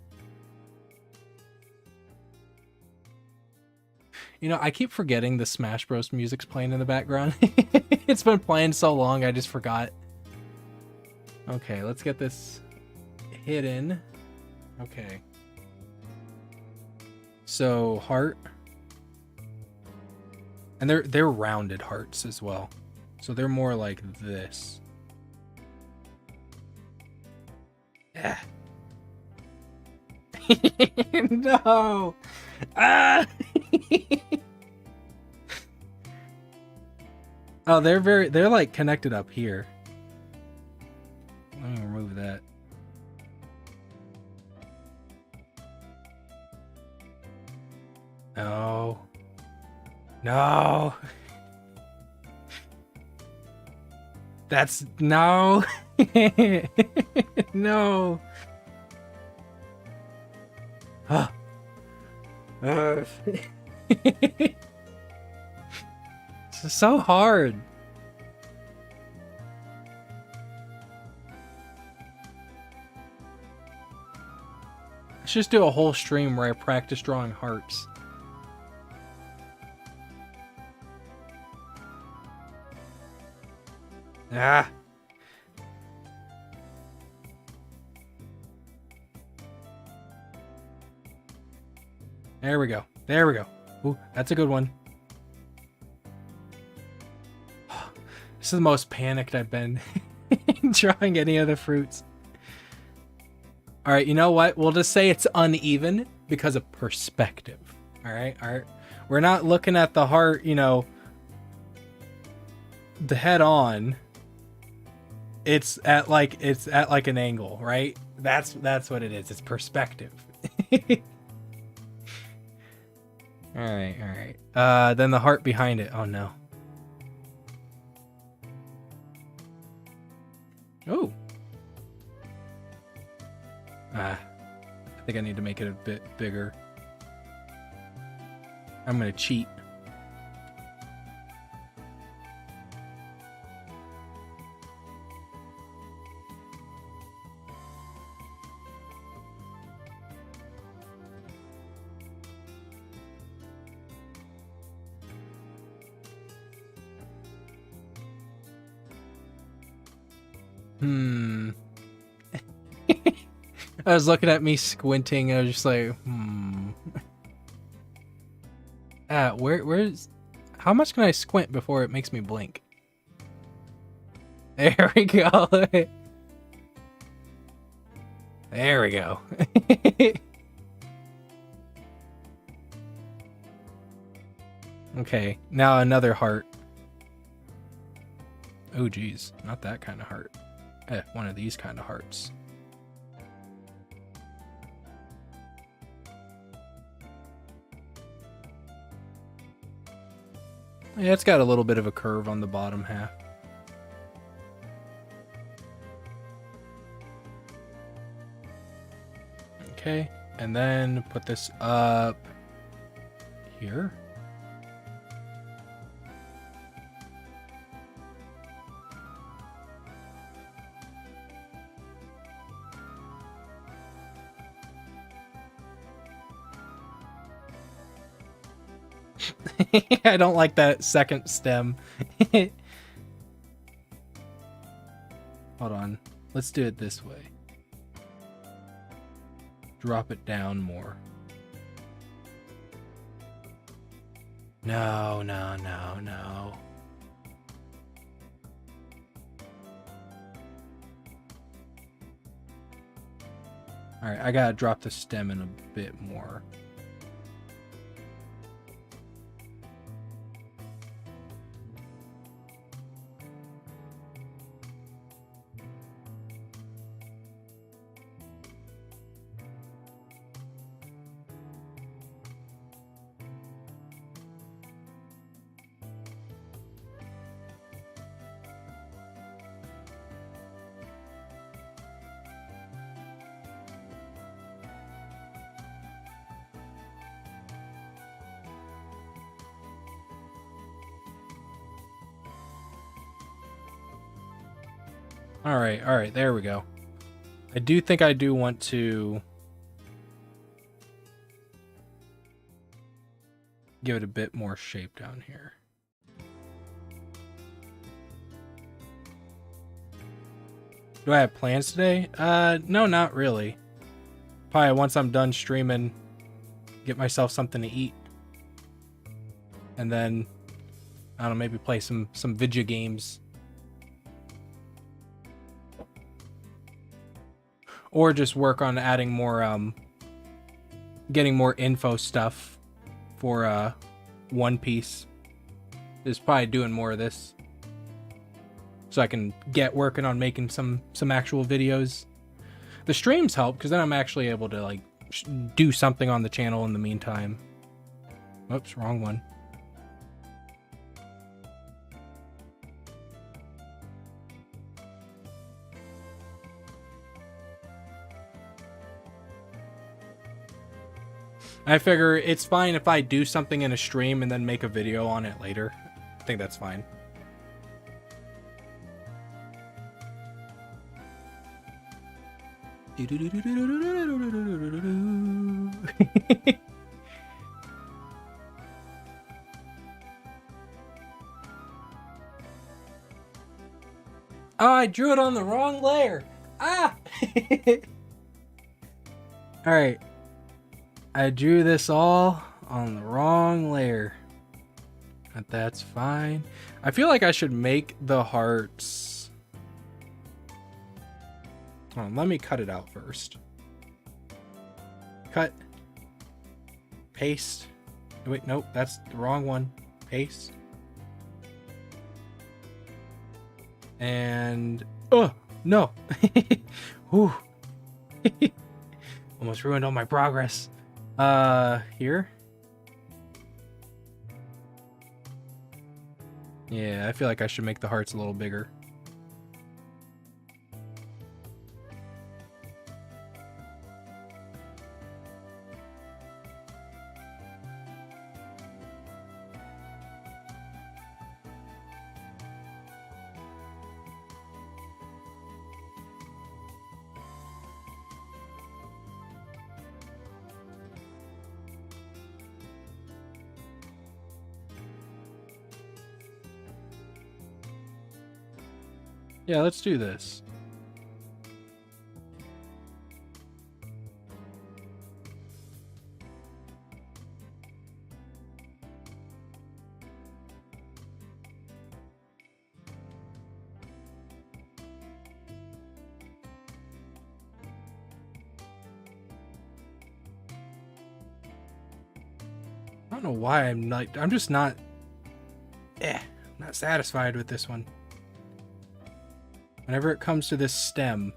You know, I keep forgetting the Smash Bros. Music's playing in the background. It's been playing so long, I just forgot. Okay, let's get this hidden. Okay. So heart. And they're rounded hearts as well. So they're more like this. Yeah. No. Ah. Oh, they're like connected up here. Let me remove that. No. No. That's no. No. Huh. It's so hard. Let's just do a whole stream where I practice drawing hearts. Ah. There we go. There we go. Ooh, that's a good one. This is the most panicked I've been drawing any of the fruits. All right, you know what? We'll just say it's uneven because of perspective. All right, all right. We're not looking at the heart, you know, the head on. It's at like an angle, right? That's what it is. It's perspective. All right, all right. Then the heart behind it. Oh no. Oh. I think I need to make it a bit bigger. I'm gonna cheat. I was looking at me squinting. And I was just like, where's? How much can I squint before it makes me blink? There we go. There we go. Okay, now another heart. Oh geez, not that kind of heart. One of these kind of hearts. Yeah, it's got a little bit of a curve on the bottom half. Okay, and then put this up here. I don't like that second stem. Hold on. Let's do it this way. Drop it down more. No, no, no, no. Alright, I gotta drop the stem in a bit more. All right, there we go. I do think I do want to give it a bit more shape down here. Do I have plans today? No, not really. Probably once I'm done streaming, get myself something to eat, and then I don't know, maybe play some video games, or just work on adding more getting more info stuff for One Piece. Just probably doing more of this so I can get working on making some actual videos. The streams help because then I'm actually able to like do something on the channel in the meantime. Oops, wrong one. I figure it's fine if I do something in a stream and then make a video on it later. I think that's fine. Oh, I drew it on the wrong layer. Ah! Alright. I drew this all on the wrong layer. But that's fine. I feel like I should make the hearts. Hold on, let me cut it out first. Cut. Paste. Wait, nope, that's the wrong one. Paste. And oh no. Whew. Almost ruined all my progress. Here. Yeah, I feel like I should make the hearts a little bigger. Yeah, let's do this. I don't know why I'm just not satisfied with this one. Whenever it comes to this stem.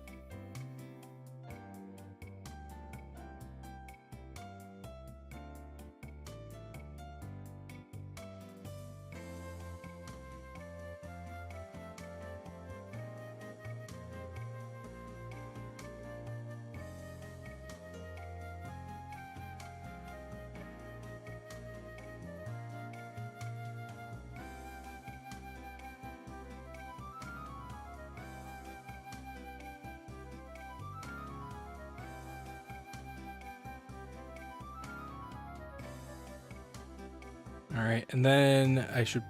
All right, and then I should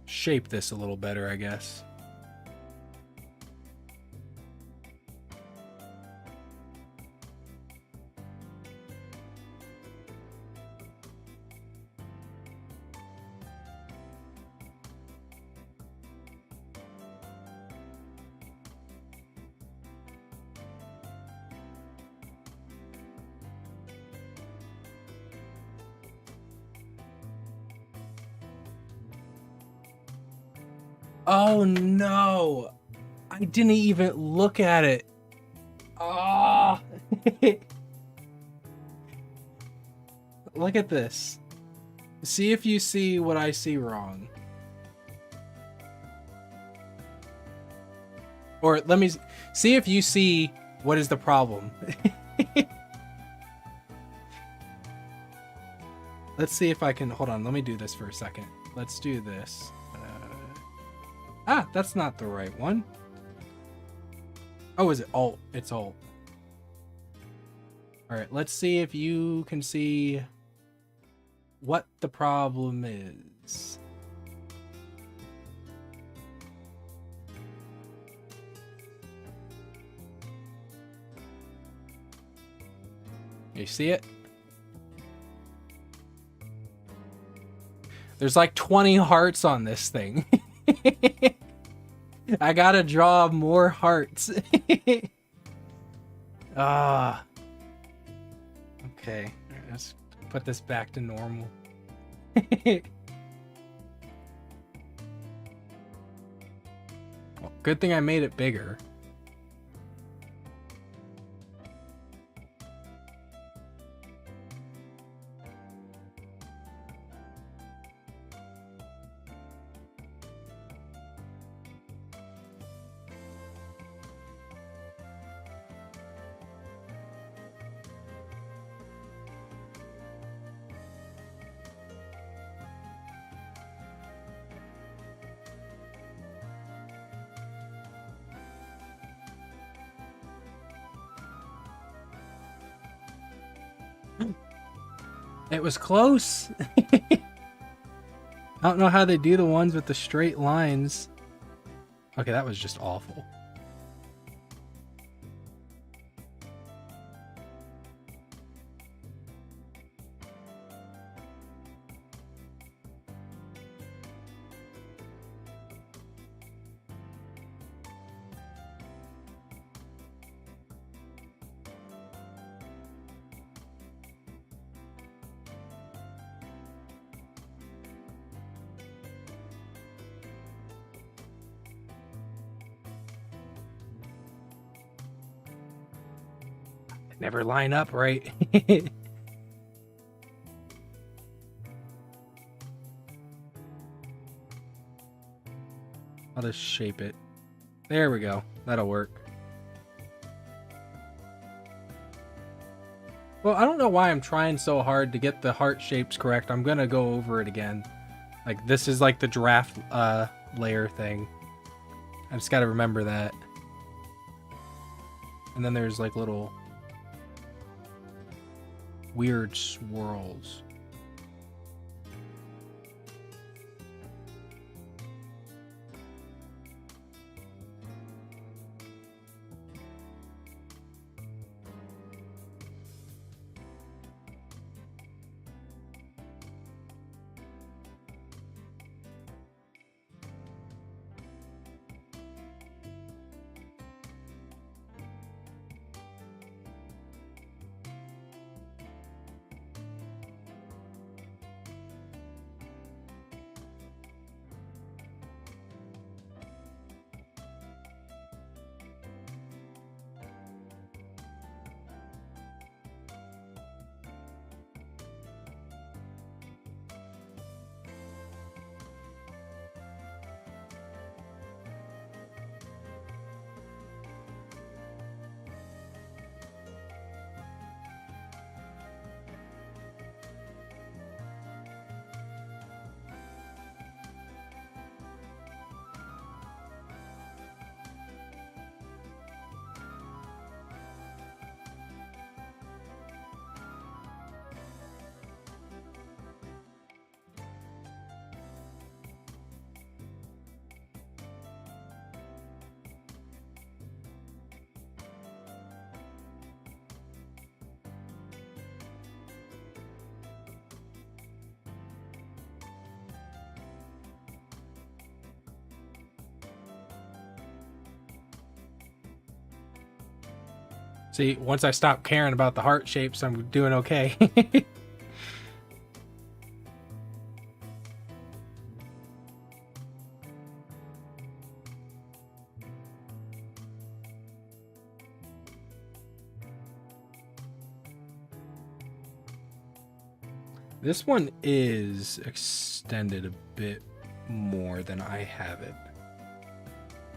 shape this a little better, I guess. Oh no! I didn't even look at it. Ah! Oh. Look at this. See if you see what I see wrong. Or let me see if you see what is the problem. Let's see if I can, hold on, let me do this for a second. Let's do this. That's not the right one. Oh, is it Alt? It's Alt. All right, let's see if you can see what the problem is. You see it? There's like 20 hearts on this thing. I gotta draw more hearts. Ah. Okay, let's put this back to normal. Well, good thing I made it bigger. It was close. I don't know how they do the ones with the straight lines. Okay, that was just awful. Never line up right. I'll just shape it. There we go. That'll work. Well, I don't know why I'm trying so hard to get the heart shapes correct. I'm gonna go over it again. Like, this is like the draft layer thing. I just gotta remember that. And then there's like little weird swirls. See, once I stop caring about the heart shapes, I'm doing okay. This one is extended a bit more than I have it.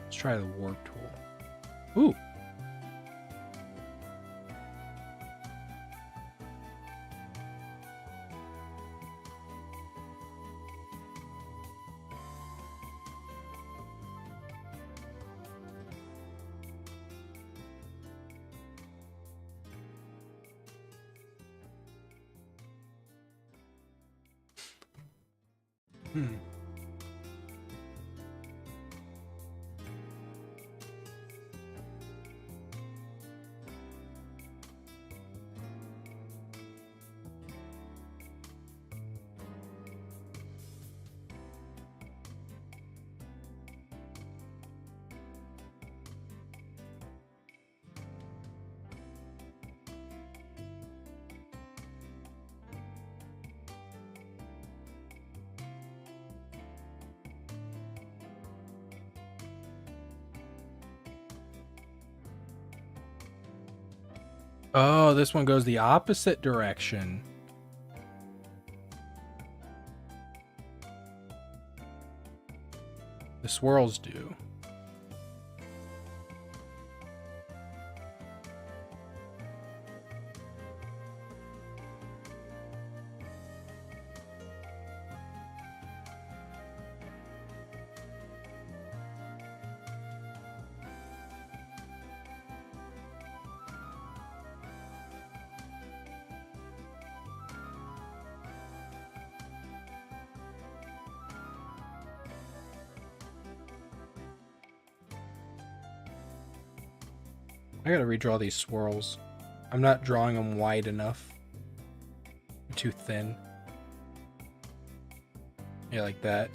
Let's try the warp tool. Ooh. Hmm. Oh, this one goes the opposite direction. The swirls do. I gotta redraw these swirls. I'm not drawing them wide enough. They're too thin. Yeah, like that.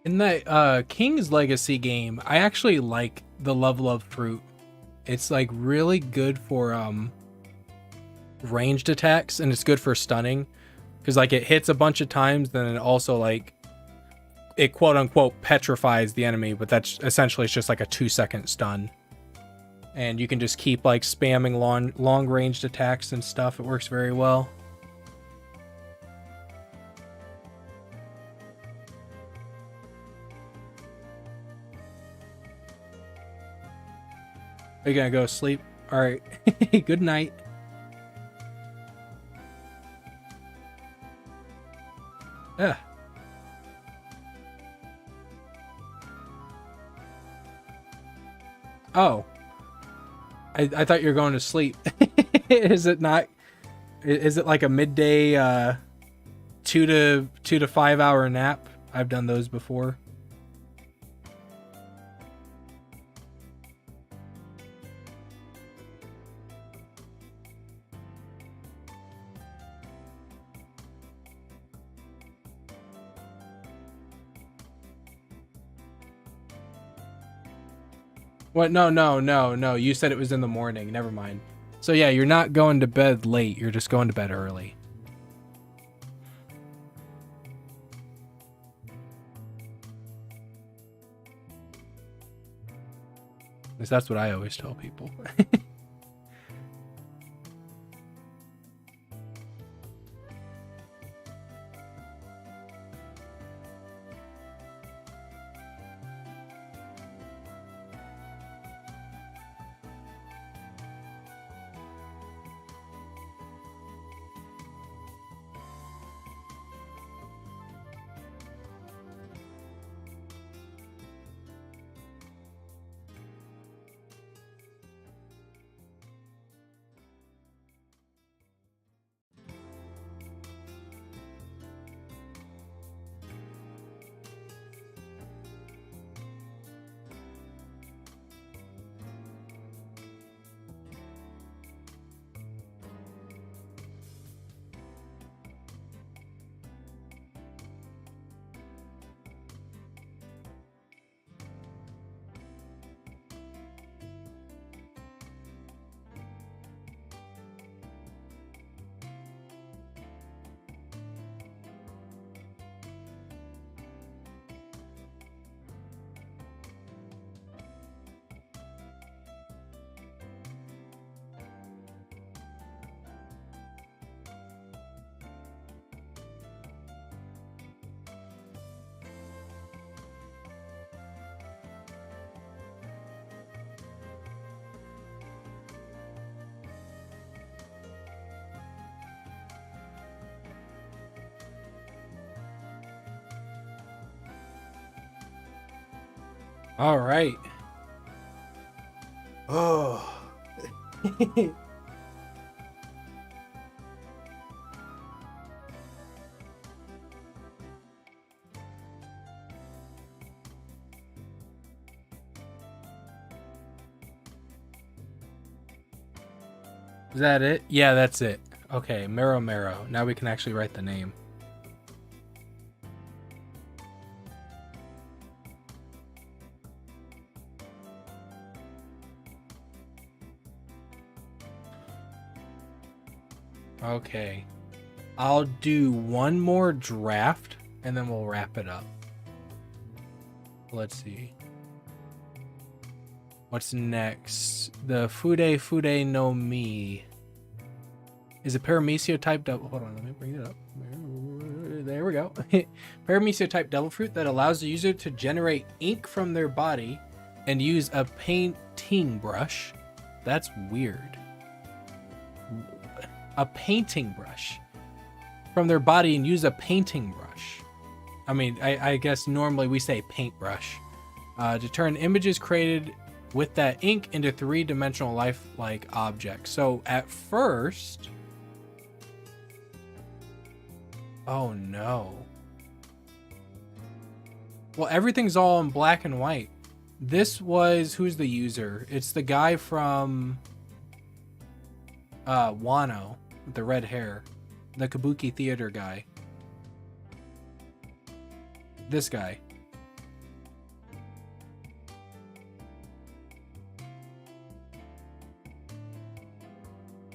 In that King's Legacy game, I actually like the level of fruit. It's like really good for ranged attacks, and it's good for stunning because like it hits a bunch of times, then it also like it quote unquote petrifies the enemy, but that's essentially it's just like a 2-second stun. And you can just keep like spamming long ranged attacks and stuff. It works very well. Are you gonna go to sleep? All right. Good night. Yeah. Oh. I thought you were going to sleep. Is it not? Is it like a midday 2 to 5 hour nap? I've done those before. What? No. You said it was in the morning. Never mind. So yeah, you're not going to bed late. You're just going to bed early. At least that's what I always tell people. All right. Oh. Is that it? Yeah, that's it. Okay, Marrow Marrow. Now we can actually write the name. Okay. I'll do one more draft and then we'll wrap it up. Let's see. What's next? The Fude no Mi. Is a Paramecia type double. Hold on, let me bring it up. There we go. Paramecia type devil fruit that allows the user to generate ink from their body and use a painting brush. That's weird. A painting brush from their body and use a painting brush. I mean, I guess normally we say paintbrush. To turn images created with that ink into three-dimensional lifelike objects. So at first... Oh no. Well, everything's all in black and white. This was... Who's the user? It's the guy from... Wano. With the red hair. The Kabuki Theater guy. This guy.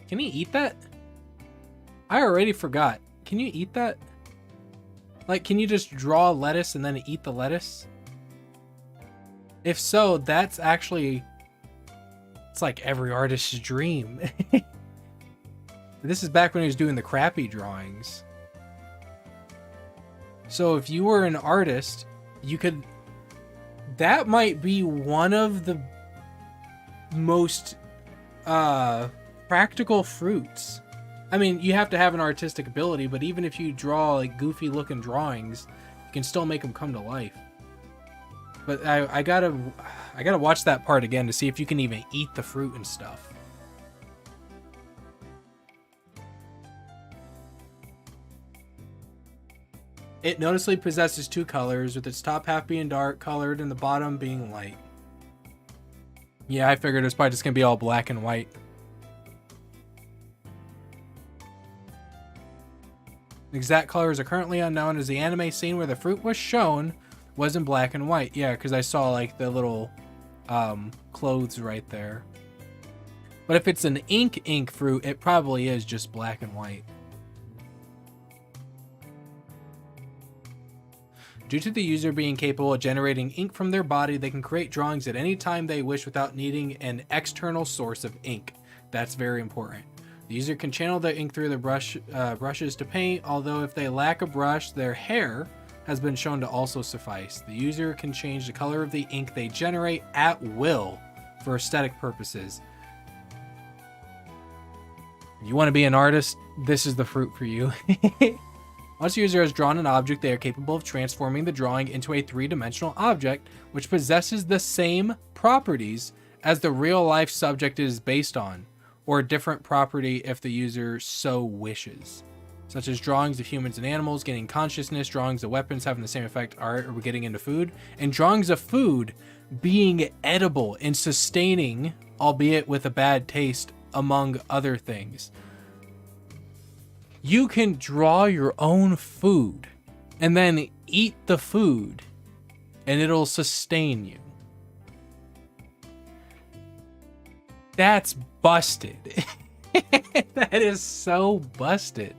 Can he eat that? I already forgot. Can you eat that? Like, can you just draw lettuce and then eat the lettuce? If so, that's actually... It's like every artist's dream. This is back when he was doing the crappy drawings. So if you were an artist, you could... That might be one of the most practical fruits. I mean, you have to have an artistic ability, but even if you draw like goofy looking drawings, you can still make them come to life. But I gotta watch that part again to see if you can even eat the fruit and stuff. It noticeably possesses two colors, with its top half being dark colored and the bottom being light. Yeah, I figured it's probably just gonna be all black and white. Exact colors are currently unknown, as the anime scene where the fruit was shown was in black and white. Yeah, because I saw like the little clothes right there. But if it's an ink fruit, it probably is just black and white. Due to the user being capable of generating ink from their body, they can create drawings at any time they wish without needing an external source of ink. That's very important. The user can channel the ink through the brushes to paint, although if they lack a brush, their hair has been shown to also suffice. The user can change the color of the ink they generate at will for aesthetic purposes. If you want to be an artist, this is the fruit for you. Once the user has drawn an object, they are capable of transforming the drawing into a three-dimensional object, which possesses the same properties as the real-life subject is based on, or a different property if the user so wishes. Such as drawings of humans and animals gaining consciousness, drawings of weapons having the same effect. Art, we're getting into food, and drawings of food being edible and sustaining, albeit with a bad taste, among other things. You can draw your own food and then eat the food and it'll sustain you. That's busted. That is so busted.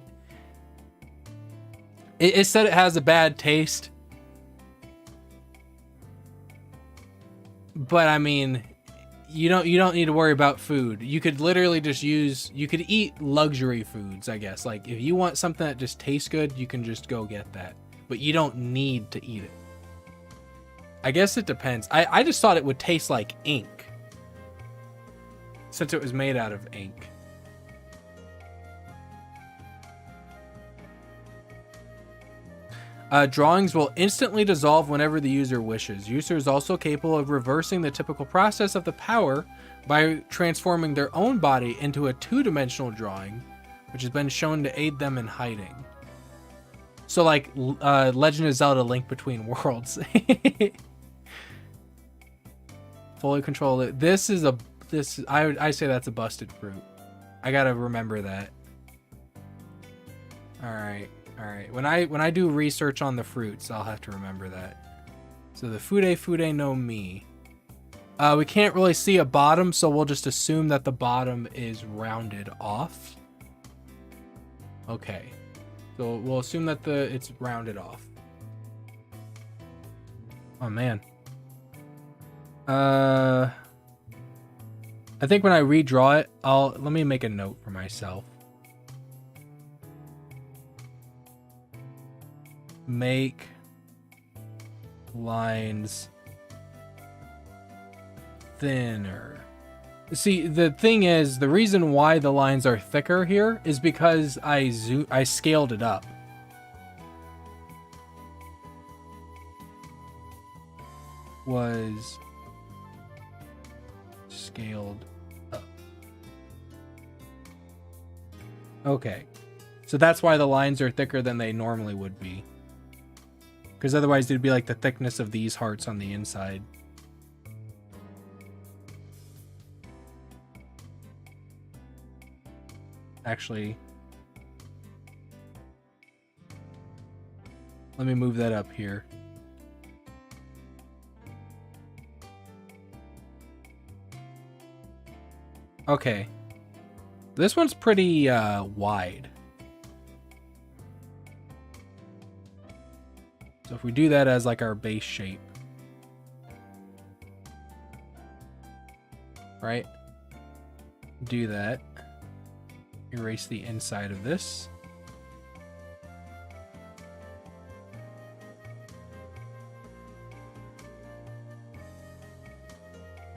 It said it has a bad taste. But I mean, you don't need to worry about food. You could literally just you could eat luxury foods, I guess. Like if you want something that just tastes good, you can just go get that. But you don't need to eat it. I guess it depends. I just thought it would taste like ink, since it was made out of ink. Drawings will instantly dissolve whenever the user wishes. User is also capable of reversing the typical process of the power by transforming their own body into a two-dimensional drawing, which has been shown to aid them in hiding. So like Legend of Zelda Link Between Worlds. Fully control it. I say that's a busted fruit. I gotta remember that. Alright. When I do research on the fruits, I'll have to remember that. So the Fude no Mi. We can't really see a bottom, so we'll just assume that the bottom is rounded off. Okay. So we'll assume that it's rounded off. Oh man. I think when I redraw it, let me make a note for myself. Make lines thinner. See, the thing is, the reason why the lines are thicker here is because I scaled it up. Was scaled up. Okay. So that's why the lines are thicker than they normally would be. Because otherwise it'd be like the thickness of these hearts on the inside. Actually, let me move that up here. Okay. This one's pretty wide. So if we do that as like our base shape. Right? Do that. Erase the inside of this.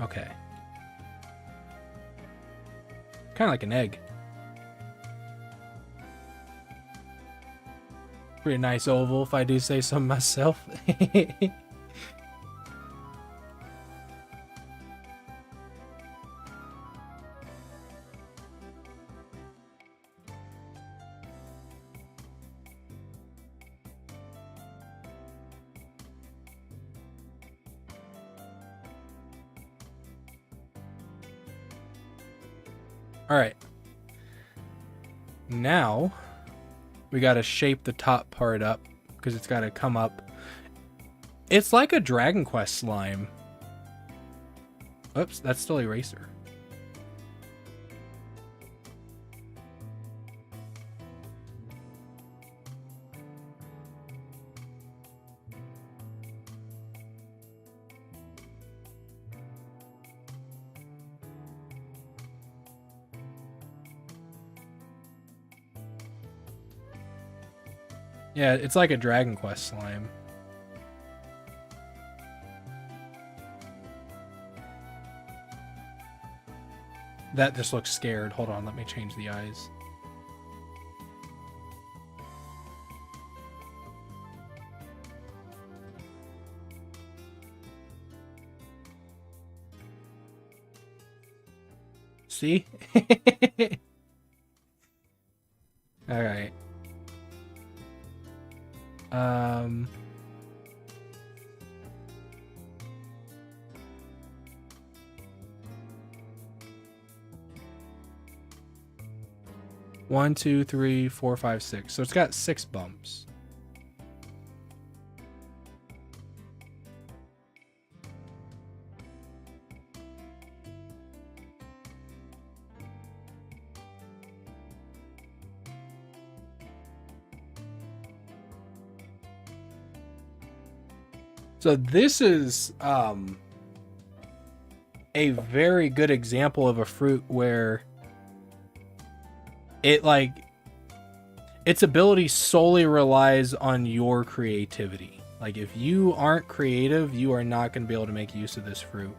Okay. Kind of like an egg. Pretty nice oval, if I do say so myself. All right. Now we got to shape the top part up because it's got to come up. It's like a Dragon Quest slime. Oops, that's still Eraser. Yeah, it's like a Dragon Quest slime. That just looks scared. Hold on, let me change the eyes. See? All right. 1, 2, 3, 4, 5, 6. So it's got 6 bumps. So this is a very good example of a fruit where its ability solely relies on your creativity. Like if you aren't creative, you are not going to be able to make use of this fruit.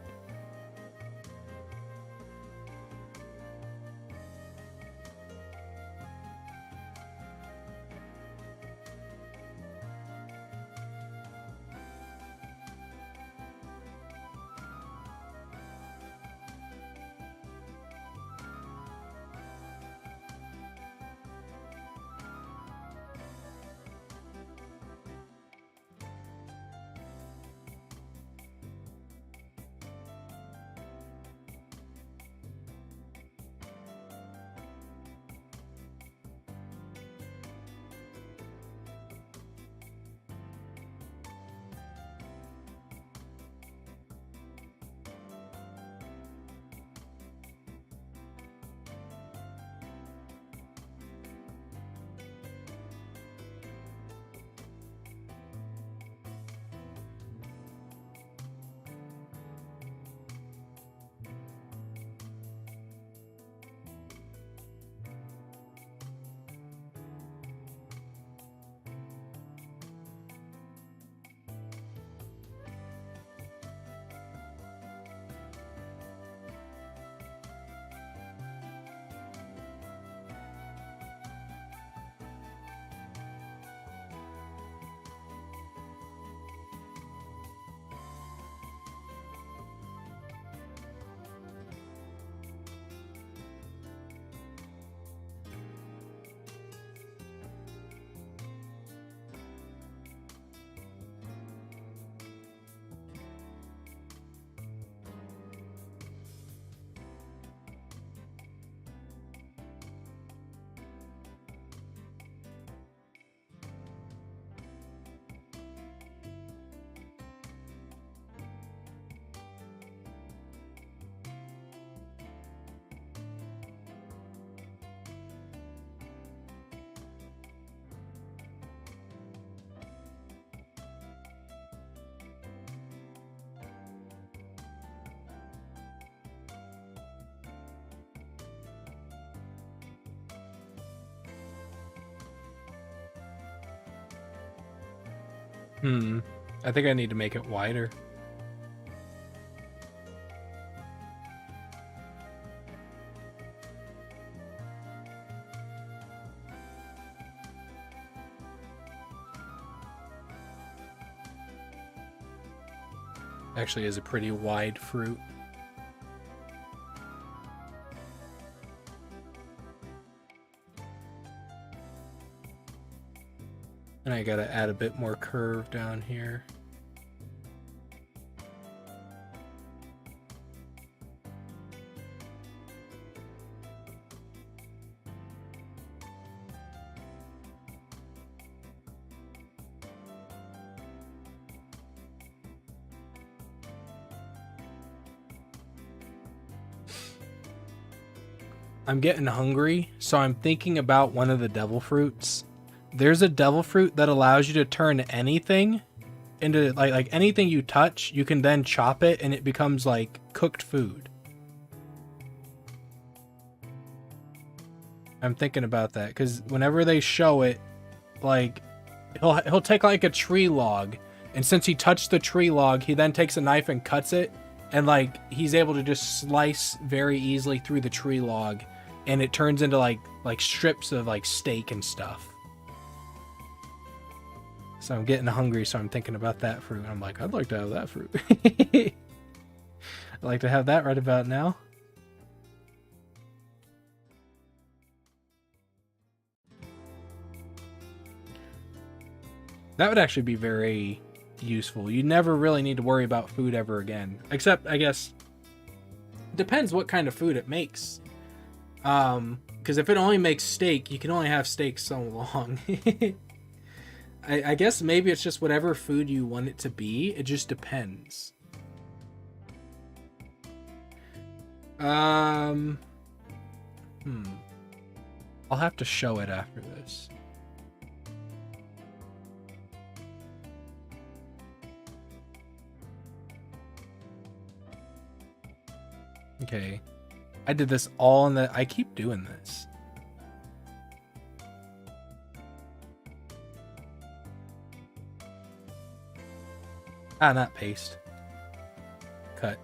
I think I need to make it wider. Actually is a pretty wide fruit. And I gotta add a bit more curve down here. I'm getting hungry, so I'm thinking about one of the devil fruits. There's a devil fruit that allows you to turn anything into like anything you touch, you can then chop it and it becomes like cooked food. I'm thinking about that because whenever they show it, like he'll take like a tree log, and since he touched the tree log, he then takes a knife and cuts it, and like he's able to just slice very easily through the tree log, and it turns into like strips of like steak and stuff. So I'm getting hungry, so I'm thinking about that fruit. I'm like, I'd like to have that fruit. I'd like to have that right about now. That would actually be very useful. You never really need to worry about food ever again. Except, I guess, depends what kind of food it makes. Because if it only makes steak, you can only have steak so long. I guess maybe it's just whatever food you want it to be. It just depends. I'll have to show it after this. Okay. I did this all in the... I keep doing this. Ah, not paste. Cut.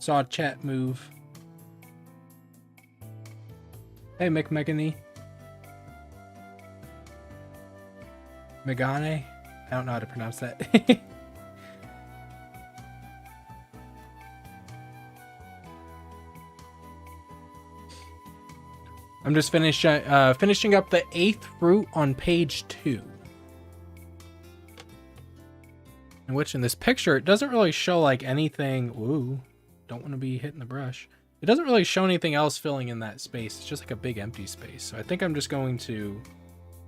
Saw chat move. Hey, McMegany. Megane? I don't know how to pronounce that. I'm just finishing up the 8th fruit on page 2. In which in this picture, it doesn't really show like anything. Ooh, don't want to be hitting the brush. It doesn't really show anything else filling in that space. It's just like a big empty space. So I think I'm just going to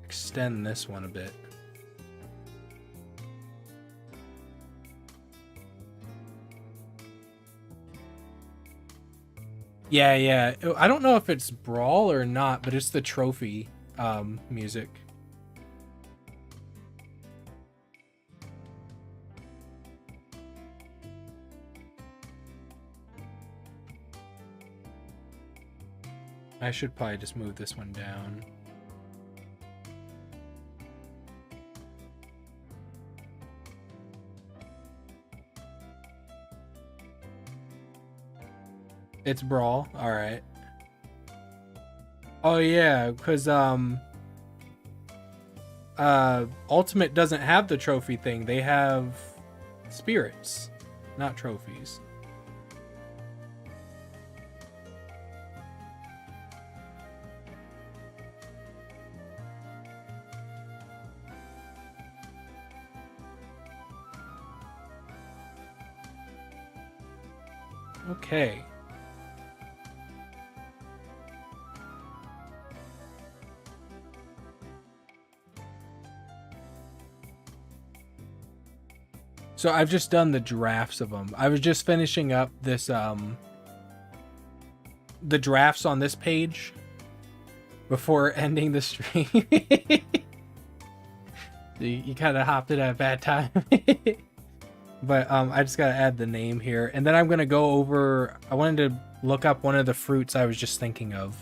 extend this one a bit. Yeah. I don't know if it's Brawl or not, but it's the trophy music. I should probably just move this one down. It's Brawl. All right. Oh yeah, because Ultimate doesn't have the trophy thing. They have spirits, not trophies. Okay. So I've just done the drafts of them. I was just finishing up this the drafts on this page before ending the stream. You kind of hopped in at a bad time. But I just gotta add the name here, and then I'm gonna go over. I wanted to look up one of the fruits I was just thinking of.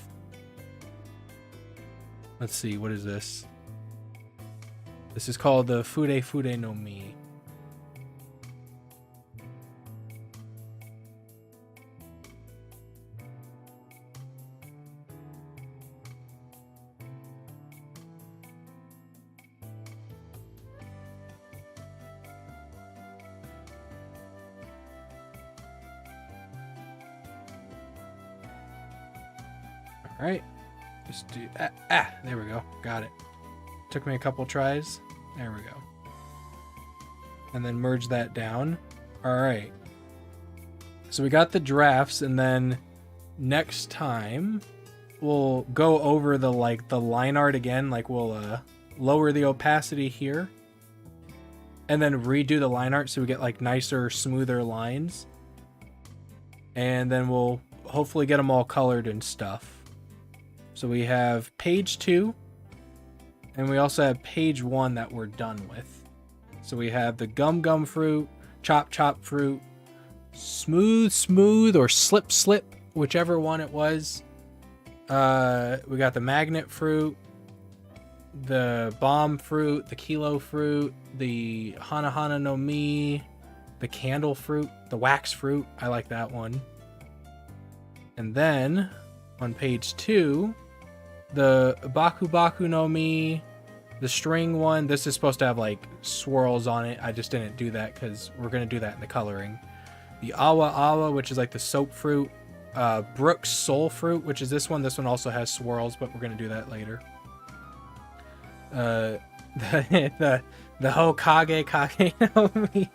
Let's see, what is this? This is called the Fude no Mi. All right, just do there we go, got it. Took me a couple tries. There we go. And then merge that down. All right, so we got the drafts, and then next time we'll go over the line art again. Like we'll lower the opacity here and then redo the line art so we get like nicer, smoother lines, and then we'll hopefully get them all colored and stuff. So we have page 2, and we also have page 1 that we're done with. So we have the gum fruit, chop fruit, smooth, or slip, whichever one it was. We got the magnet fruit, the bomb fruit, the kilo fruit, the hana no mi, the candle fruit, the wax fruit. I like that one. And then on page 2, the baku no mi, the string one. This is supposed to have like swirls on it. I just didn't do that because we're going to do that in the coloring. The awa, which is like the soap fruit. Brook's soul fruit, which is this one. This one also has swirls, but we're going to do that later. The Hokage no mi.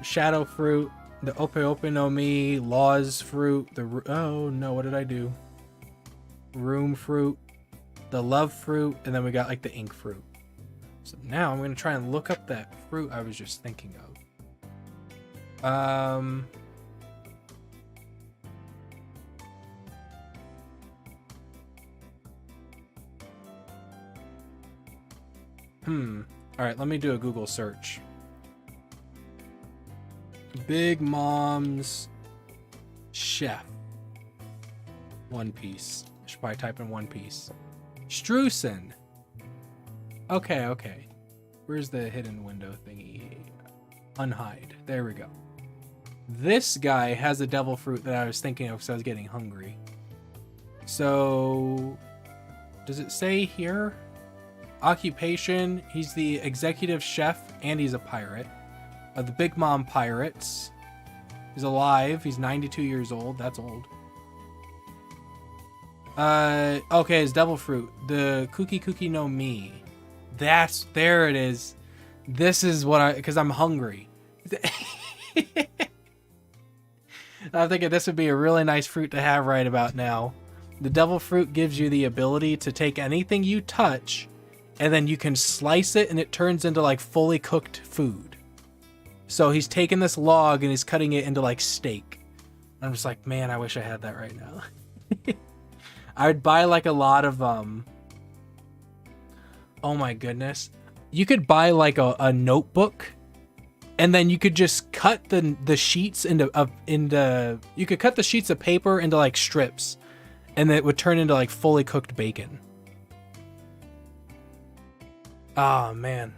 Shadow fruit. The ope no mi. Laws fruit. Oh no, what did I do? Room fruit, the love fruit, and then we got like the ink fruit. So now I'm gonna try and look up that fruit I was just thinking of. All right, let me do a Google search. Big Mom's Chef One Piece. I should probably type in One Piece. Streusen. Okay. Where's the hidden window thingy? Unhide. There we go. This guy has a devil fruit that I was thinking of because I was getting hungry. So, does it say here? Occupation, he's the executive chef and he's a pirate of the Big Mom Pirates. He's alive. He's 92 years old. That's old. Okay, his devil fruit. The Kuki no Mi. There it is. This is what because I'm hungry. I'm thinking this would be a really nice fruit to have right about now. The devil fruit gives you the ability to take anything you touch and then you can slice it and it turns into like fully cooked food. So he's taking this log and he's cutting it into like steak. I'm just like, man, I wish I had that right now. I would buy like a lot of oh my goodness. You could buy like a notebook and then you could just cut the sheets into you could cut the sheets of paper into like strips and it would turn into like fully cooked bacon. Oh man.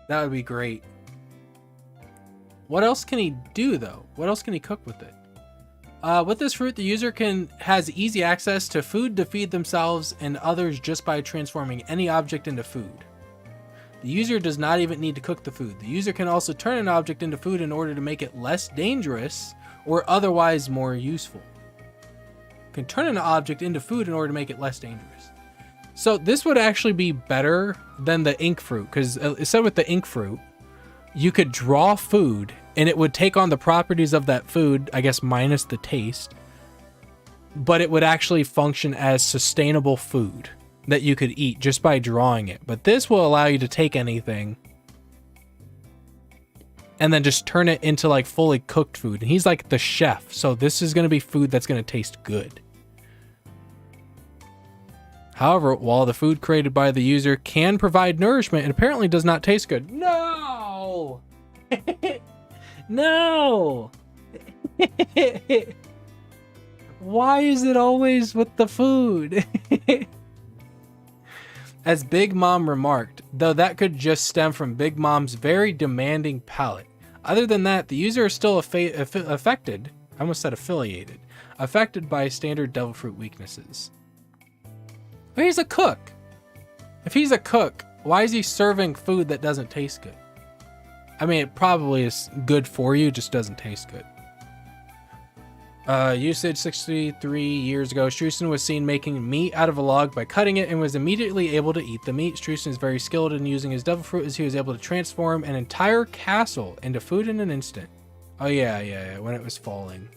That would be great. What else can he do though? What else can he cook with it? With this fruit, the user has easy access to food to feed themselves and others just by transforming any object into food. The user does not even need to cook the food. The user can also turn an object into food in order to make it less dangerous or otherwise more useful. Can turn an object into food in order to make it less dangerous. So this would actually be better than the ink fruit, because it said with the ink fruit, you could draw food and it would take on the properties of that food, I guess minus the taste, but it would actually function as sustainable food that you could eat just by drawing it. But this will allow you to take anything and then just turn it into like fully cooked food. And he's like the chef, so this is going to be food that's going to taste good. However, while the food created by the user can provide nourishment, it apparently does not taste good. No! No! Why is it always with the food? As Big Mom remarked, though that could just stem from Big Mom's very demanding palate. Other than that, the user is still affected, I almost said affiliated, affected by standard devil fruit weaknesses. But he's a cook. If he's a cook, why is he serving food that doesn't taste good? I mean, it probably is good for you, just doesn't taste good. Usage 63 years ago, Streusen was seen making meat out of a log by cutting it and was immediately able to eat the meat. Streusen is very skilled in using his devil fruit as he was able to transform an entire castle into food in an instant. Oh yeah, when it was falling.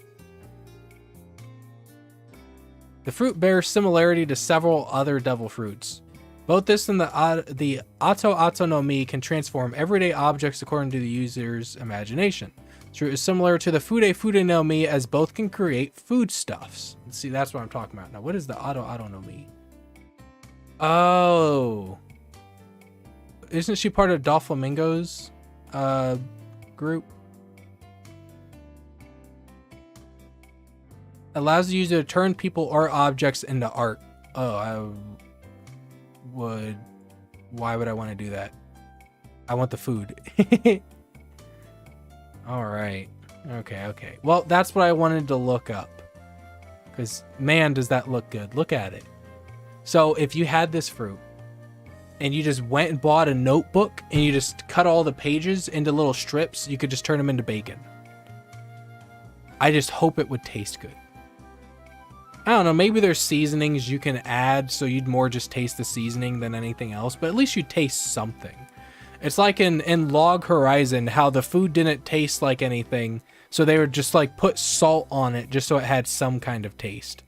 The fruit bears similarity to several other devil fruits. Both this and the Ato no Mi can transform everyday objects according to the user's imagination. Fruit is similar to the Fude no Mi as both can create foodstuffs. See, that's what I'm talking about. Now, what is the Ato no Mi? Oh. Isn't she part of Doflamingo's group? Allows the user to turn people or objects into art. Oh, why would I want to do that? I want the food. All right. Okay. Well, that's what I wanted to look up. Because, man, does that look good. Look at it. So, if you had this fruit, and you just went and bought a notebook, and you just cut all the pages into little strips, you could just turn them into bacon. I just hope it would taste good. I don't know, maybe there's seasonings you can add, so you'd more just taste the seasoning than anything else, but at least you taste something. It's like in Log Horizon, how the food didn't taste like anything, so they would just like put salt on it just so it had some kind of taste.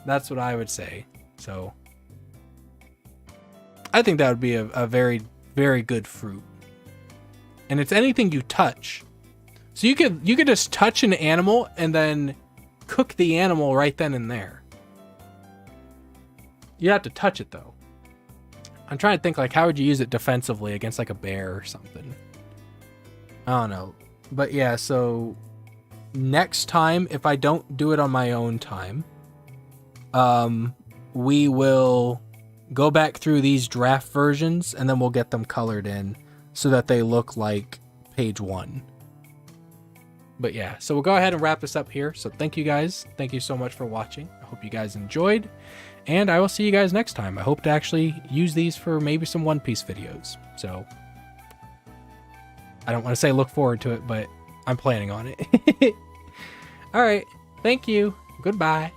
That's what I would say. So I think that would be a very, very good fruit. And it's anything you touch. So you could just touch an animal and then cook the animal right then and there. You have to touch it though. I'm trying to think, like, how would you use it defensively against like a bear or something? I don't know. But yeah, so next time, if I don't do it on my own time, we will go back through these draft versions and then we'll get them colored in so that they look like page 1. But yeah, so we'll go ahead and wrap this up here. So thank you guys. Thank you so much for watching. I hope you guys enjoyed. And I will see you guys next time. I hope to actually use these for maybe some One Piece videos. So I don't want to say look forward to it, but I'm planning on it. All right. Thank you. Goodbye.